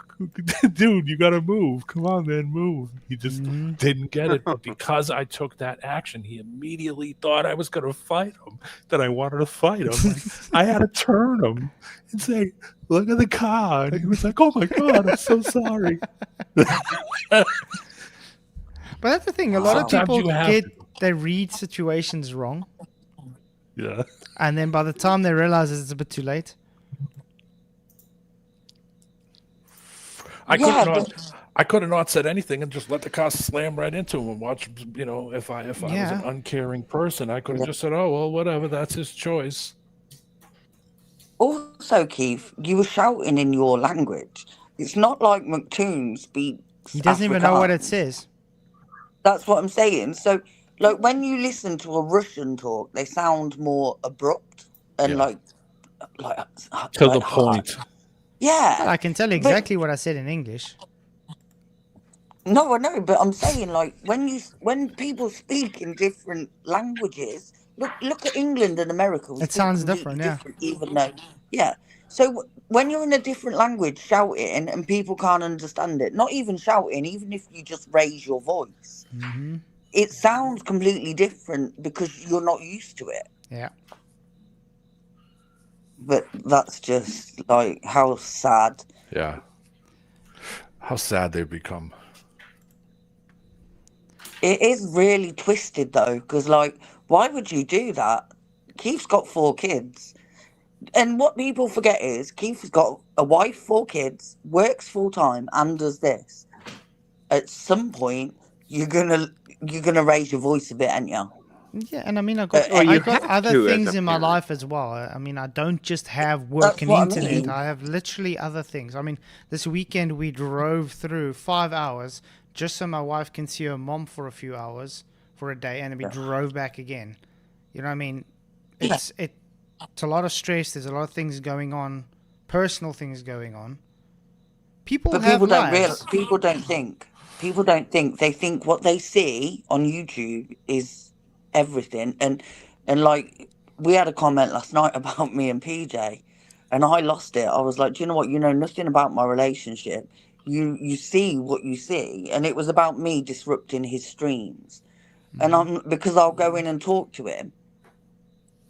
dude, you got to move. Come on, man, move. He just didn't get it. But because I took that action, he immediately thought I was going to fight him, that I wanted to fight him. Like, I had to turn him and say, look at the car. And he was like, oh my God, I'm so sorry. But that's the thing. A lot of people they read situations wrong. Yeah. And then by the time they realize it's a bit too late. I could have not said anything and just let the car slam right into him and watch, if I was an uncaring person, I could have just said, oh, well, whatever, that's his choice. Also, Keith, you were shouting in your language. It's not like McToon speaks He doesn't even know what it says. That's what I'm saying. So, like, when you listen to a Russian talk, they sound more abrupt and like to the point. Yeah. I can tell you exactly what I said in English. No, I know, but I'm saying, like, when people speak in different languages, look at England and America. It sounds different, even though, So when you're in a different language shouting and people can't understand it, not even shouting, even if you just raise your voice, it sounds completely different because you're not used to it. Yeah. But that's just like how sad. Yeah. How sad they've become. It is really twisted though, because like, why would you do that? Keith's got 4 kids. And what people forget is Keith's got a wife, 4 kids, works full time, and does this. At some point, you're gonna raise your voice a bit, ain't you? Yeah, and I mean, I've got other things in my life as well. I mean, I don't just have work and internet. I have literally other things. I mean, this weekend we drove through 5 hours just so my wife can see her mom for a few hours for a day, and then we drove back again. You know what I mean? It's a lot of stress. There's a lot of things going on, personal things going on. People don't think. People don't think. They think what they see on YouTube is everything. And like, we had a comment last night about me and PJ, and I lost it. I was like, do you know what? You know nothing about my relationship. you see what you see, and it was about me disrupting his streams, and because I'll go in and talk to him,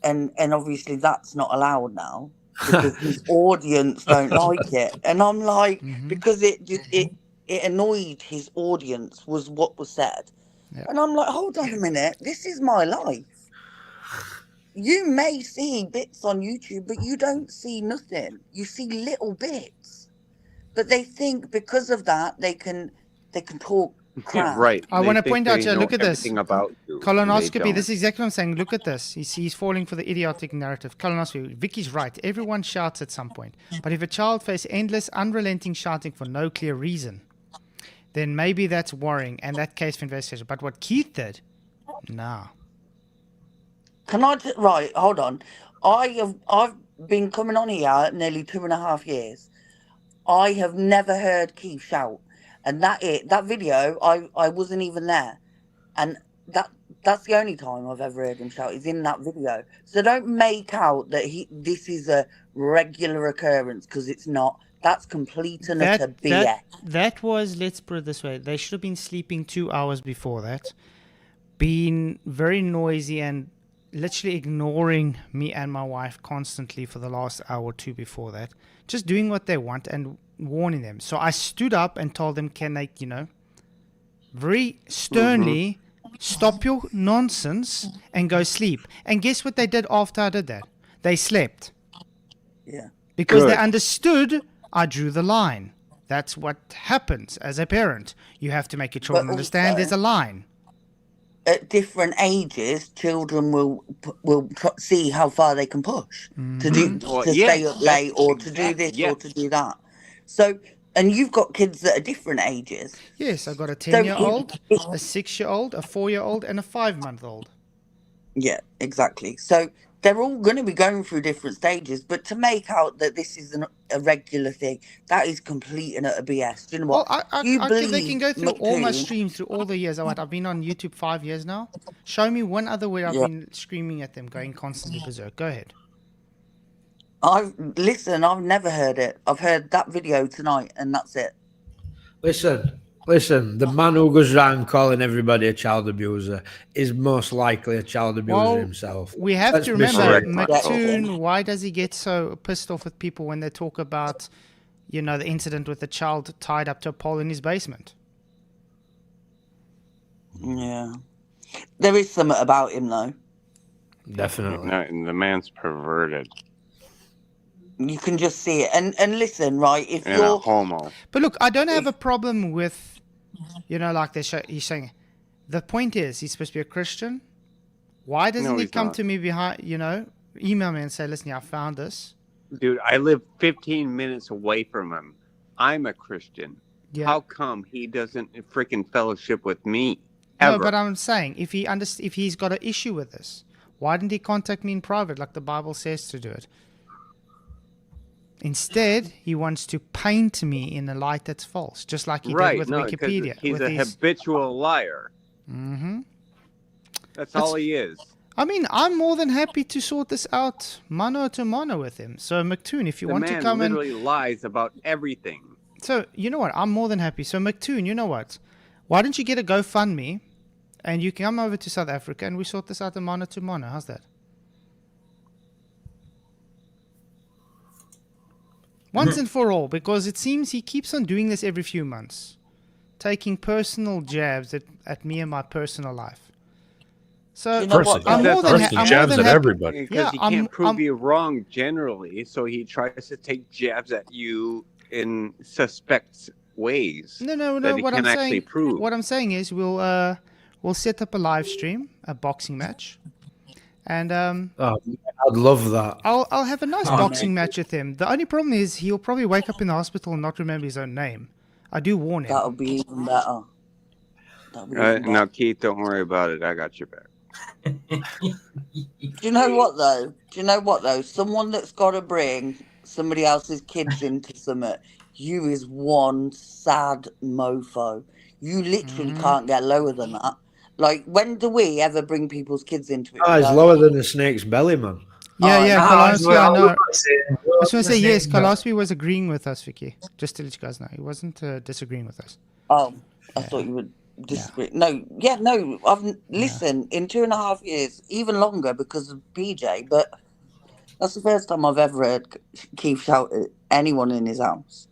and obviously that's not allowed now because his audience don't like it, and I'm like, because it annoyed his audience was what was said, and I'm like, hold on a minute, this is my life. You may see bits on YouTube, but you don't see nothing. You see little bits. But they think because of that they can talk crap. Right. I They want to think point out they here, know look at this. everything about you, and they Colonoscopy, don't. this is exactly what I'm saying. Look at this. He's falling for the idiotic narrative. Colonoscopy. Vicky's right. Everyone shouts at some point. But if a child faces endless, unrelenting shouting for no clear reason, then maybe that's worrying, and that case for investigation. But what Keith did, nah. Can I right, hold on. I've been coming on here nearly 2.5 years. I have never heard Keith shout. And that video, I wasn't even there. And that's the only time I've ever heard him shout, is in that video. So don't make out that this is a regular occurrence, because it's not. That's complete and utter BS. That was, let's put it this way, they should have been sleeping 2 hours before that, been very noisy and literally ignoring me and my wife constantly for the last hour or two before that, just doing what they want and warning them. So I stood up and told them, can they, very sternly stop your nonsense and go sleep. And guess what they did after I did that? They slept. Yeah. Because they understood I drew the line. That's what happens as a parent. You have to make your children understand there's a line. At different ages, children will see how far they can push to stay up late or to do this or to do that. So, and you've got kids that are different ages. Yes, I've got a 10-year-old, a 6-year-old, a 4-year-old, and a 5-month-old. Yeah, exactly. So they're all going to be going through different stages, but to make out that this is a regular thing, that is complete and utter BS. Do you know what? Well, they can go through all my streams through all the years. I've been on YouTube 5 years now. Show me one other way I've been screaming at them, going constantly berserk. Go ahead. I've never heard it. I've heard that video tonight, and that's it. Listen, the man who goes around calling everybody a child abuser is most likely a child abuser himself. We have to remember, Mattoon, why does he get so pissed off with people when they talk about, the incident with the child tied up to a pole in his basement? Yeah. There is something about him, though. Definitely. No, and the man's perverted. You can just see it. And listen, right, if and you're a homo. But look, I don't have a problem with, like he's saying, the point is, he's supposed to be a Christian. Why doesn't he come to me behind, email me and say, listen, I found this. Dude, I live 15 minutes away from him. I'm a Christian. Yeah. How come he doesn't freaking fellowship with me? Ever? No, but I'm saying, if he's got an issue with this, why didn't he contact me in private like the Bible says to do it? Instead, he wants to paint me in a light that's false, just like he did with Wikipedia. He's a habitual liar. Mm-hmm. That's all he is. I mean, I'm more than happy to sort this out mano to mano with him. So, McToon, if you want to come in... The man literally lies about everything. So, you know what? I'm more than happy. So, McToon, you know what? Why don't you get a GoFundMe and you can come over to South Africa and we sort this out mano to mano? How's that? Once and for all, because it seems he keeps on doing this every few months, taking personal jabs at me and my personal life. So I'm more than jabs at everybody. Because he can't prove you wrong generally, so he tries to take jabs at you in suspect ways. No. That he can actually prove. What I'm saying is we'll set up a live stream, a boxing match. And I'd love that. I'll have a nice boxing match with him. The only problem is he'll probably wake up in the hospital and not remember his own name. I do warn him. That'll be even better. Now, Keith, don't worry about it. I got your back. Do you know what though? Someone that's got to bring somebody else's kids into something. You is one sad mofo. You literally can't get lower than that. Like, when do we ever bring people's kids into it? Oh, it's lower than a snake's belly, man. Yeah, Koloswy, I know. I was going to say, yes, Koloswy. Koloswy was agreeing with us, Vicky. Just to let you guys know. He wasn't disagreeing with us. Oh, I Yeah. thought you would disagree. No, I've listened in 2.5 years, even longer because of PJ, but that's the first time I've ever heard Keith shout at anyone in his house.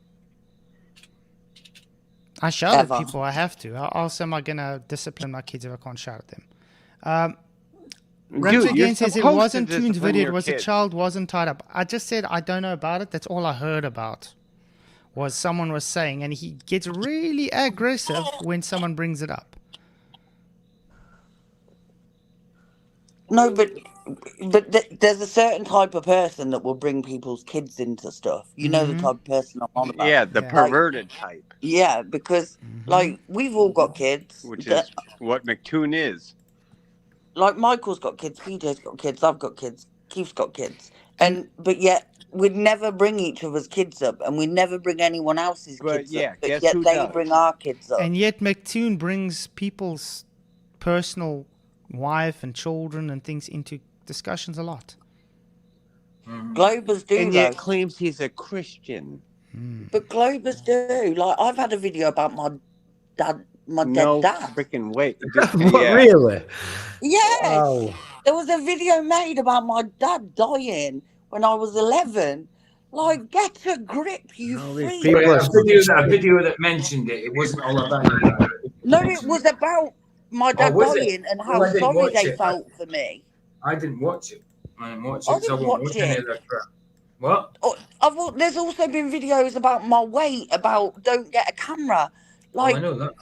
I shout Ever. at people. I have to. How else am I going to discipline my kids if I can't shout at them? Raptor Dude, you're again says it supposed wasn't to Toon's discipline video. It your was a kids. child wasn't tied up. I just said I don't know about it. That's all I heard about. Was someone was saying, and he gets really aggressive when someone brings it up. No, but there's a certain type of person that will bring people's kids into stuff. You know the type of person I'm on about. Yeah, the Yeah. perverted type, Yeah, because like we've all got kids. which is what McToon is. Like Michael's got kids, PJ's got kids, I've got kids, Keith's got kids, but yet we'd never bring each other's kids up, and we never bring anyone else's But kids yeah, up. But guess yet who they does? bring our kids up. And yet McToon brings people's personal wife and children and things into discussions a lot. Globers do And though. yet claims he's a Christian. But Globers do. Like I've had a video about my dead No dad. freaking way. What, really? Yes. Wow. There was a video made about my dad dying when I was 11. Like, get a grip, you All these freak. people A video that mentioned it. It wasn't all about it. No, it was about my dad was it? dying and how Well, I didn't sorry watch they it. felt for me. I didn't watch it. I didn't watch I it. So I didn't won't watch watch any it. of that crap. What? Oh, there's also been videos about my weight, about don't get a camera. Like, I know that.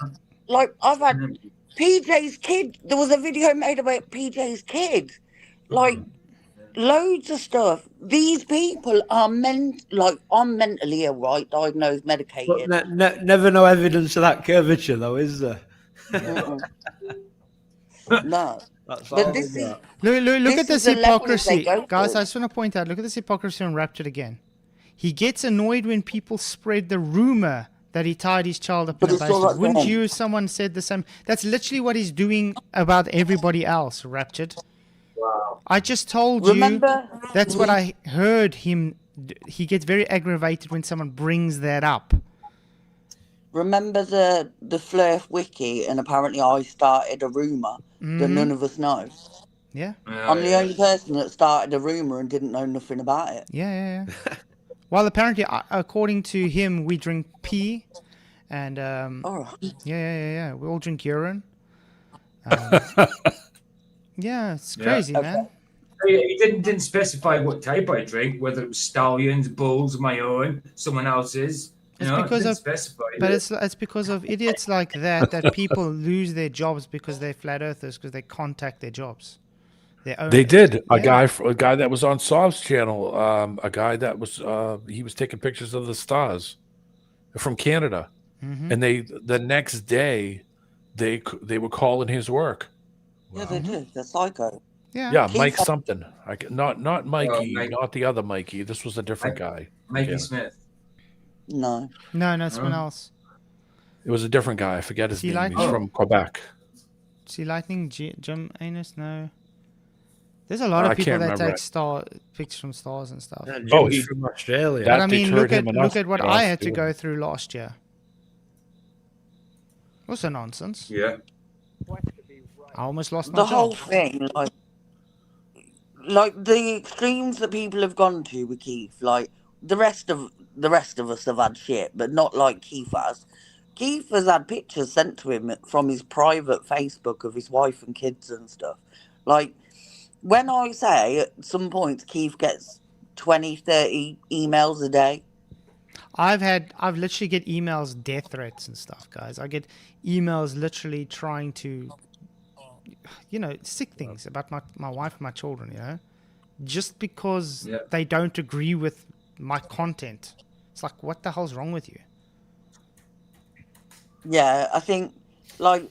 like I've had PJ's kid. There was a video made about PJ's kid. Like, loads of stuff. These people are I'm mentally ill, right? Diagnosed, medicated. But never no evidence of that curvature, though, is there? No. That's But all this we is got. Look at is this the levels they hypocrisy. go Guys, to. I just want to point out, look at this hypocrisy on Raptured again. He gets annoyed when people spread the rumor that he tied his child up But in a it's all basement. right Wouldn't then. you, if someone said the same? That's literally what he's doing about everybody else, Raptured. Wow. I just told Remember? you that's what I heard him. He gets very aggravated when someone brings that up. Remember the Flurf wiki, and apparently I started a rumor that none of us know. Yeah, I'm the only person that started a rumor and didn't know nothing about it. yeah. Well, apparently, according to him, we drink pee, and Oh, yeah. We all drink urine. Yeah, it's crazy, okay. man. He didn't specify what type I drink, whether it was stallions, bulls, my own, someone else's. You It's know, because didn't of- specify. But it's because of idiots like that people lose their jobs because they're flat earthers because they contact their jobs. They did. A Yeah. guy that was on Sob's channel. A guy that was he was taking pictures of the stars from Canada, and the next day they were calling his work. Yeah, they do. They're psycho. Yeah. Mike something. Not Mikey, Mike. not the other Mikey. This was a different guy. Mikey Yeah. Smith. No. No, someone else. It was a different guy. I forget his Sea name. He's Lightning? from Quebec. Sea Lightning, Jim Anus, no. There's a lot of I people can't that remember take pictures from stars and stuff. Yeah, Oh, Jim's he- from Australia. that But I mean, deterred look him at enough what to I get had off to doing go it. through last year. Also nonsense. Yeah. I almost lost my The job. whole thing, like the extremes that people have gone to with Keith, like the rest of us have had shit, but not like Keith has. Keith has had pictures sent to him from his private Facebook of his wife and kids and stuff. Like, when I say at some points Keith gets 20, 30 emails a day. I've literally get emails, death threats and stuff, guys. I get emails literally trying to, sick things about my wife and my children, just because they don't agree with my content. It's like, what the hell's wrong with you? Yeah, I think, like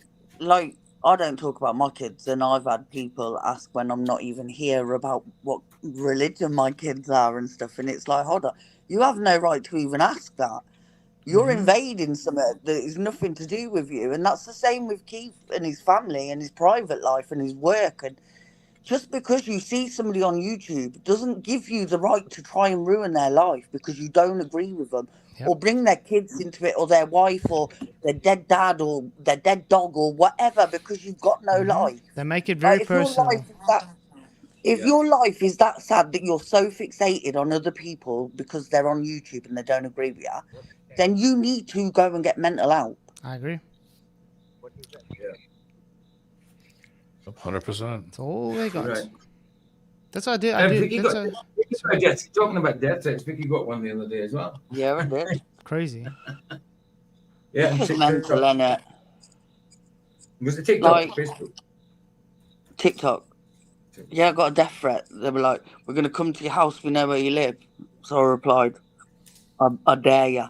I don't talk about my kids, and I've had people ask when I'm not even here about what religion my kids are and stuff, and it's like, hold on, you have no right to even ask that. You're invading something that is nothing to do with you, and that's the same with Keith and his family and his private life and his work, and just because you see somebody on YouTube doesn't give you the right to try and ruin their life because you don't agree with them, or bring their kids into it, or their wife, or their dead dad, or their dead dog, or whatever, because you've got no life. They make it very Like, if your personal. life is that, if your life is that sad that you're so fixated on other people because they're on YouTube and they don't agree with you, then you need to go and get mental help. I agree. 100%. That's all they got. Right. That's what I did. Vicky talking about death threats. Vicky got one the other day as well. Yeah, I did. Crazy. Yeah, It's and just TikTok. mental, innit? Was it TikTok Like- or Facebook? TikTok. Yeah, I got a death threat. They were like, "We're going to come to your house. We know where you live." So I replied, I dare you.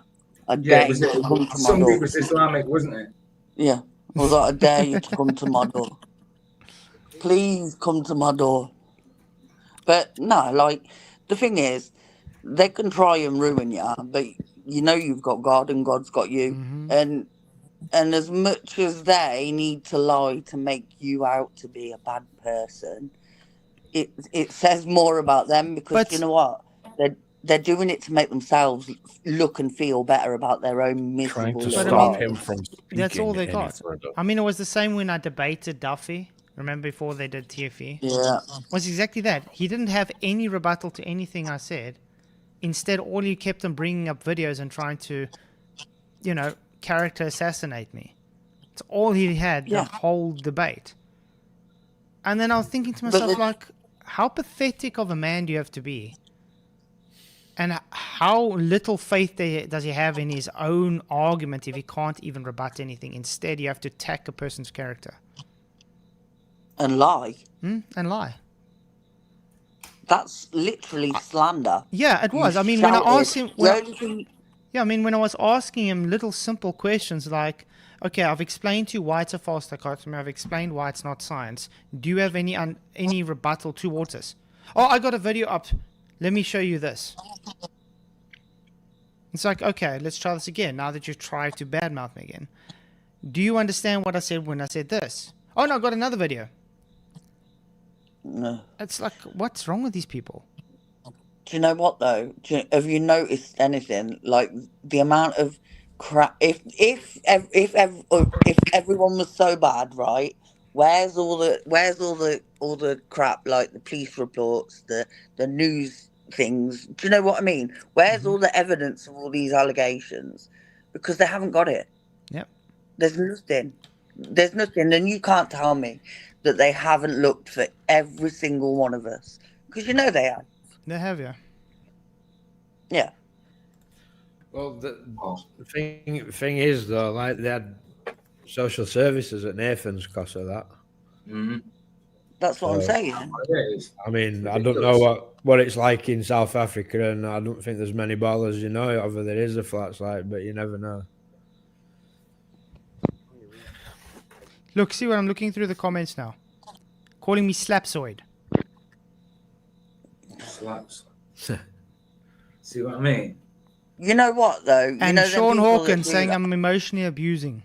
I dare was you it, to come to my somebody door. was Islamic, wasn't it? Yeah. I was like, I dare you to come to my door. Please come to my door. But no, like, the thing is, they can try and ruin you, but you know you've got God and God's got you. Mhm. And as much as they need to lie to make you out to be a bad person, it says more about them, because But- you know what? They're doing it to make themselves look and feel better about their own Trying miserable to But I stop mean, him from speaking That's all they any got. further. I mean, it was the same when I debated Duffy. Remember before they did TFE? Yeah. It was exactly that. He didn't have any rebuttal to anything I said. Instead, all he kept on bringing up videos and trying to, character assassinate me. It's all he had Yeah. the whole debate. And then I was thinking to But myself, the- like, how pathetic of a man do you have to be? And how little faith does he have in his own argument if he can't even rebut anything? Instead, you have to attack a person's character. And lie. And lie. That's literally slander. Yeah, it You was. I mean, when I shouted. asked him... The When only thing- when I was asking him little simple questions like, okay, I've explained to you why it's a false dichotomy. I've explained why it's not science. Do you have any rebuttal towards this? Oh, I got a video up. Let me show you this. It's like, okay, let's try this again. Now that you've tried to badmouth me again. Do you understand what I said when I said this? Oh, no, I got another video. No. It's like, what's wrong with these people? Do you know what though? Have you noticed anything like the amount of crap? If everyone was so bad, right? Where's all the crap, like the police reports, the news things? Do you know what I mean? Where's all the evidence of all these allegations? Because they haven't got it. Yep. There's nothing. There's nothing, and you can't tell me that they haven't looked for every single one of us, because you know they have. They have, yeah. Yeah. Well, the thing is, though, like, they had social services at Nathan's because of that. Mm-hmm. That's what I'm saying. I mean, I don't know what it's like in South Africa, and I don't think there's many ballers, over there is a Flatzoid, but you never know. Look, see what I'm looking through the comments now. Calling me Slapzoid. Slaps. See what I mean? You know what though? And them Sean people that Hawkins do saying that- I'm emotionally abusing.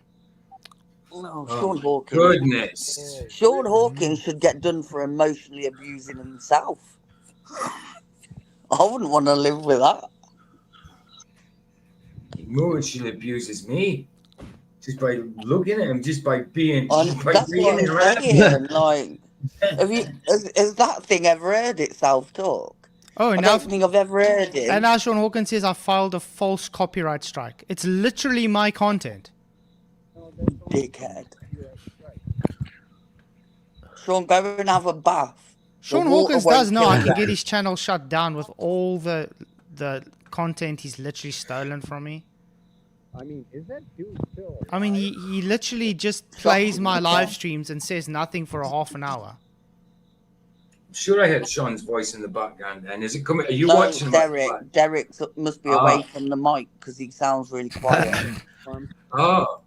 No, Oh, Sean Hawkins. Goodness. Sean Hawkins should get done for emotionally abusing himself. I wouldn't want to live with that. Emotionally abuses me. Just by looking at him, just by being. And Just by that's what being I'm around saying. him. Like, has that thing ever heard itself talk? Oh, I and now, don't think I've ever heard it. and now Sean Hawkins says I filed a false copyright strike. It's literally my content. Dickhead. Sean, go and have a bath. Sean The water Hawkins won't does know kill I can you. get his channel shut down with all the content he's literally stolen from me. I mean, is that dude still? I mean, he literally just plays my live streams and says nothing for a half an hour. Sure, I heard Sean's voice in the background. And is it coming? Are you No, watching? Derek. Derek must be away from the mic because he sounds really quiet. Oh,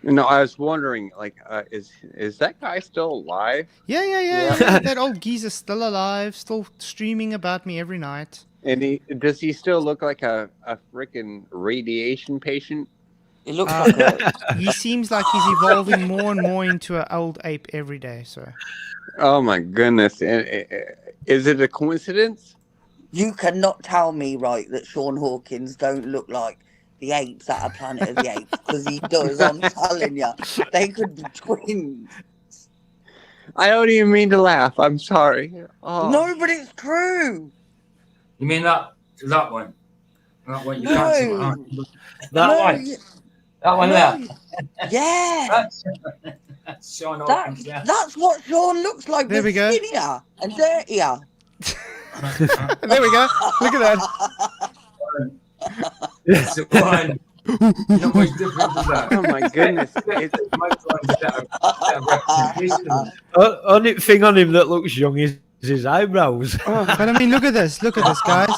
No, I was wondering, like, is that guy still alive? Yeah. That old geezer's still alive, still streaming about me every night. And does he still look like a freaking radiation patient? It looks like a. He seems like he's evolving more and more into an old ape every day. So Oh my goodness! Is it a coincidence? You cannot tell me, right, that Sean Hawkins don't look like the apes at a Planet of the Apes, because he does. I'm telling you, they could be twins. I don't even mean to laugh. I'm sorry. Oh. No, but it's true. You mean that one? That one you No. can't see. That No, one. you- That one no. there. Yeah. That's Sean Hawkins. Yeah. That's what Sean looks like, There but we go. skinnier and dirtier. there we go. Look at that. That's the one. Not much different to that. Oh my goodness! Only thing on him that looks young is his eyebrows. But I mean, look at this. Look at this, guys.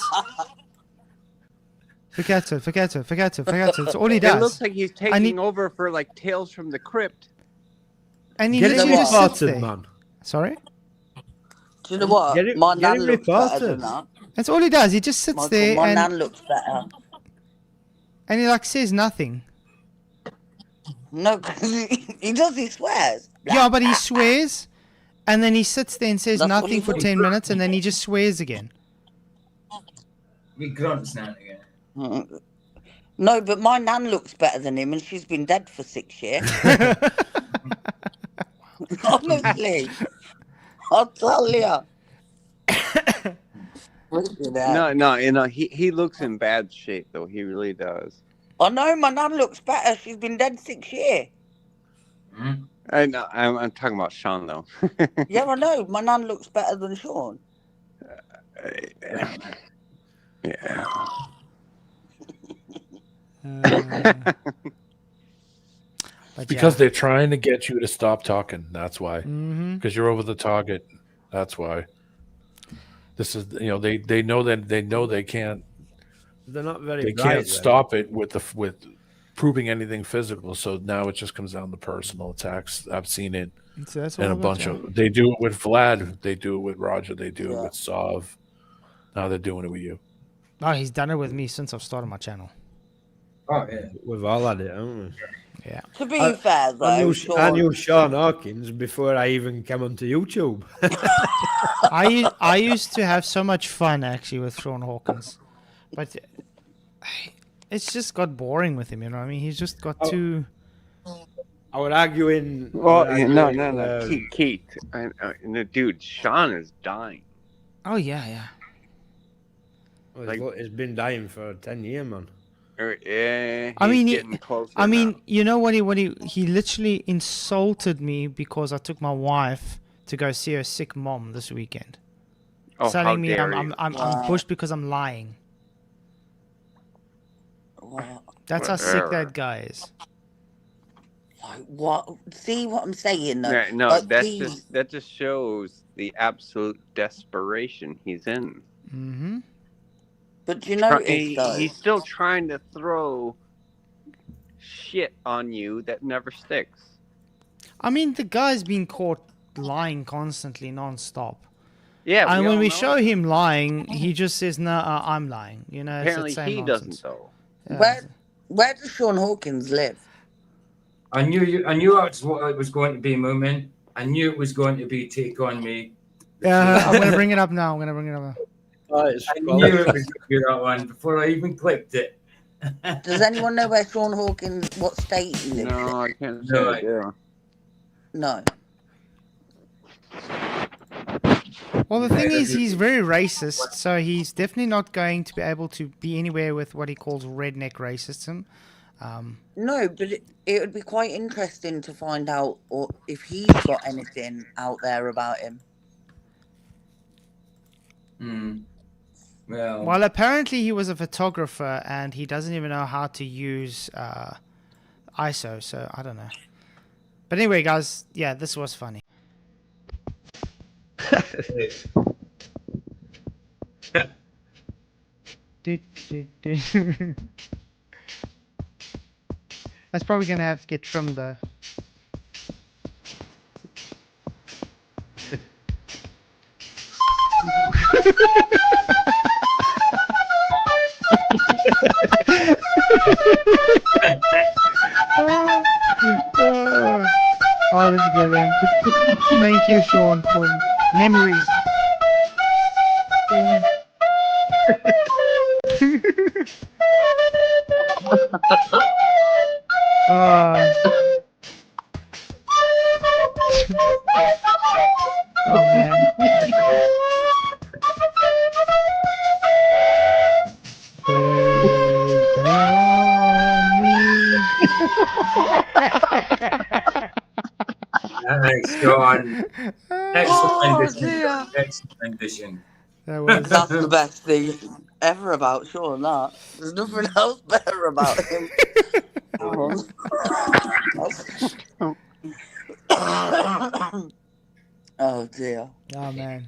Forget it. It's all he It does. looks like he's taking over for like Tales from the Crypt. And he Get it literally just sits reported, there. man. Sorry? Do you know what? My get nan it looks better reported. than that. That's all he does. He just sits Michael, there my and nan looks better. he like says nothing. No, because he does. He swears. Yeah, but he swears, and then he sits there and says That's what nothing he for does. 10 minutes, and then he just swears again. We grunts now and again. No, but my nan looks better than him, and she's been dead for 6 years. Honestly, I'll tell you. No. He looks in bad shape though. He really does. I know my nan looks better. She's been dead 6 years. I know. I'm talking about Sean though. Yeah, I know. My nan looks better than Sean. Yeah. But Because yeah. they're trying to get you to stop talking. That's why. Mhm. Because you're over the target. That's why. This is, they know that they can't. They're not very. They bright, can't then. stop it with proving anything physical. So now it just comes down to personal attacks. I've seen it So that's in all a about bunch that. of. They do it with Vlad. They do it with Roger. They do it with Sav. Now they're doing it with you. Oh, he's done it with me since I've started my channel. Oh yeah. We've all had it, haven't we? Yeah. To be fair, though, I Sean, knew Sean Hawkins before I even came onto YouTube. I used to have so much fun actually with Sean Hawkins, but it's just got boring with him. You know what I mean? He's just got too. I would arguing. Well, no. Keith. No, dude, Sean is dying. Oh yeah. Well, he's been dying for 10 years, man. I mean, getting closer I mean, now. you know what? He literally insulted me because I took my wife to go see her sick mom this weekend, how telling me dare I'm Wow. bushed because I'm lying. What? That's how sick that guy is. Like, what? See what I'm saying? Though? No, Like, that just shows the absolute desperation he's in. Mm-hmm. But do you notice though? He's still trying to throw shit on you that never sticks. I mean, the guy's been caught lying constantly, non-stop. Yeah, And when all we know show it. him lying, he just says, "No, I'm lying." You know, Apparently it's the same he nonsense. doesn't though. Yeah. Where does Sean Hawkins live? I knew that's what it was going to be, Moomin. I knew it was going to be Take On Me. I'm gonna bring it up now. I knew it was going to be that one before I even clicked it. Does anyone know where Sean Hawkins, what state he lives in? No, I can't say No, I do. No. Well, the thing is, he's very racist, so he's definitely not going to be able to be anywhere with what he calls redneck racism. No, but it would be quite interesting to find out or if he's got anything out there about him. Well, apparently he was a photographer and he doesn't even know how to use ISO, so I don't know. But anyway, guys, yeah, this was funny. That's probably gonna have to get trimmed though. Oh, this is good, man. Thank you, Sean, for memories. Oh, oh man. Thanks, Sean. Excellent Oh rendition. dear. Excellent rendition. That was. That's the best thing ever about Sean. That there's nothing else better about him. Oh dear. Oh man.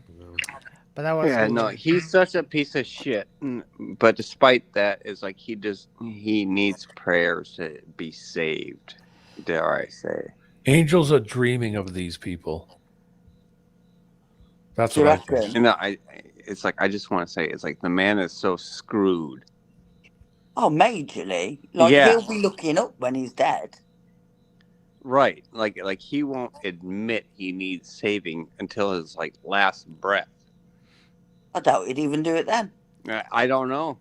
But that was. Yeah, good. no, he's such a piece of shit. But despite that, it's like he needs prayers to be saved. Dare I say? Angels are dreaming of these people. That's Do you what I think. reckon? You know, it's like I just want to say, it's like the man is so screwed. Oh, majorly. Like Yeah. he'll be looking up when he's dead. Right, like he won't admit he needs saving until his like last breath. I doubt he'd even do it then, I don't know.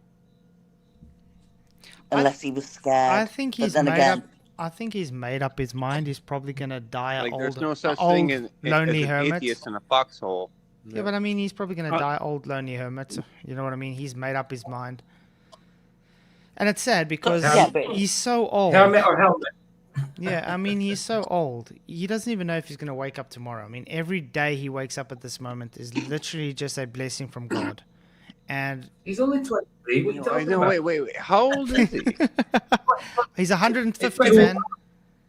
unless he was scared. I think But he's then made again, up. I think he's made up his mind. He's probably gonna die Like old. there's no such old, thing as lonely an hermit. atheist in a foxhole. Yeah, but I mean, he's probably gonna die old, lonely hermit. You know what I mean? He's made up his mind. And it's sad because Yeah, but- he's so old. Helmet or helmet? Yeah, I mean, he's so old. He doesn't even know if he's going to wake up tomorrow. I mean, every day he wakes up at this moment is literally just a blessing from God. And He's only 23. What are you talking No, about? wait. How old is he? he's 150, man.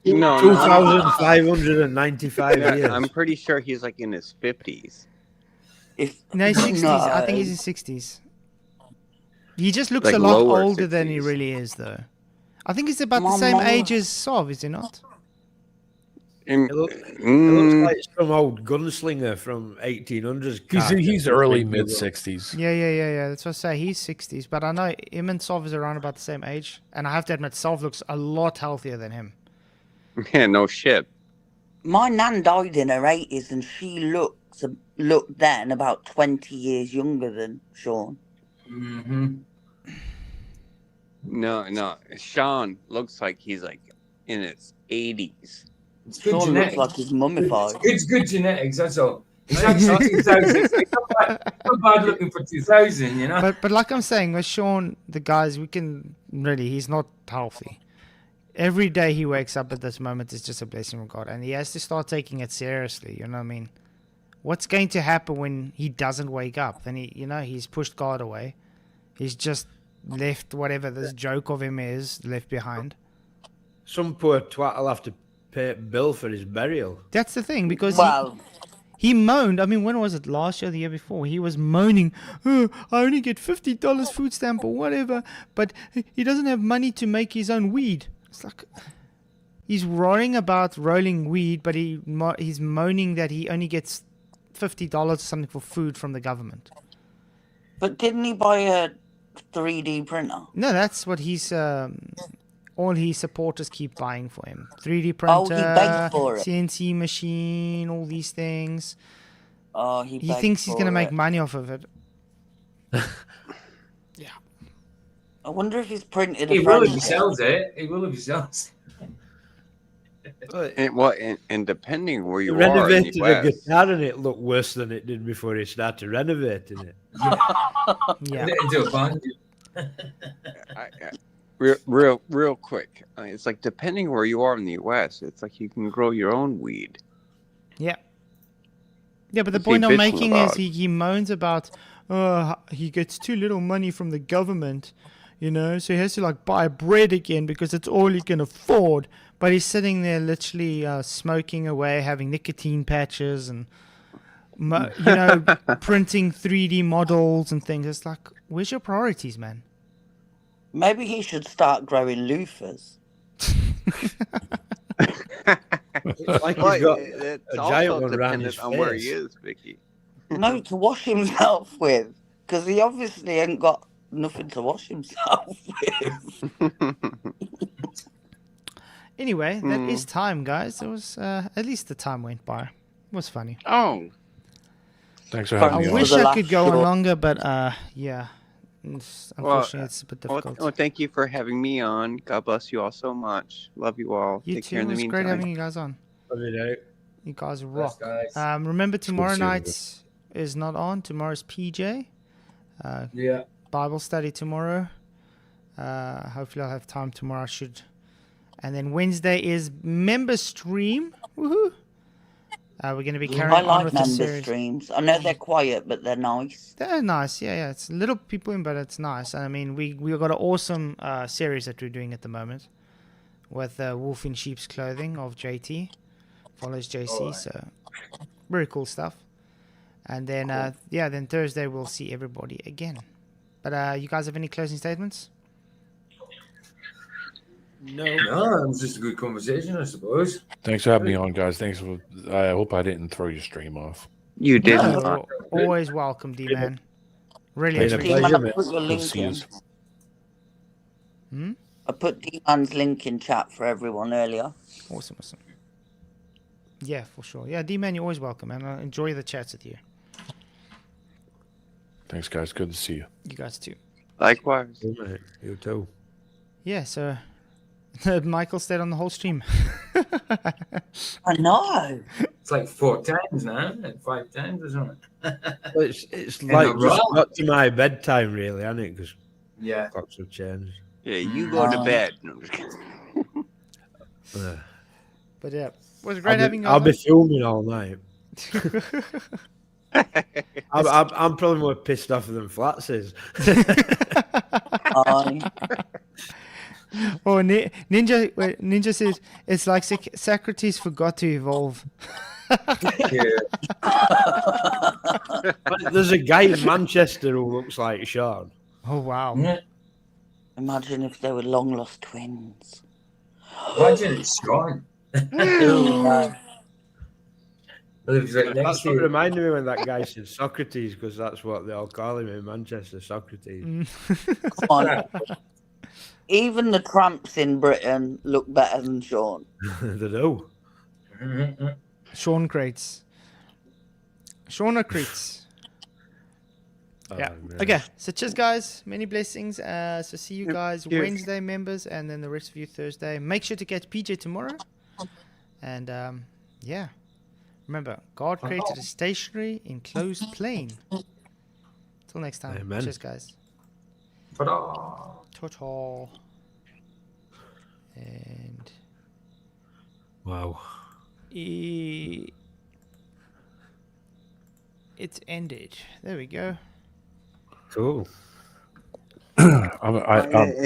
No, 2,595 years. I'm pretty sure he's like in his 50s. No, he's 60s. I think No. he's in 60s. He just looks Like a lot lower older than he 60s. really is, though. I think he's about the My same mama- age as Sov, is he not? It looks like some old gunslinger from 1800s. He's early mid 60s. Yeah. That's what I say. He's 60s. But I know him and Sov is around about the same age. And I have to admit, Sov looks a lot healthier than him. Yeah, no shit. My nan died in her 80s, and she looked then about 20 years younger than Sean. Mm-hmm. No. Sean looks like he's like in his 80s. It's good Sean looks genetics. like he's mummified. It's good genetics, that's all. It's actually 2000. It's not bad looking for 2000, you know? But like I'm saying, with Sean, the guys, he's not healthy. Every day he wakes up at this moment is just a blessing from God. And he has to start taking it seriously, you know what I mean? What's going to happen when he doesn't wake up? Then he's pushed God away. He's just left whatever this joke of him is left behind. Some poor twat will have to pay a bill for his burial. That's the thing, because Well, he moaned. I mean, when was it? Last year, the year before? He was moaning, oh, I only get $50 food stamp or whatever, but he doesn't have money to make his own weed. It's like he's roaring about rolling weed, but he's moaning that he only gets $50 or something for food from the government. but didn't he buy a 3D printer? No, that's what he's... all his supporters keep buying for him. 3D printer, Oh, he begged for it. CNC machine, all these things. Oh, He thinks he's going to make money off of it. I wonder if he's printed He a will if he printer. sells it. He will if he sells it. And depending where you He are in renovated the the West, guitar and it looked worse than it did before he started renovating it. Yeah. Into a band. real quick, it's like depending where you are in the U.S., it's like you can grow your own weed. Yeah. Yeah, but the What's he point I'm bitching making is about? he moans about, he gets too little money from the government, so he has to buy bread again because it's all he can afford. But he's sitting there literally smoking away, having nicotine patches and, printing 3D models and things. It's like, where's your priorities, man? Maybe he should start growing loofahs. It's like Well, he's got it's a also giant one around his dependent on where he face. is, Vicky. No, to wash himself with. Because he obviously ain't got nothing to wash himself with. Anyway, that is time, guys. It was at least the time went by. It was funny. Oh, Thanks for I having me on. wish I could go on longer, but yeah, unfortunately it's a bit difficult. Well, thank you for having me on. God bless you all so much. Love you all. You Take too. care in It the was great meantime. having you guys on. You guys rock. guys. Remember tomorrow seeing you. night is not on. Tomorrow's PJ. Yeah. Bible study tomorrow. Hopefully I'll have time tomorrow. I should. And then Wednesday is member stream. Woohoo! We're going to be carrying I on like with the member series. streams. I know they're quiet, but they're nice. They're nice. Yeah. It's little people in, but it's nice. I mean, we got an awesome series that we're doing at the moment with Wolf in Sheep's Clothing of JT. Follows JC, so very cool stuff. And then, then Thursday we'll see everybody again. But you guys have any closing statements? No, it was just a good conversation, I suppose. Thanks for having me on, guys. Thanks for. I hope I didn't throw your stream off. You did No, not. you're always welcome, D-Man. Really Been a appreciate D-Man, pleasure, I mate. put your Good to link see you. in. I put D-Man's link in chat for everyone earlier. Awesome. Yeah, for sure. Yeah, D-Man, you're always welcome, man. I enjoy the chats with you. Thanks, guys. Good to see you. You guys too. Likewise. Cool, mate. You too. Yeah, so Michael stayed on the whole stream. I know. It's like 4 times now, like 5 times or something. Well, it's In like a just row. got to my bedtime, really, hasn't it? Because Yeah. clocks have changed. Yeah, you go to bed. No, I'm just kidding. But yeah, it was great having you I'll be guys filming all night. on. I'm probably more pissed off than Flats is. Oh, Ninja says it's like Socrates forgot to evolve. There's a guy in Manchester who looks like Sean. Oh wow! Imagine if they were long lost twins. Imagine it's Sean. Lives right next That's to what you. reminded me when that guy said Socrates, because that's what they all call him in Manchester, Socrates. Come on. Even the tramps in Britain look better than Sean. They do. Sean Crates. Shauna Crates. Yeah. man. Okay. So cheers, guys. Many blessings. So see you guys Cheers. Wednesday, members, and then the rest of you Thursday. Make sure to catch PJ tomorrow. And yeah. Remember, God created a stationary, enclosed plane. Till next time. Amen. Cheers, guys. Ta-da. Ta-ta. And Wow. it's ended. There we go. Cool. I